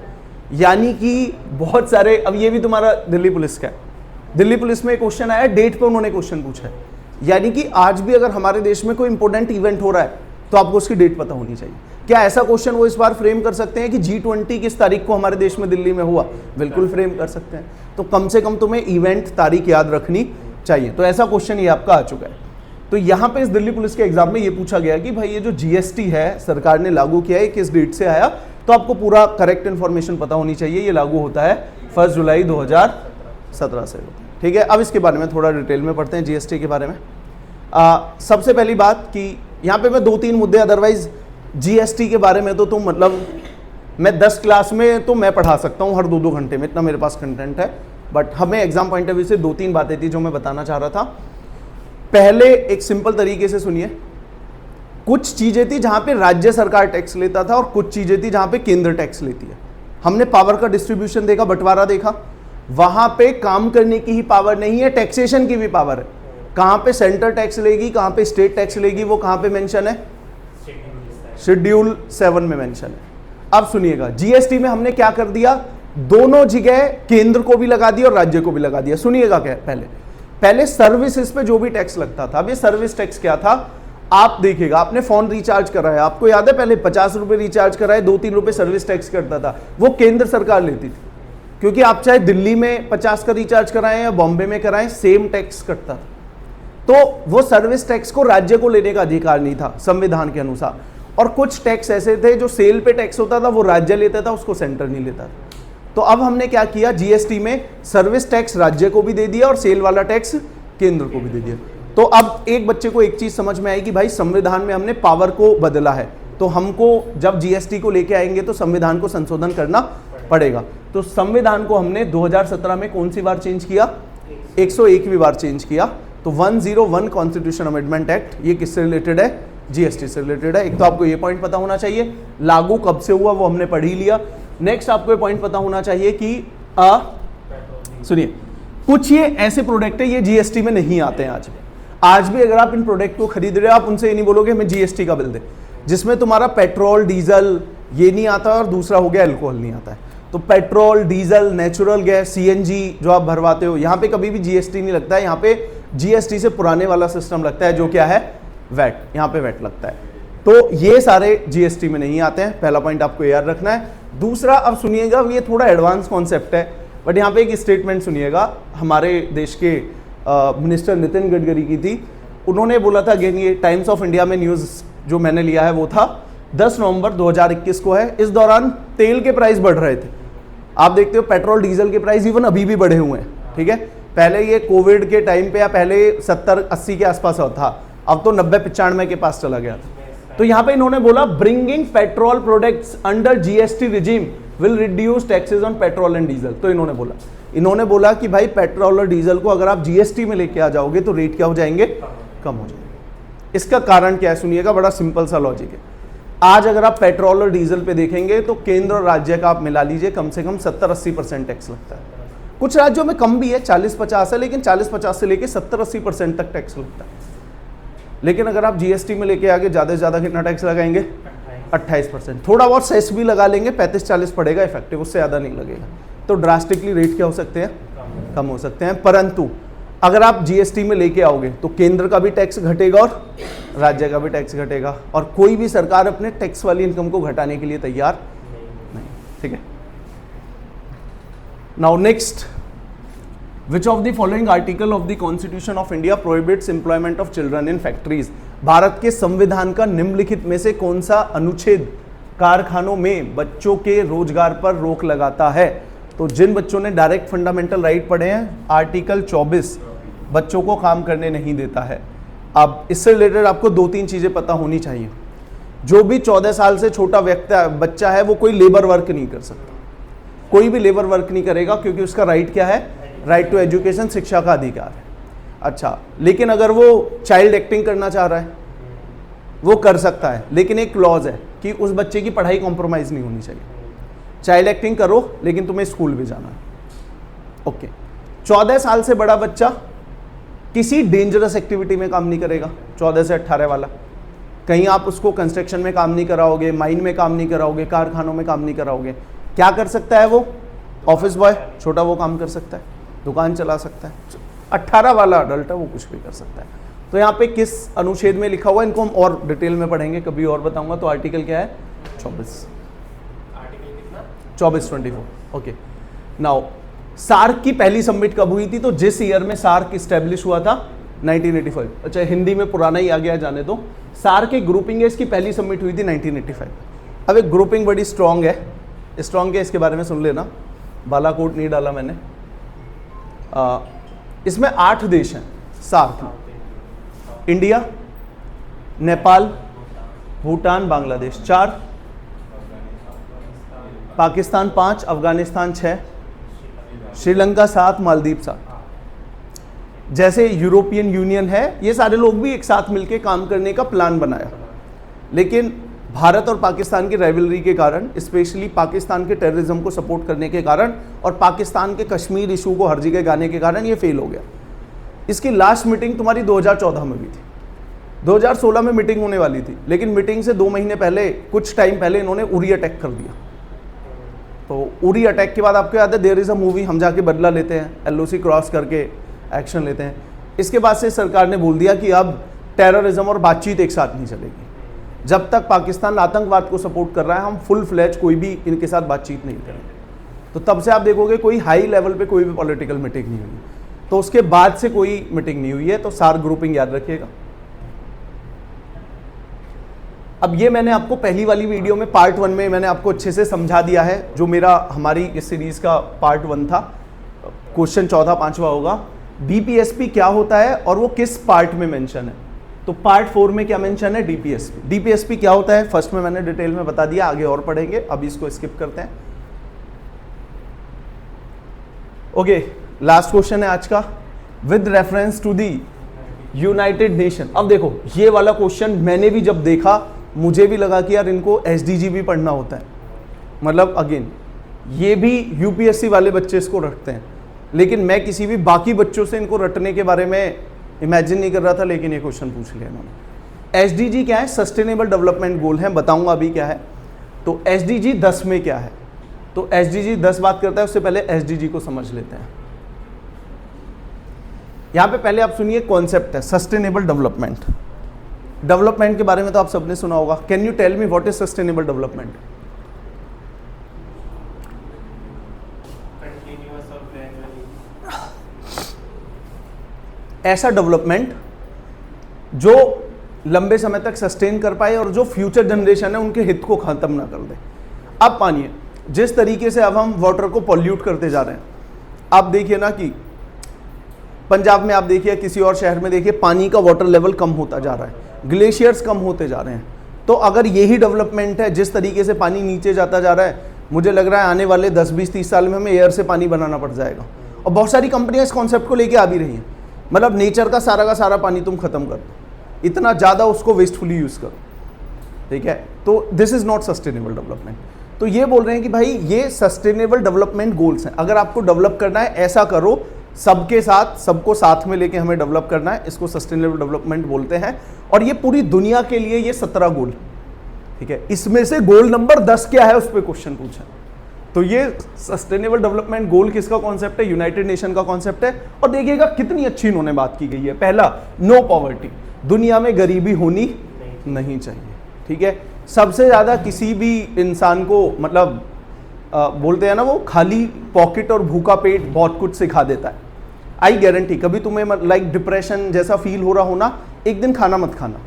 यानी कि बहुत सारे, अब ये भी तुम्हारा दिल्ली पुलिस का है, दिल्ली पुलिस में क्वेश्चन आया, डेट पे उन्होंने क्वेश्चन पूछा है। यानी कि आज भी अगर हमारे देश में कोई इंपॉर्टेंट इवेंट हो रहा है तो आपको उसकी डेट पता होनी चाहिए। क्या ऐसा क्वेश्चन वो इस बार फ्रेम कर सकते हैं कि G20 किस तारीख को हमारे देश में दिल्ली में हुआ? बिल्कुल फ्रेम कर सकते हैं। तो कम से कम तुम्हें इवेंट तारीख याद रखनी चाहिए। तो ऐसा क्वेश्चन ये आपका आ चुका है। तो यहाँ पे इस दिल्ली पुलिस के एग्जाम में ये पूछा गया कि भाई ये जो GST है सरकार ने लागू किया है, किस डेट से आया? तो आपको पूरा करेक्ट इन्फॉर्मेशन पता होनी चाहिए। ये लागू होता है 1 जुलाई 2017 से, ठीक है? अब इसके बारे में थोड़ा डिटेल में पढ़ते हैं, GST के बारे में। सबसे पहली बात कि यहाँ पे मैं 2-3 मुद्दे, अदरवाइज GST के बारे में तो तुम मतलब मैं 10 क्लास में तो मैं पढ़ा सकता हूँ हर 2-2 घंटे में, इतना मेरे पास कंटेंट है। बट हमें एग्जाम पॉइंट ऑफ व्यू से 2-3 बातें थी जो मैं बताना चाह रहा था। पहले एक सिंपल तरीके से सुनिए, कुछ चीज़ें थी जहाँ पे राज्य सरकार टैक्स लेता था और कुछ चीज़ें थी जहाँ पे केंद्र टैक्स लेती है। हमने पावर का डिस्ट्रीब्यूशन देखा, बंटवारा देखा, वहाँ पे काम करने की ही पावर नहीं है, टैक्सेशन की भी पावर है। कहाँ पे सेंटर टैक्स लेगी, कहाँ पे स्टेट टैक्स लेगी, वो कहाँ पे मेंशन है? शेड्यूल 7 में मेंशन है। अब सुनिएगा, जीएसटी में हमने क्या कर दिया, दोनों जगह केंद्र को भी लगा दिया और राज्य को भी लगा दिया। सुनिएगा क्या, पहले सर्विसेज पे जो भी टैक्स लगता था, अब ये सर्विस टैक्स क्या था? आप देखिएगा, आपने फोन रिचार्ज कराया, आपको याद है पहले 50 रुपए रिचार्ज कराए, 2-3 रुपए सर्विस टैक्स करता था, वो केंद्र सरकार लेती थी। क्योंकि आप चाहे दिल्ली में 50 का रिचार्ज कराएं या बॉम्बे में कराएं, सेम टैक्स कटता था। तो वो सर्विस टैक्स को राज्य को लेने का अधिकार नहीं था संविधान के अनुसार। और कुछ टैक्स ऐसे थे जो सेल पे टैक्स होता था वो राज्य लेता था, उसको सेंटर नहीं लेता था। तो अब हमने क्या किया, जीएसटी में सर्विस टैक्स राज्य को भी दे दिया और सेल वाला टैक्स केंद्र को भी दे दिया। तो अब एक बच्चे को एक चीज समझ में आई कि भाई संविधान में हमने पावर को बदला है, तो हमको जब जीएसटी को लेके आएंगे तो संविधान को संशोधन करना पड़ेगा। तो संविधान को हमने 2017 में कौन सी बार चेंज किया? 101वीं बार चेंज किया। तो 101 कॉन्स्टिट्यूशन अमेंडमेंट एक्ट ये किससे रिलेटेड है? जीएसटी से रिलेटेड है। एक तो आपको ये पॉइंट पता होना चाहिए, लागू कब से हुआ वो हमने पढ़ ही लिया। नेक्स्ट आपको ये पॉइंट पता होना चाहिए कि सुनिए, कुछ ये ऐसे प्रोडक्ट है ये जीएसटी में नहीं आते हैं आज भी अगर आप इन प्रोडक्ट को खरीद रहे हो, आप उनसे ये नहीं बोलोगे हमें जीएसटी का बिल दे, जिसमें तुम्हारा पेट्रोल डीजल ये नहीं आता और दूसरा हो गया अल्कोहल नहीं आता है। तो petrol diesel natural gas CNG जो आप भरवाते हो, यहाँ पे कभी भी जीएसटी नहीं लगता है, यहाँ पे जीएसटी से पुराने वाला सिस्टम लगता है जो क्या है? वैट। यहाँ पे वैट लगता है। तो ये सारे जीएसटी में नहीं आते हैं, पहला पॉइंट आपको याद रखना है। दूसरा अब सुनिएगा, ये थोड़ा एडवांस कॉन्सेप्ट है बट यहाँ पे एक स्टेटमेंट सुनिएगा, हमारे देश के मिनिस्टर नितिन गडकरी की थी। उन्होंने बोला था, अगेन ये टाइम्स ऑफ इंडिया में न्यूज़ जो मैंने लिया है वो था 10 नवंबर 2021 को है। इस दौरान तेल के प्राइस बढ़ रहे थे, आप देखते हो पेट्रोल डीजल के प्राइस इवन अभी भी बढ़े हुए हैं, ठीक है। पहले ये कोविड के टाइम पे या पहले 70-80 के आसपास था, अब तो 90-95 के पास चला गया था। तो यहाँ पे इन्होंने बोला bringing petrol products under GST regime will reduce taxes on petrol and diesel. तो इन्होंने बोला कि भाई पेट्रोल और डीजल को अगर आप जीएसटी में लेके आ जाओगे तो रेट क्या हो जाएंगे? कम हो जाएंगे। इसका कारण क्या है? सुनिएगा, बड़ा सिंपल सा लॉजिक है। आज अगर आप पेट्रोल और डीजल पे देखेंगे तो केंद्र और राज्य का आप मिला लीजिए कम से कम 70-80% टैक्स लगता है। कुछ राज्यों में कम भी है, 40-50 है, लेकिन 40-50 से लेके 70-80% तक टैक्स लगता है। लेकिन अगर आप जीएसटी में लेके आगे ज़्यादा से ज़्यादा कितना टैक्स लगाएंगे? 28%। थोड़ा बहुत सेस भी लगा लेंगे, 35-40 पड़ेगा इफेक्टिव, उससे ज़्यादा नहीं लगेगा। तो ड्रास्टिकली रेट क्या हो सकते हैं? कम हो सकते हैं। परंतु अगर आप जीएसटी में लेके आओगे तो केंद्र का भी टैक्स घटेगा और राज्य का भी टैक्स घटेगा, और कोई भी सरकार अपने टैक्स वाली इनकम को घटाने के लिए तैयार नहीं, ठीक है। Now next, which of the following article of the constitution of India prohibits employment of children in factories? Bharat के संविधान का निम्नलिखित में से कौन सा अनुच्छेद कारखानों में बच्चों के रोजगार पर रोक लगाता है? तो जिन बच्चों ने डायरेक्ट फंडामेंटल राइट पढ़े हैं, आर्टिकल 24 बच्चों को काम करने नहीं देता है। अब इससे रिलेटेड आपको 2-3 चीज़ें पता होनी चाहिए। जो भी 14 साल से छोटा बच्चा है वो कोई लेबर वर्क नहीं कर सकता, कोई भी लेबर वर्क नहीं करेगा, क्योंकि उसका राइट क्या है? राइट टू एजुकेशन, शिक्षा का अधिकार है। अच्छा, लेकिन अगर वो चाइल्ड एक्टिंग करना चाह रहा है वो कर सकता है, लेकिन एक क्लॉज है कि उस बच्चे की पढ़ाई कॉम्प्रोमाइज़ नहीं होनी चाहिए। चाइल्ड एक्टिंग करो लेकिन तुम्हें स्कूल भी जाना है, ओके। 14 साल से बड़ा बच्चा किसी डेंजरस एक्टिविटी में काम नहीं करेगा। 14 से 18 वाला, कहीं आप उसको कंस्ट्रक्शन में काम नहीं कराओगे, माइन में काम नहीं कराओगे, कारखानों में काम नहीं कराओगे। क्या कर सकता है वो? ऑफिस बॉय, छोटा वो काम कर सकता है, दुकान चला सकता है। 18 वाला अडल्ट है वो कुछ भी कर सकता है। तो यहाँ पे किस अनुच्छेद में लिखा हुआ है, इनको हम और डिटेल में पढ़ेंगे, कभी और बताऊंगा। तो आर्टिकल क्या है? 24। 24-24, ओके। नाउ सार्क की पहली समिट कब हुई थी? तो जिस ईयर में सार्क स्टैब्लिश हुआ था 1985। अच्छा, हिंदी में पुराना ही आ गया, जाने दो। सार्क की ग्रुपिंग है, इसकी पहली समिट हुई थी 1985। अब एक ग्रुपिंग बड़ी स्ट्रांग है, स्ट्रांग है, इसके बारे में सुन लेना, बालाकोट नहीं डाला मैंने। इसमें 8 देश हैं सार्क में, इंडिया, नेपाल, भूटान, बांग्लादेश 4, पाकिस्तान 5, अफगानिस्तान 6, श्रीलंका 7, मालदीव 7। जैसे यूरोपियन यूनियन है, ये सारे लोग भी एक साथ मिलकर काम करने का प्लान बनाया, लेकिन भारत और पाकिस्तान की राइवलरी के कारण, स्पेशली पाकिस्तान के टेररिज्म को सपोर्ट करने के कारण और पाकिस्तान के कश्मीर इशू को हर जगह गाने के कारण ये फेल हो गया। इसकी लास्ट मीटिंग तुम्हारी 2014 में हुई थी, 2016 में मीटिंग होने वाली थी, लेकिन मीटिंग से 2 महीने पहले, कुछ टाइम पहले इन्होंने उरी अटैक कर दिया। तो उरी अटैक के बाद आपको याद है देयर इज़ अ मूवी, हम जाके बदला लेते हैं, एलओसी क्रॉस करके एक्शन लेते हैं। इसके बाद से सरकार ने बोल दिया कि अब टेररिज्म और बातचीत एक साथ नहीं चलेगी। जब तक पाकिस्तान आतंकवाद को सपोर्ट कर रहा है, हम फुल फ्लैज कोई भी इनके साथ बातचीत नहीं करेंगे। तो तब से आप देखोगे कोई हाई लेवल पे कोई भी पॉलिटिकल मीटिंग नहीं हुई। तो उसके बाद से कोई मीटिंग नहीं हुई है। तो सार्क ग्रुपिंग याद रखिएगा। अब ये मैंने आपको पहली वाली वीडियो में पार्ट 1 में मैंने आपको अच्छे से समझा दिया है, जो मेरा हमारी इस सीरीज का पार्ट 1 था। क्वेश्चन 14-5वां होगा, बीपीएसपी क्या होता है और वो किस पार्ट में मेंशन है। तो पार्ट 4 में क्या मेंशन है? डीपीएसपी। डीपीएसपी क्या होता है फर्स्ट में मैंने डिटेल में बता दिया, आगे और पढ़ेंगे, अभी इसको स्किप करते हैं। ओके, लास्ट क्वेश्चन है आज का। With reference to the United Nation. अब देखो ये वाला क्वेश्चन मैंने भी जब देखा मुझे भी लगा कि यार इनको एसडीजी भी पढ़ना होता है, मतलब अगेन ये भी यूपीएससी वाले बच्चे इसको रटते हैं, लेकिन मैं किसी भी बाकी बच्चों से इनको रटने के बारे में इमेजिन नहीं कर रहा था, लेकिन ये क्वेश्चन पूछ लिया इन्होंने। एसडीजी क्या है? सस्टेनेबल डेवलपमेंट गोल है, बताऊंगा अभी क्या है। तो एसडीजी 10 में क्या है? तो एसडीजी 10 बात करता है, उससे पहले एसडीजी को समझ लेते हैं। यहां पे पहले आप सुनिए कॉन्सेप्ट है सस्टेनेबल डेवलपमेंट। डेवलपमेंट के बारे में तो आप सबने सुना होगा। Can you tell me what is sustainable development? Continuous और ग्रेजुअली। ऐसा डेवलपमेंट जो लंबे समय तक सस्टेन कर पाए और जो फ्यूचर जनरेशन है उनके हित को खत्म ना कर दे। अब मानिए जिस तरीके से अब हम वाटर को पॉल्यूट करते जा रहे हैं, आप देखिए ना कि पंजाब में आप देखिए, किसी और शहर में देखिए, पानी का वाटर लेवल कम होता जा रहा है, ग्लेशियर्स कम होते जा रहे हैं। तो अगर यही डेवलपमेंट है, जिस तरीके से पानी नीचे जाता जा रहा है, मुझे लग रहा है आने वाले 10, 20, 30 साल में हमें एयर से पानी बनाना पड़ जाएगा। और बहुत सारी कंपनियां इस कॉन्सेप्ट को लेके आ भी रही हैं, मतलब नेचर का सारा पानी तुम खत्म कर दो, इतना ज़्यादा उसको वेस्टफुली यूज़ करो, ठीक है। तो this is not sustainable development. तो ये बोल रहे हैं कि भाई ये सस्टेनेबल डेवलपमेंट गोल्स हैं, अगर आपको डेवलप करना है ऐसा करो, सबके साथ, सबको साथ में लेके हमें डेवलप करना है, इसको सस्टेनेबल डेवलपमेंट बोलते हैं। और ये पूरी दुनिया के लिए ये 17 गोल, ठीक है। इसमें से गोल नंबर 10 क्या है, उस पर क्वेश्चन पूछा। तो ये सस्टेनेबल डेवलपमेंट गोल किसका कॉन्सेप्ट है? यूनाइटेड नेशन का कॉन्सेप्ट है। और देखिएगा कितनी अच्छी इन्होंने बात की गई है। पहला, नो पॉवर्टी, दुनिया में गरीबी होनी नहीं चाहिए, ठीक है। सबसे ज़्यादा किसी भी इंसान को, मतलब बोलते हैं ना, वो खाली पॉकेट और भूखा पेट बहुत कुछ सिखा देता है। आई गारंटी कभी तुम्हें लाइक डिप्रेशन जैसा फील हो रहा हो ना, एक दिन खाना मत खाना,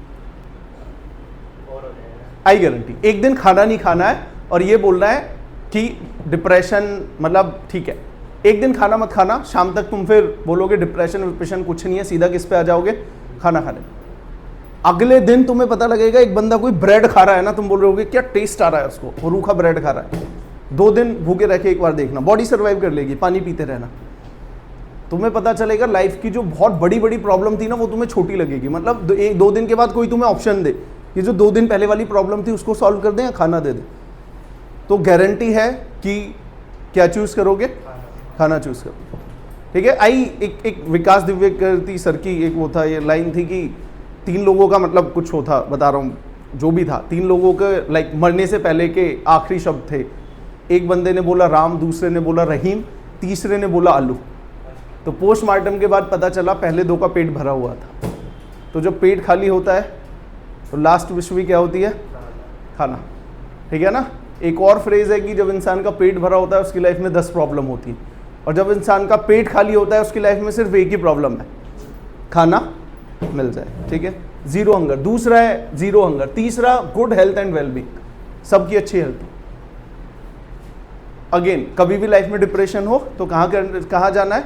आई गारंटी एक दिन खाना नहीं खाना है। और ये बोल रहा है कि डिप्रेशन मतलब ठीक है, एक दिन खाना मत खाना, शाम तक तुम फिर बोलोगे डिप्रेशन कुछ नहीं है, सीधा किस पे आ जाओगे? खाना खाने। अगले दिन तुम्हें पता लगेगा एक बंदा कोई ब्रेड खा रहा है ना, तुम बोल रहे होगे क्या टेस्ट आ रहा है उसको, वो रूखा ब्रेड खा रहा है। 2 दिन भूखे रह के एक बार देखना, बॉडी सर्वाइव कर लेगी, पानी पीते रहना, तुम्हें पता चलेगा लाइफ की जो बहुत बड़ी बड़ी प्रॉब्लम थी ना, वो तुम्हें छोटी लगेगी। मतलब 1-2 दिन के बाद कोई तुम्हें ऑप्शन दे, ये जो 2 दिन पहले वाली प्रॉब्लम थी उसको सॉल्व कर दे या खाना दे दे, तो गारंटी है कि क्या चूज करोगे? खाना चूज करो, ठीक है। एक विकास दिव्यकीर्ति सर की एक वो था, ये लाइन थी कि 3 लोगों का, मतलब कुछ वो था, बता रहा हूँ जो भी था, 3 लोगों के लाइक मरने से पहले के आखिरी शब्द थे। एक बंदे ने बोला राम, दूसरे ने बोला रहीम, तीसरे ने बोला आलू। तो पोस्टमार्टम के बाद पता चला पहले 2 का पेट भरा हुआ था। तो जब पेट खाली होता है तो लास्ट विश भी क्या होती है? खाना, ठीक है ना। एक और फ्रेज है कि जब इंसान का पेट भरा होता है उसकी लाइफ में 10 प्रॉब्लम होती है, और जब इंसान का पेट खाली होता है उसकी लाइफ में सिर्फ एक ही प्रॉब्लम है, खाना मिल जाए, ठीक है। 0 हंगर, दूसरा है 0 हंगर, तीसरा गुड हेल्थ एंड वेलबींग, सबकी अच्छी हेल्थ। अगेन कभी भी लाइफ में डिप्रेशन हो तो कहाँ जाना है?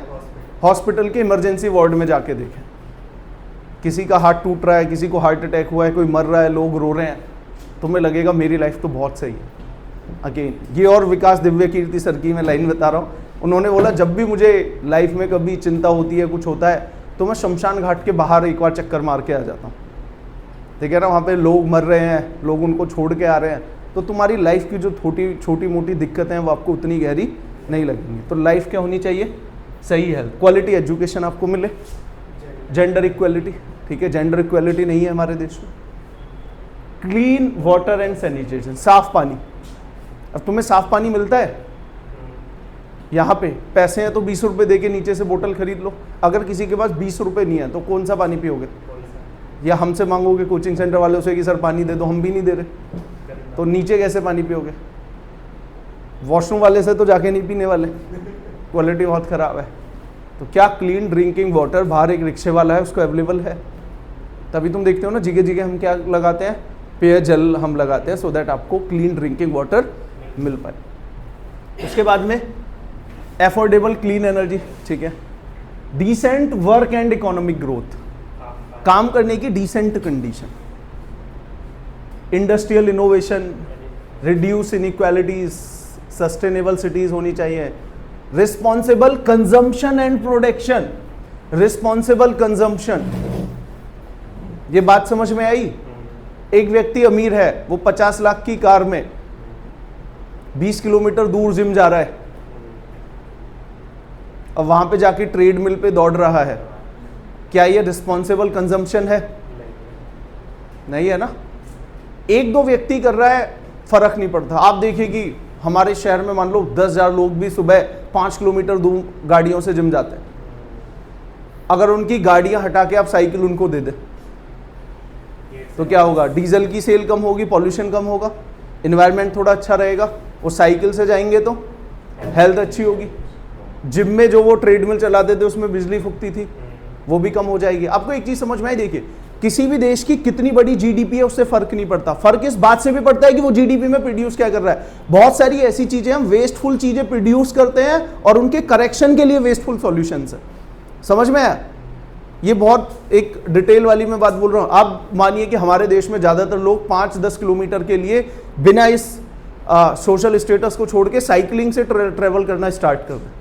हॉस्पिटल के इमरजेंसी वार्ड में जाके देखें। किसी का हार्ट टूट रहा है, किसी को हार्ट अटैक हुआ है, कोई मर रहा है, लोग रो रहे हैं, तुम्हें लगेगा मेरी लाइफ तो बहुत सही है। अगेन ये और विकास दिव्यकीर्ति सर की मैं लाइन बता रहा हूँ, उन्होंने बोला जब भी मुझे लाइफ में कभी चिंता होती है, कुछ होता है, तो मैं शमशान घाट के बाहर एक बार चक्कर मार के आ जाता हूँ, ठीक है ना। वहाँ पे लोग मर रहे हैं, लोग उनको छोड़ के आ रहे हैं, तो तुम्हारी लाइफ की जो छोटी मोटी दिक्कतें हैं वो आपको उतनी गहरी नहीं लगेंगी। तो लाइफ क्या होनी चाहिए? सही हेल्थ, क्वालिटी एजुकेशन आपको मिले, जेंडर इक्वलिटी, ठीक है, जेंडर इक्वलिटी नहीं है हमारे देश में। क्लीन वाटर एंड सैनिटेशन, साफ पानी। अब तुम्हें साफ पानी मिलता है? यहाँ पे पैसे हैं तो 20 रुपये दे के नीचे से बोतल खरीद लो। अगर किसी के पास 20 रुपये नहीं है तो कौन सा पानी पियोगे? या हमसे मांगोगे कोचिंग सेंटर वालों से कि सर पानी दे दो, हम भी नहीं दे रहे, तो नीचे कैसे पानी पियोगे? वॉशरूम वाले से तो जाके नहीं पीने वाले, क्वालिटी बहुत ख़राब है। तो क्या क्लीन ड्रिंकिंग वाटर बाहर एक रिक्शे वाला है उसको अवेलेबल है? तभी तुम देखते हो ना जगह जगह हम क्या लगाते हैं, पेयजल हम लगाते हैं, सो दैट आपको क्लीन ड्रिंकिंग वाटर मिल पाए। उसके बाद में एफोर्डेबल क्लीन एनर्जी, ठीक है, decent work and economic growth, काम करने की decent condition, industrial innovation, reduce inequalities, sustainable cities होनी चाहिए, responsible consumption and production, responsible consumption, ये बात समझ में आई? एक व्यक्ति अमीर है, वो 50 लाख की कार में 20 किलोमीटर दूर जिम जा रहा है, अब वहां पे जाके ट्रेडमिल पे दौड़ रहा है, क्या ये रिस्पॉन्सिबल कंजम्पशन है? नहीं है ना। एक दो व्यक्ति कर रहा है, फर्क नहीं पड़ता। आप देखिए कि हमारे शहर में मान लो 10,000 लोग भी सुबह 5 किलोमीटर दूर गाड़ियों से जिम जाते हैं। अगर उनकी गाड़ियां हटा के आप साइकिल उनको दे दे तो क्या होगा? डीजल की सेल कम होगी, पॉल्यूशन कम होगा, इन्वायरमेंट थोड़ा अच्छा रहेगा। वो साइकिल से जाएंगे तो हेल्थ अच्छी होगी। जिम में जो वो ट्रेडमिल चलाते थे उसमें बिजली फूकती थी, वो भी कम हो जाएगी। आपको एक चीज समझ में आई? देखिए, किसी भी देश की कितनी बड़ी जीडीपी है उससे फर्क नहीं पड़ता। फर्क इस बात से भी पड़ता है कि वो जीडीपी में प्रोड्यूस क्या कर रहा है। बहुत सारी ऐसी चीजें हम वेस्टफुल चीजें प्रोड्यूस करते हैं और उनके करेक्शन के लिए वेस्टफुल सॉल्यूशंस है। समझ में आया? ये बहुत एक डिटेल वाली मैं बात बोल रहा हूँ। आप मानिए कि हमारे देश में ज़्यादातर लोग 5-10 किलोमीटर के लिए बिना इस सोशल स्टेटस को छोड़ के साइकिलिंग से ट्रेवल करना स्टार्ट कर दें।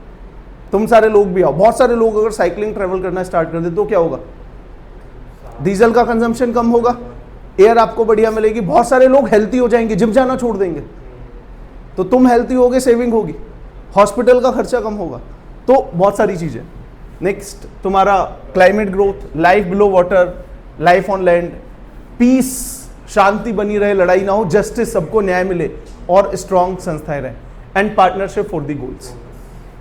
तुम सारे लोग भी आओ, बहुत सारे लोग अगर साइकिलिंग ट्रेवल करना स्टार्ट कर दे तो क्या होगा? डीजल का कंजम्पशन कम होगा, एयर आपको बढ़िया मिलेगी, बहुत सारे लोग हेल्थी हो जाएंगे, जिम जाना छोड़ देंगे, तो तुम हेल्थी होगे, सेविंग होगी, हॉस्पिटल का खर्चा कम होगा, तो बहुत सारी चीज़ें। नेक्स्ट तुम्हारा climate growth, life below water, life on land, peace, शांति बनी रहे, लड़ाई ना हो, जस्टिस, सबको न्याय मिले और स्ट्रॉन्ग संस्थाएं रहें, and partnership for the goals.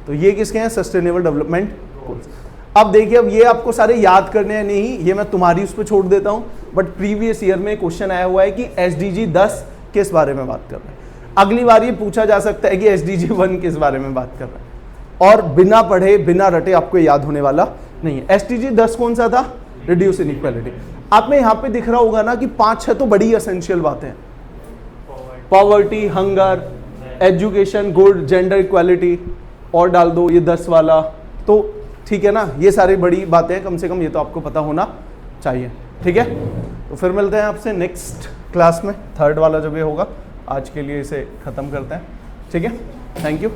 तो ये किसके हैं? Sustainable development goals. अब देखिए, अब ये आपको सारे याद करने हैं नहीं, ये मैं तुम्हारी उस पर छोड़ देता हूं, बट प्रीवियस ईयर में क्वेश्चन आया हुआ है कि SDG 10 किस बारे में बात कर रहा है। अगली बार ये पूछा जा सकता है कि SDG 1 किस बारे में बात कर रहा है, और बिना पढ़े बिना रटे आपको याद होने वाला नहीं है। SDG 10 कौन सा था? Reduce inequality. आप में यहाँ पे दिख रहा होगा ना कि 5-6 तो बड़ी एसेंशियल बातें हैं, poverty, hunger, education, good, gender equality, और डाल दो ये 10 वाला, तो ठीक है ना। ये सारी बड़ी बातें हैं, कम से कम ये तो आपको पता होना चाहिए। ठीक है, तो फिर मिलते हैं आपसे नेक्स्ट क्लास में, 3rd वाला जब ये होगा। आज के लिए इसे ख़त्म करते हैं, ठीक है। Thank you.